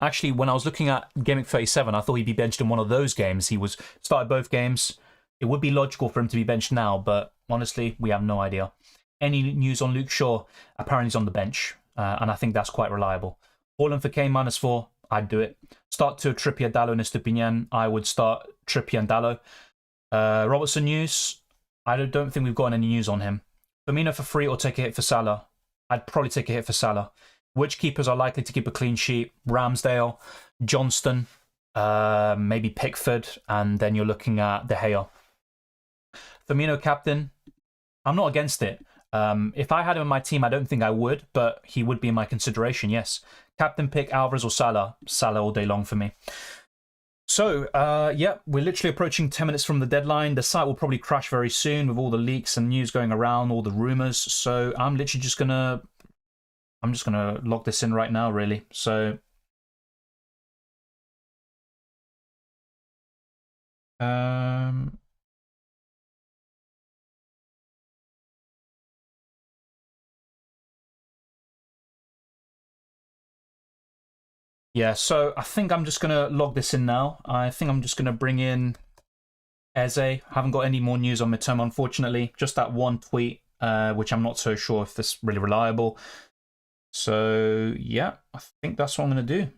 Actually, when I was looking at Gameweek 37, I thought he'd be benched in one of those games. He was started both games. It would be logical for him to be benched now, but honestly, we have no idea. Any news on Luke Shaw? Apparently he's on the bench, and I think that's quite reliable. Haaland for Kane -4. I'd do it. Start 2, Trippier, Dallo, and Estupinian. I would start Trippier and Dallo. Robertson news. I don't think we've got any news on him. Firmino for free or take a hit for Salah. I'd probably take a hit for Salah. Which keepers are likely to keep a clean sheet? Ramsdale, Johnston, maybe Pickford, and then you're looking at De Gea. Firmino captain. I'm not against it. If I had him in my team, I don't think I would, but he would be in my consideration, yes. Captain pick, Alvarez or Salah? Salah all day long for me. So, yeah, we're literally approaching 10 minutes from the deadline. The site will probably crash very soon with all the leaks and news going around, all the rumours. So I'm literally just going to... I'm just going to log this in right now, really. So... yeah, so I think I'm just going to log this in now. I think I'm just going to bring in Eze. Haven't got any more news on Mitoma, unfortunately. Just that one tweet, which I'm not so sure if this is really reliable. So, yeah, I think that's what I'm going to do.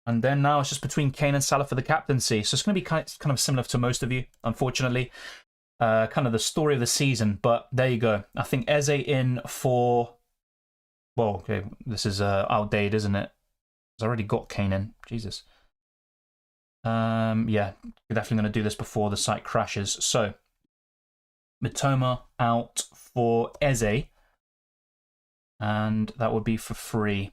And then now it's just between Kane and Salah for the captaincy. So it's going to be kind of similar to most of you, unfortunately. Kind of the story of the season, but there you go. I think Eze in for... Well, okay, this is outdated, isn't it? I've already got Kane in. Jesus. Yeah, we're definitely going to do this before the site crashes. So, Mitoma out for Eze. And that would be for free.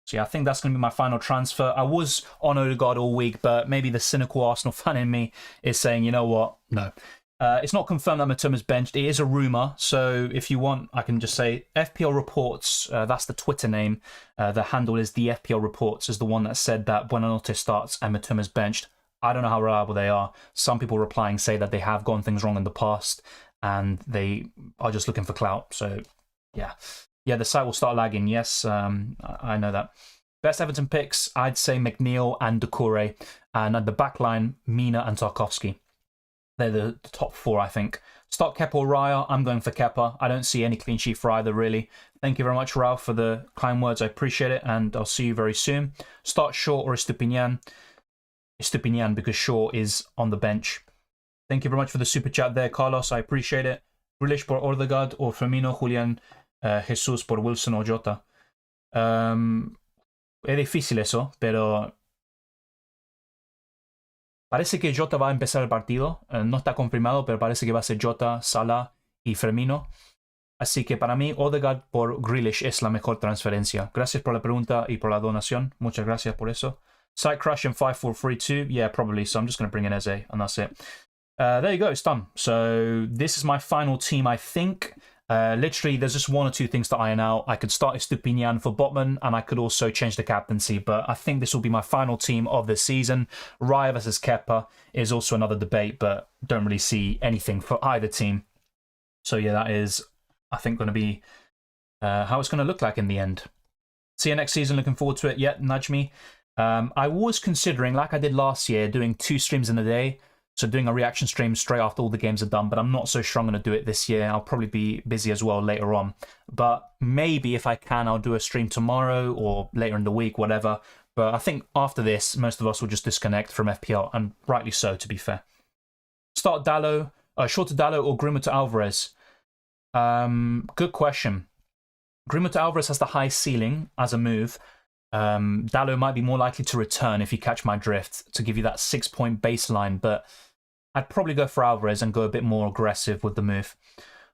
So yeah, I think that's going to be my final transfer. I was on Odegaard all week, but maybe the cynical Arsenal fan in me is saying, you know what? No. It's not confirmed that Mitoma's benched. It is a rumour. So if you want, I can just say FPL Reports. That's the Twitter name. The handle is the FPL Reports, is the one that said that Buonanotte starts and Mitoma's benched. I don't know how reliable they are. Some people replying say that they have gone things wrong in the past and they are just looking for clout. So yeah. Yeah, the site will start lagging. Yes, I know that. Best Everton picks, I'd say McNeil and Doucouré. And at the back line, Mina and Tarkowski. They're the top 4, I think. Start Kepa or Raya. I'm going for Kepa. I don't see any clean sheet for either, really. Thank you very much, Ralph, for the kind words. I appreciate it, and I'll see you very soon. Start Shaw or Estupinian. Estupinian, because Shaw is on the bench. Thank you very much for the super chat there, Carlos. I appreciate it. Grealish por Odegaard or Firmino, Julian... Jesus por Wilson o Jota. Es difícil eso, pero parece que Jota va a empezar el partido. No está confirmado, pero parece que va a ser Jota, Salah y Firmino. Así que para mí, Odegaard por Grealish es la mejor transferencia. Gracias por la pregunta y por la donación. Muchas gracias por eso. Site crash in 5-4-3-2. Yeah, probably. So I'm just going to bring in Eze, and that's it. There you go. It's done. So this is my final team, I think. Literally, there's just one or two things to iron out. I could start Estupinian for Botman, and I could also change the captaincy, but I think this will be my final team of the season. Raya versus Kepa is also another debate, but don't really see anything for either team. So yeah, that is, I think, going to be how it's going to look like in the end. See you next season. Looking forward to it. Yeah, nudge me. I was considering, like I did last year, doing 2 streams in a day. So doing a reaction stream straight after all the games are done, but I'm not so sure I'm going to do it this year. I'll probably be busy as well later on. But maybe if I can, I'll do a stream tomorrow or later in the week, whatever. But I think after this, most of us will just disconnect from FPL, and rightly so, to be fair. Start Dallo, short to Dallo or Grimo to Alvarez? Good question. Grimo to Alvarez has the high ceiling as a move. Dallo might be more likely to return if you catch my drift, to give you that 6-point baseline, but I'd probably go for Alvarez and go a bit more aggressive with the move.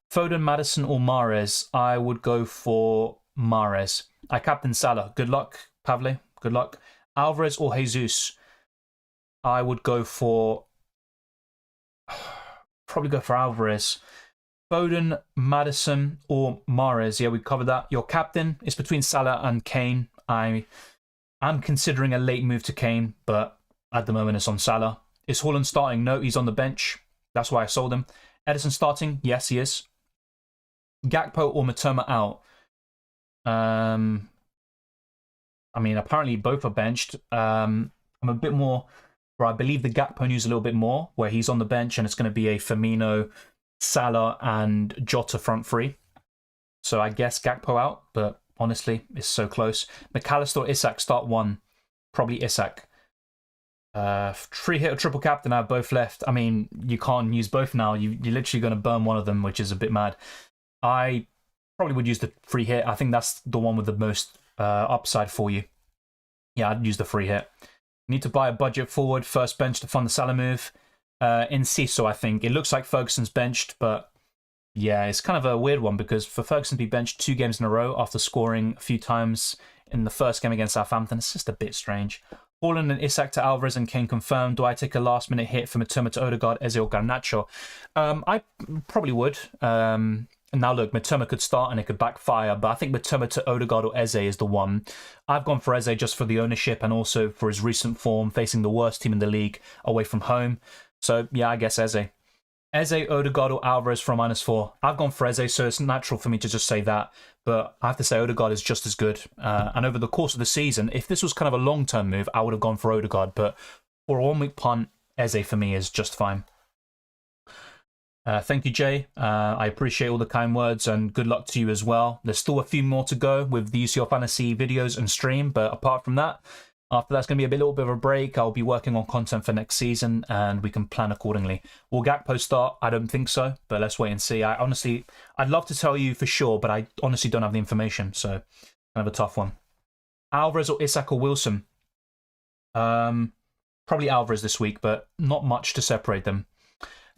Foden, Maddison or Mahrez? I would go for Mahrez. I captain Salah. Good luck, Pavle. Good luck. Alvarez or Jesus? I would go for... probably go for Alvarez. Foden, Maddison or Mahrez? Yeah, we covered that. Your captain is between Salah and Kane. I'm considering a late move to Kane, but at the moment it's on Salah. Is Haaland starting? No, he's on the bench. That's why I sold him. Ederson starting? Yes, he is. Gakpo or Matoma out? I mean, apparently both are benched. I'm a bit more... Or I believe the Gakpo news a little bit more, where he's on the bench and it's going to be a Firmino, Salah and Jota front three. So I guess Gakpo out, but honestly, it's so close. McAllister or Isak start 1? Probably Isak. Free hit or triple captain, I have both left. I mean, you can't use both now. You're literally going to burn one of them, which is a bit mad. I probably would use the free hit. I think that's the one with the most upside for you. Yeah, I'd use the free hit. Need to buy a budget forward, first bench to fund the Salah move. In Ciso, I think. It looks like Ferguson's benched, but yeah, it's kind of a weird one because for Ferguson to be benched 2 games in a row after scoring a few times in the first game against Southampton, it's just a bit strange. Haaland and Isak to Alvarez and Kane confirmed. Do I take a last-minute hit from Matoma to Odegaard, Eze or Garnacho? I probably would. Now look, Matoma could start and it could backfire, but I think Matoma to Odegaard or Eze is the one. I've gone for Eze just for the ownership and also for his recent form, facing the worst team in the league away from home. So yeah, I guess Eze. Eze, Odegaard or Alvarez for a -4. I've gone for Eze, so it's natural for me to just say that. But I have to say Odegaard is just as good. And over the course of the season, if this was kind of a long-term move, I would have gone for Odegaard. But for a 1-week punt, Eze for me is just fine. Thank you, Jay. I appreciate all the kind words and good luck to you as well. There's still a few more to go with the UCL Fantasy videos and stream. But apart from that, after that's going to be a little bit of a break. I'll be working on content for next season and we can plan accordingly. Will Gakpo start? I don't think so, but let's wait and see. I'd love to tell you for sure, but I honestly don't have the information, so kind of a tough one. Alvarez or Isak or Wilson? Probably Alvarez this week, but not much to separate them.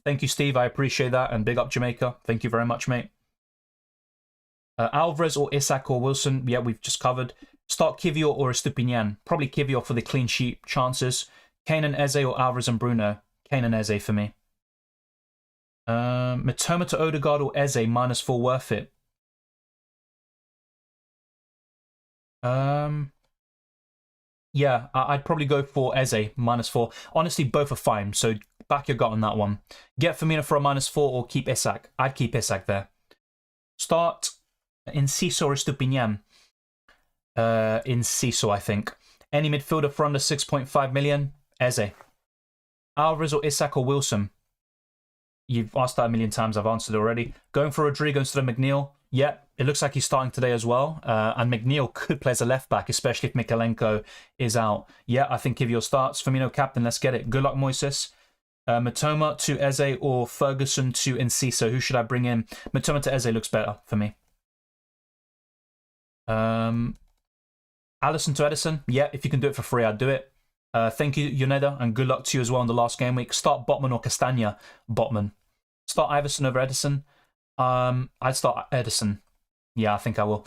Thank you, Steve. I appreciate that, and big up Jamaica. Thank you very much, mate. Alvarez or Isak or Wilson? Yeah, we've just covered. Start Kivior or Estupinian? Probably Kivior for the clean sheet chances. Kane and Eze or Alvarez and Bruno? Kane and Eze for me. Matoma to Odegaard or Eze -4 worth it? Yeah, I'd probably go for Eze -4. Honestly, both are fine, so back your gut on that one. Get Firmino for a -4 or keep Isak? I'd keep Isak there. Start Enciso or Estupinian? Enciso, I think. Any midfielder for under 6.5 million? Eze. Alvarez or Isak or Wilson? You've asked that a million times. I've answered already. Going for Rodrigo instead of McNeil? Yeah, it looks like he's starting today as well. And McNeil could play as a left back, especially if Mikalenko is out. Yeah, I think Kivior starts. Firmino captain. Let's get it. Good luck, Moises. Matoma to Eze or Ferguson to Enciso? Who should I bring in? Matoma to Eze looks better for me. Alisson to Ederson? Yeah, if you can do it for free, I'd do it. Thank you, Yoneda, and good luck to you as well in the last game week. Start Botman or Castagna? Botman. Start Iverson over Ederson? I'd start Ederson. Yeah, I think I will.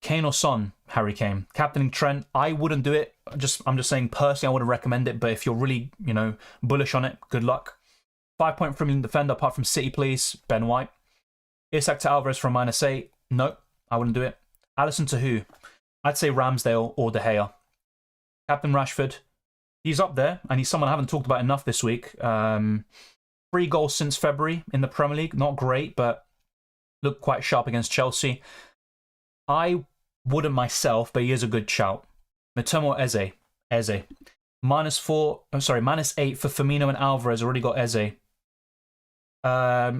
Kane or Son? Harry Kane. Captaining Trent? I wouldn't do it. I'm just saying personally I wouldn't recommend it, but if you're really, bullish on it, good luck. 5-point Premier League defender apart from City, please. Ben White. Isak to Alvarez for a -8. Nope, I wouldn't do it. Alisson to who? I'd say Ramsdale or De Gea. Captain Rashford, he's up there, and he's someone I haven't talked about enough this week. 3 goals since February in the Premier League. Not great, but looked quite sharp against Chelsea. I wouldn't myself, but he is a good shout. Mitoma or Eze? Eze. -8 for Firmino and Alvarez. Already got Eze.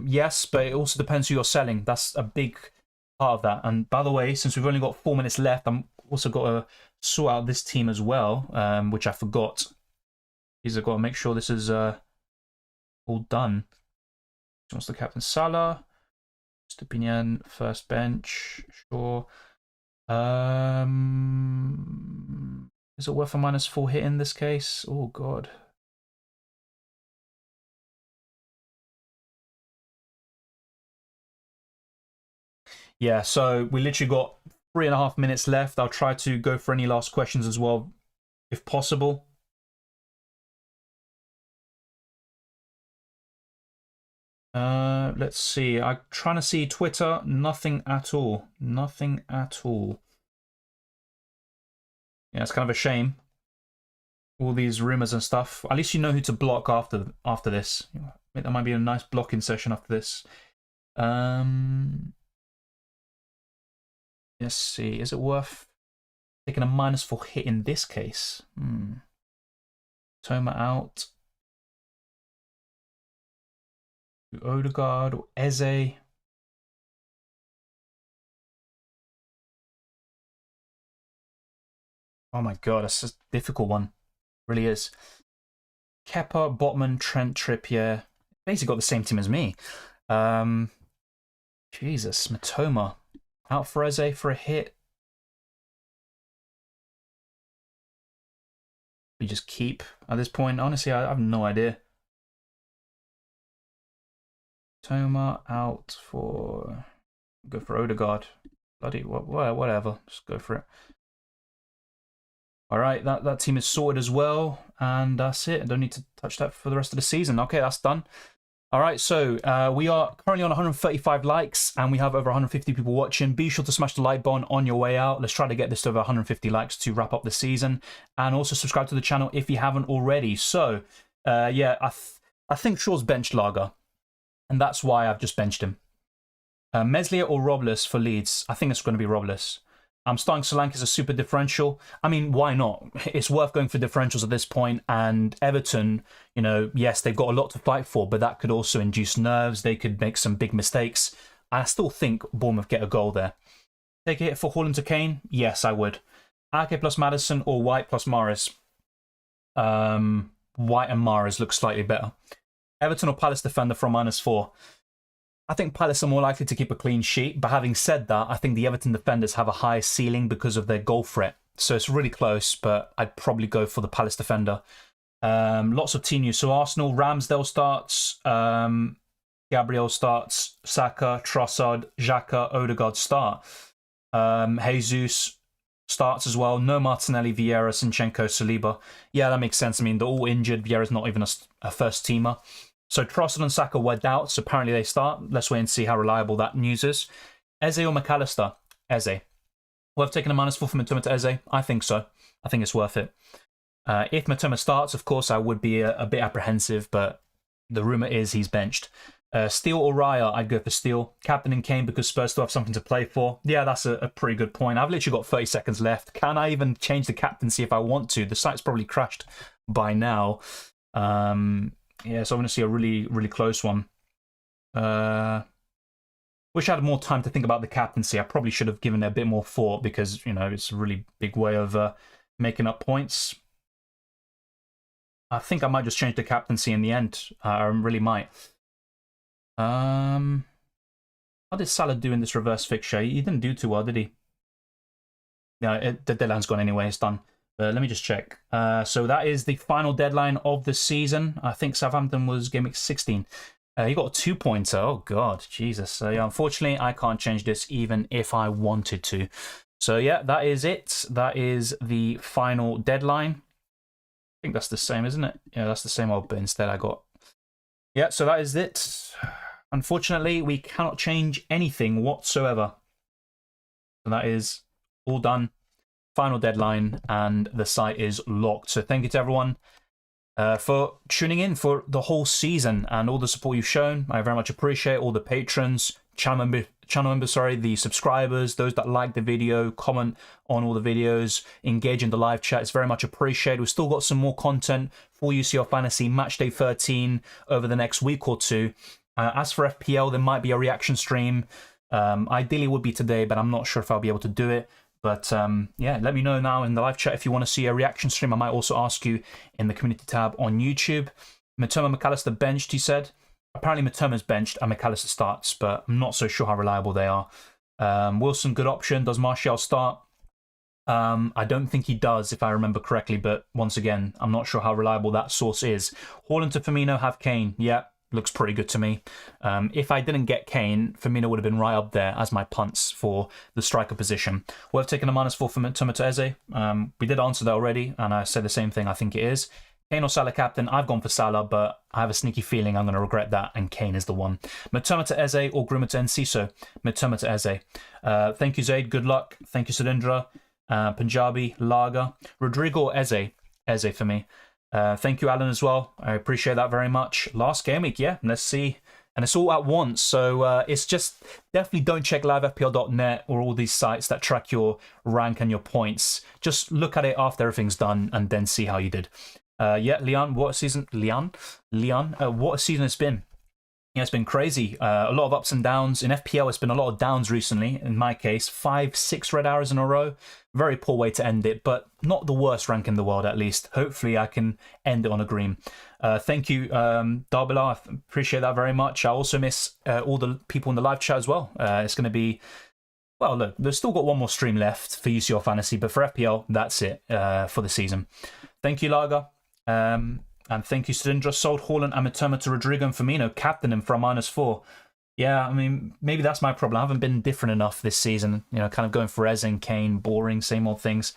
Yes, but it also depends who you're selling. That's a big part of that. And by the way, since we've only got 4 minutes left, I'm also got to sort out this team as well, which I forgot. I've got to make sure this is all done. Wants the captain Salah. Stupinian, first bench. Sure. Is it worth a -4 hit in this case? Oh, God. Yeah, so we literally got 3.5 minutes left. I'll try to go for any last questions as well, if possible. Let's see. I'm trying to see Twitter. Nothing at all. Nothing at all. Yeah, it's kind of a shame. All these rumors and stuff. At least you know who to block after this. I think that might be a nice blocking session after this. Let's see. Is it worth taking a -4 hit in this case? Toma out. Odegaard or Eze. Oh my god, that's a difficult one. It really is. Kepa, Botman, Trent, Trippier. Basically got the same team as me. Jesus, Matoma. Out for Eze for a hit. We just keep at this point. Honestly, I have no idea. Toma out for... Go for Odegaard. Bloody whatever. Just go for it. All right, that team is sorted as well, and that's it. I don't need to touch that for the rest of the season. Okay, that's done. All right, so we are currently on 135 likes, and we have over 150 people watching. Be sure to smash the like button on your way out. Let's try to get this to over 150 likes to wrap up the season, and also subscribe to the channel if you haven't already. So, yeah, I think Shaw's benched Lager, and that's why I've just benched him. Meslier or Robles for Leeds? I think it's going to be Robles. I'm starting Solanke as a super differential. I mean, why not? It's worth going for differentials at this point. And Everton, you know, yes, they've got a lot to fight for, but that could also induce nerves. They could make some big mistakes. I still think Bournemouth get a goal there. Take a hit for Haaland to Kane? Yes, I would. Ake plus Maddison or White plus Mahrez? White and Mahrez look slightly better. Everton or Palace defender for a -4? I think Palace are more likely to keep a clean sheet, but having said that, I think the Everton defenders have a higher ceiling because of their goal threat. So it's really close, but I'd probably go for the Palace defender. Lots of team news. So Arsenal, Ramsdale starts, Gabriel starts, Saka, Trossard, Xhaka, Odegaard start. Jesus starts as well. No Martinelli, Vieira, Zinchenko, Saliba. Yeah, that makes sense. I mean, they're all injured. Vieira's not even a first teamer. So Trossard and Saka were doubts. Apparently they start. Let's wait and see how reliable that news is. Eze or McAllister? Eze. Worth taking a -4 from Matoma to Eze? I think so. I think it's worth it. If Matoma starts, of course, I would be a bit apprehensive, but the rumour is he's benched. Steele or Raya? I'd go for Steele. Captain and Kane because Spurs still have something to play for. Yeah, that's a pretty good point. I've literally got 30 seconds left. Can I even change the captaincy if I want to? The site's probably crashed by now. Yeah, so I'm going to see a really, really close one. Wish I had more time to think about the captaincy. I probably should have given it a bit more thought because, you know, it's a really big way of making up points. I think I might just change the captaincy in the end. I really might. How did Salah do in this reverse fixture? He didn't do too well, did he? Yeah, the deadline's gone anyway. It's done. Let me just check. So that is the final deadline of the season. I think Southampton was Gameweek 16. He got a 2-pointer. Oh, God. Jesus. So, yeah, unfortunately, I can't change this even if I wanted to. So, yeah, that is it. That is the final deadline. I think that's the same, isn't it? Yeah, that's the same old, but instead I got... Yeah, so that is it. unfortunately, we cannot change anything whatsoever. So that is all done. Final deadline, and the site is locked. So thank you to everyone for tuning in for the whole season and all the support you've shown. I very much appreciate all the patrons, channel members, the subscribers, those that like the video, comment on all the videos, engage in the live chat. It's very much appreciated. We've still got some more content for UCL Fantasy Matchday 13 over the next week or two. As for FPL, there might be a reaction stream. Ideally it would be today, but I'm not sure if I'll be able to do it. But yeah, let me know now in the live chat if you want to see a reaction stream. I might also ask you in the community tab on YouTube. Matoma McAllister benched, he said. Apparently Matoma's benched and McAllister starts, but I'm not so sure how reliable they are. Wilson, good option. Does Martial start? I don't think he does, if I remember correctly. But once again, I'm not sure how reliable that source is. Haaland to Firmino, have Kane. Yeah, looks pretty good to me. If I didn't get Kane, Firmino would have been right up there as my punts for the striker position. We've taken a -4 for Mitoma to Eze. We did answer that already, and I said the same thing. I think it is. Kane or Salah captain? I've gone for Salah, but I have a sneaky feeling I'm going to regret that, and Kane is the one. Mitoma to Eze or Grima to Enciso? Mitoma to Eze. Thank you, Zaid. Good luck. Thank you, Sulindra. Punjabi, Laga. Rodrigo or Eze? Eze for me. Thank you, Alan, as well. I appreciate that very much. Last game week, yeah, let's see. And it's all at once, so it's just definitely don't check livefpl.net or all these sites that track your rank and your points. Just look at it after everything's done and then see how you did. Yeah, Leon, what a season. Leon, what a season it's been. Yeah, it's been crazy. A lot of ups and downs. In FPL, it's been a lot of downs recently. In my case, 5-6 red arrows in a row. Very poor way to end it, but not the worst rank in the world, at least. Hopefully, I can end it on a green. Thank you, Darbala. I appreciate that very much. I also miss all the people in the live chat as well. It's going to be... Well, look, they've still got one more stream left for UCL Fantasy, but for FPL, that's it for the season. Thank you, Laga. And thank you, Cylindra. Sold Haaland and Mitoma to Rodrigo and Firmino. Captain him for a -4. Yeah, I mean, maybe that's my problem. I haven't been different enough this season. You know, kind of going for Eze and Kane, boring, same old things.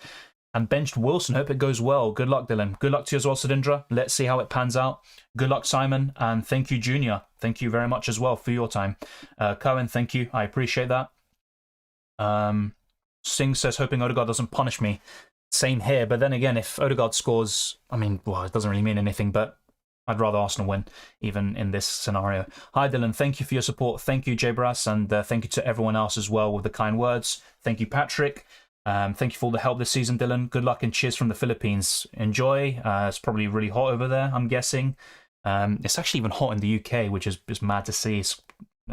And benched Wilson. Hope it goes well. Good luck, Dylan. Good luck to you as well, Cylindra. Let's see how it pans out. Good luck, Simon. And thank you, Junior. Thank you very much as well for your time. Cohen, thank you. I appreciate that. Singh says, hoping Odegaard doesn't punish me. Same here, but then again, if Odegaard scores, I mean, well, it doesn't really mean anything, but I'd rather Arsenal win, even in this scenario. Hi, Dylan. Thank you for your support. Thank you, Jbrass, and thank you to everyone else as well with the kind words. Thank you, Patrick. Thank you for all the help this season, Dylan. Good luck and cheers from the Philippines. Enjoy. It's probably really hot over there, I'm guessing. It's actually even hot in the UK, which is just mad to see. It's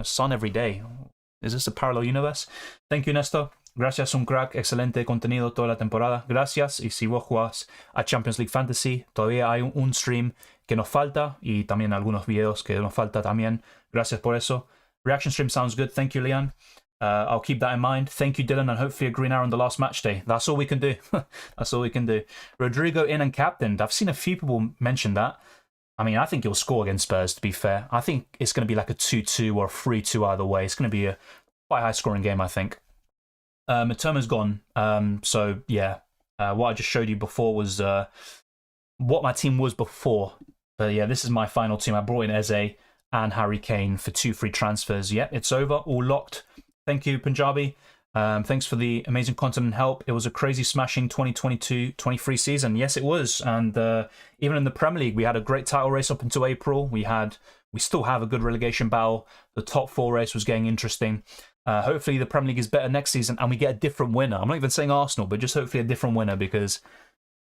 sun every day. Is this a parallel universe? Thank you, Nestor. Gracias, un crack, excelente contenido toda la temporada. Gracias. Y si vos jugás a Champions League Fantasy, todavía hay un stream que nos falta y también algunos videos que nos falta también. Gracias por eso. Reaction stream sounds good. Thank you, Leon. I'll keep that in mind. Thank you, Dylan, and hopefully a green arrow on the last match day. That's all we can do. That's all we can do. Rodrigo in and captained. I've seen a few people mention that. I mean, I think he'll score against Spurs, to be fair. I think it's going to be like a 2-2 or a 3-2 either way. It's going to be a quite high-scoring game, I think. Mitoma's gone. So, yeah, what I just showed you before was what my team was before. But, yeah, this is my final team. I brought in Eze and Harry Kane for 2 free transfers. Yeah, it's over. All locked. Thank you, Punjabi. Thanks for the amazing content and help. It was a crazy smashing 2022-23 season. Yes, it was. And even in the Premier League, we had a great title race up until April. We still have a good relegation battle. The top 4 race was getting interesting. Hopefully the Premier League is better next season and we get a different winner. I'm not even saying Arsenal, but just hopefully a different winner, because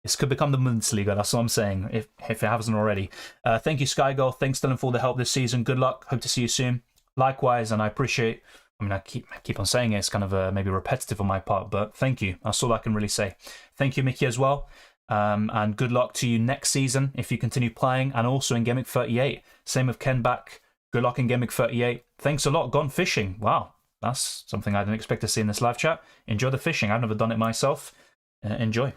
this could become the Bundesliga. That's what I'm saying, if it hasn't already. Thank you, Skygirl. Thanks, Dylan, for all the help this season. Good luck. Hope to see you soon. Likewise, and I appreciate... I mean, I keep on saying it. It's kind of maybe repetitive on my part, but thank you. That's all I can really say. Thank you, Mickey, as well. And good luck to you next season if you continue playing, and also in Gameweek 38. Same with Ken back. Good luck in Gameweek 38. Thanks a lot. Gone fishing. Wow. That's something I didn't expect to see in this live chat. Enjoy the fishing. I've never done it myself. Enjoy.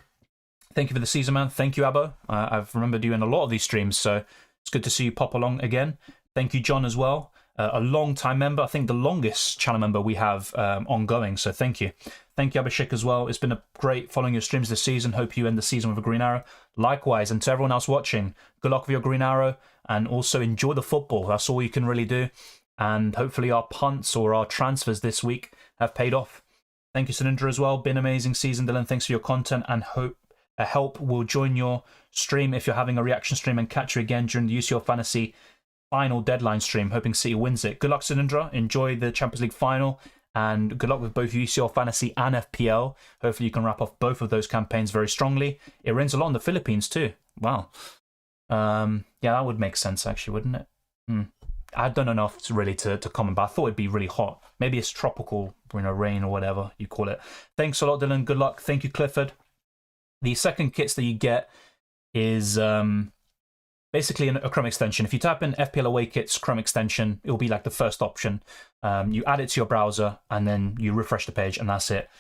Thank you for the season, man. Thank you, Abbo. I've remembered you in a lot of these streams, so it's good to see you pop along again. Thank you, John, as well. A long-time member. I think the longest channel member we have ongoing, so thank you. Thank you, Abhishek, as well. It's been a great following your streams this season. Hope you end the season with a green arrow. Likewise, and to everyone else watching, good luck with your green arrow, and also enjoy the football. That's all you can really do. and hopefully our punts or our transfers this week have paid off. Thank you, Cylinder, as well. Been an amazing season, Dylan. Thanks for your content, and hope a help will join your stream if you're having a reaction stream and catch you again during the UCL Fantasy final deadline stream. Hoping City wins it. Good luck, Cylindra. Enjoy the Champions League final, and good luck with both UCL Fantasy and FPL. Hopefully you can wrap off both of those campaigns very strongly. It rains a lot in the Philippines too. Wow. Yeah, that would make sense actually, wouldn't it? I don't know enough to comment, but I thought it'd be really hot. Maybe it's tropical, rain or whatever you call it. Thanks a lot, Dylan. Good luck. Thank you, Clifford. The second kits that you get is basically a Chrome extension. If you type in FPL away kits Chrome extension, it will be like the first option. You add it to your browser and then you refresh the page, and that's it.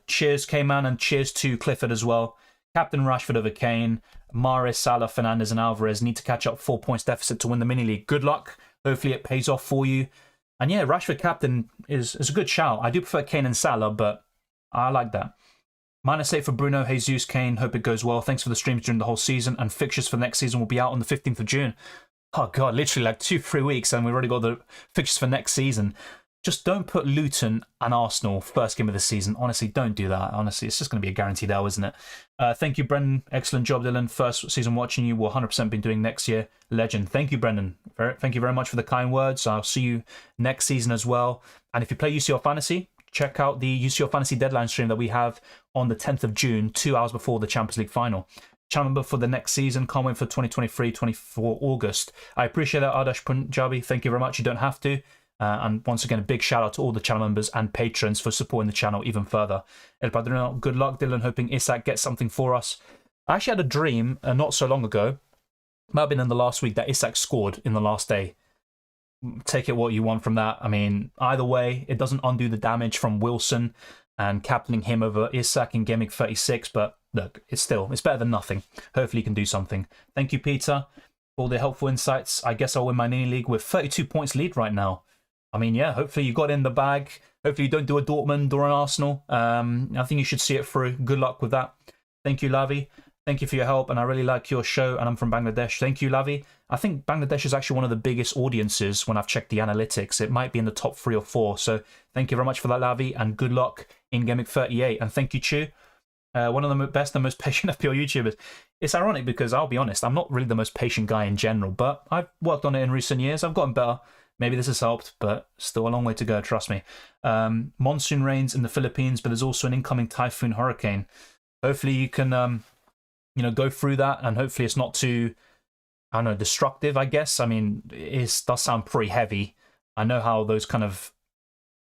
Cheers, K-Man, and cheers to Clifford as well. Captain Rashford over Kane. Mahrez, Salah, Fernandes, and Alvarez need to catch up 4 points deficit to win the mini league. Good luck. Hopefully it pays off for you. And yeah, Rashford captain is a good shout. I do prefer Kane and Salah, but I like that. -8 for Bruno, Jesus, Kane. Hope it goes well. Thanks for the streams during the whole season. And fixtures for next season will be out on the 15th of June. Oh God, literally like 2-3 weeks, and we've already got the fixtures for next season. Just don't put Luton and Arsenal first game of the season. Honestly, don't do that. Honestly, it's just going to be a guaranteed L, isn't it? Thank you, Brendan. Excellent job, Dylan. First season watching you. Will 100% be doing next year. Legend. Thank you, Brendan. Thank you very much for the kind words. I'll see you next season as well. And if you play UCL Fantasy, check out the UCL Fantasy deadline stream that we have on the 10th of June, 2 hours before the Champions League final. Channel member for the next season. Can't wait for 2023-24 August. I appreciate that, Ardash Punjabi. Thank you very much. You don't have to. And once again, a big shout out to all the channel members and patrons for supporting the channel even further. El Padrino, good luck, Dylan. Hoping Isak gets something for us. I actually had a dream not so long ago, might have been in the last week, that Isak scored in the last day. Take it what you want from that. I mean, either way, it doesn't undo the damage from Wilson and captaining him over Isak in Gameweek 36, but look, it's better than nothing. Hopefully you can do something. Thank you, Peter, for all the helpful insights. I guess I'll win my mini league with 32 points lead right now. I mean, yeah, hopefully you got in the bag. Hopefully you don't do a Dortmund or an Arsenal. I think you should see it through. Good luck with that. Thank you, Lavi. Thank you for your help, and I really like your show, and I'm from Bangladesh. Thank you, Lavi. I think Bangladesh is actually one of the biggest audiences when I've checked the analytics. It might be in the top 3 or 4, so thank you very much for that, Lavi, and good luck in Gameweek 38. And thank you, Chu, one of the best and most patient FPL YouTubers. It's ironic because, I'll be honest, I'm not really the most patient guy in general, but I've worked on it in recent years. I've gotten better. Maybe this has helped, but still a long way to go, trust me. Monsoon rains in the Philippines, but there's also an incoming typhoon hurricane. Hopefully you can, go through that, and hopefully it's not too, I don't know, destructive, I guess. I mean, it does sound pretty heavy. I know how those kind of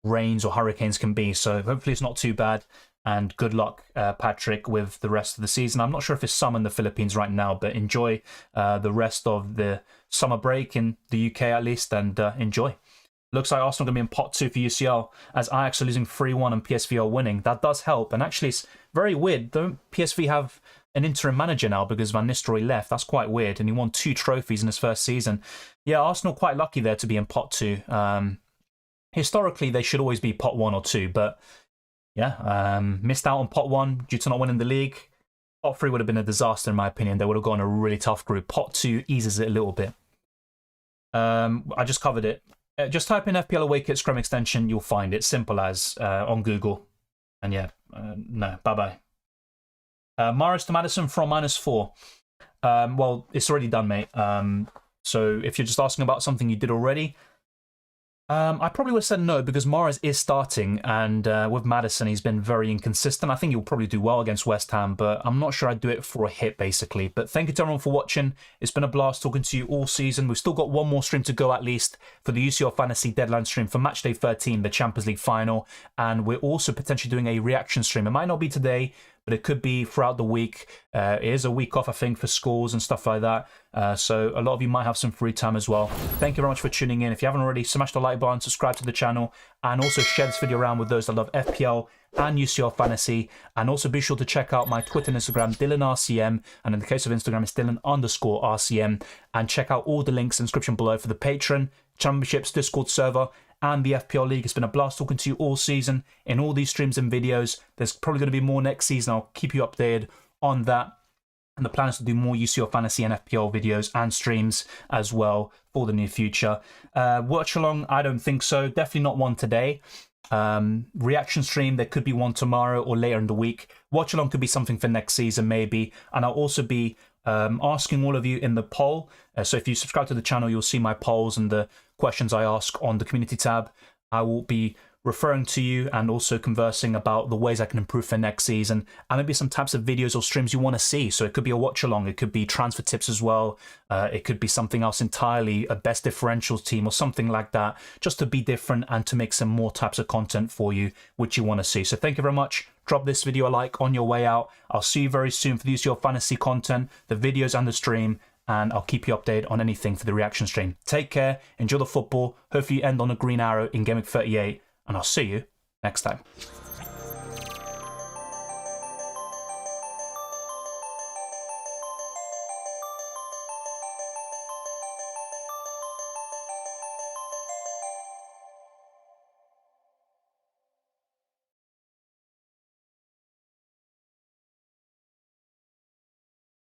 rains or hurricanes can be, so hopefully it's not too bad. And good luck, Patrick, with the rest of the season. I'm not sure if it's summer in the Philippines right now, but enjoy the rest of the summer break in the UK at least, and enjoy. Looks like Arsenal going to be in pot 2 for UCL, as Ajax are losing 3-1 and PSV are winning. That does help, and actually it's very weird. Don't PSV have an interim manager now because Van Nistelrooy left? That's quite weird, and he won 2 trophies in his first season. Yeah, Arsenal quite lucky there to be in pot 2. Historically, they should always be pot 1 or 2, but yeah, missed out on pot 1 due to not winning the league. Pot 3 would have been a disaster in my opinion. They would have gone a really tough group. Pot 2 eases it a little bit. I just covered it. Just type in FPL away kit Scrum extension, you'll find it. Simple as on Google. And yeah, no, bye-bye. Mahrez to Madison from -4. Well, it's already done, mate. So if you're just asking about something you did already, I probably would have said no, because Mahrez is starting, and with Madison, he's been very inconsistent. I think he'll probably do well against West Ham, but I'm not sure I'd do it for a hit, basically. But thank you to everyone for watching. It's been a blast talking to you all season. We've still got one more stream to go, at least, for the UCL Fantasy deadline stream for Matchday 13, the Champions League final. And we're also potentially doing a reaction stream. It might not be today, but it could be throughout the week. It is a week off, I think, for schools and stuff like that. So a lot of you might have some free time as well. Thank you very much for tuning in. If you haven't already, smash the like button, subscribe to the channel, and also share this video around with those that love FPL and UCL Fantasy. And also be sure to check out my Twitter and Instagram, DylanRCM. And in the case of Instagram, it's Dylan_RCM. And check out all the links in the description below for the Patreon, channel memberships, Discord server, and the FPL League. It's been a blast talking to you all season in all these streams and videos. There's probably going to be more next season. I'll keep you updated on that. And the plan is to do more UCL Fantasy and FPL videos and streams as well for the near future. Watch along, I don't think so. Definitely not one today. Reaction stream, there could be one tomorrow or later in the week. Watch along could be something for next season maybe. And I'll also be asking all of you in the poll. So if you subscribe to the channel, you'll see my polls and the questions I ask on the community tab. I will be referring to you and also conversing about the ways I can improve for next season and maybe some types of videos or streams you want to see. So it could be a watch along, it could be transfer tips as well, it could be something else entirely, a best differentials team or something like that, just to be different and to make some more types of content for you which you want to see. So thank you very much. Drop this video a like on your way out. I'll see you very soon for the UCL Fantasy content, the videos and the stream, and I'll keep you updated on anything for the reaction stream. Take care, enjoy the football, hopefully you end on a green arrow in Gameweek 38, and I'll see you next time.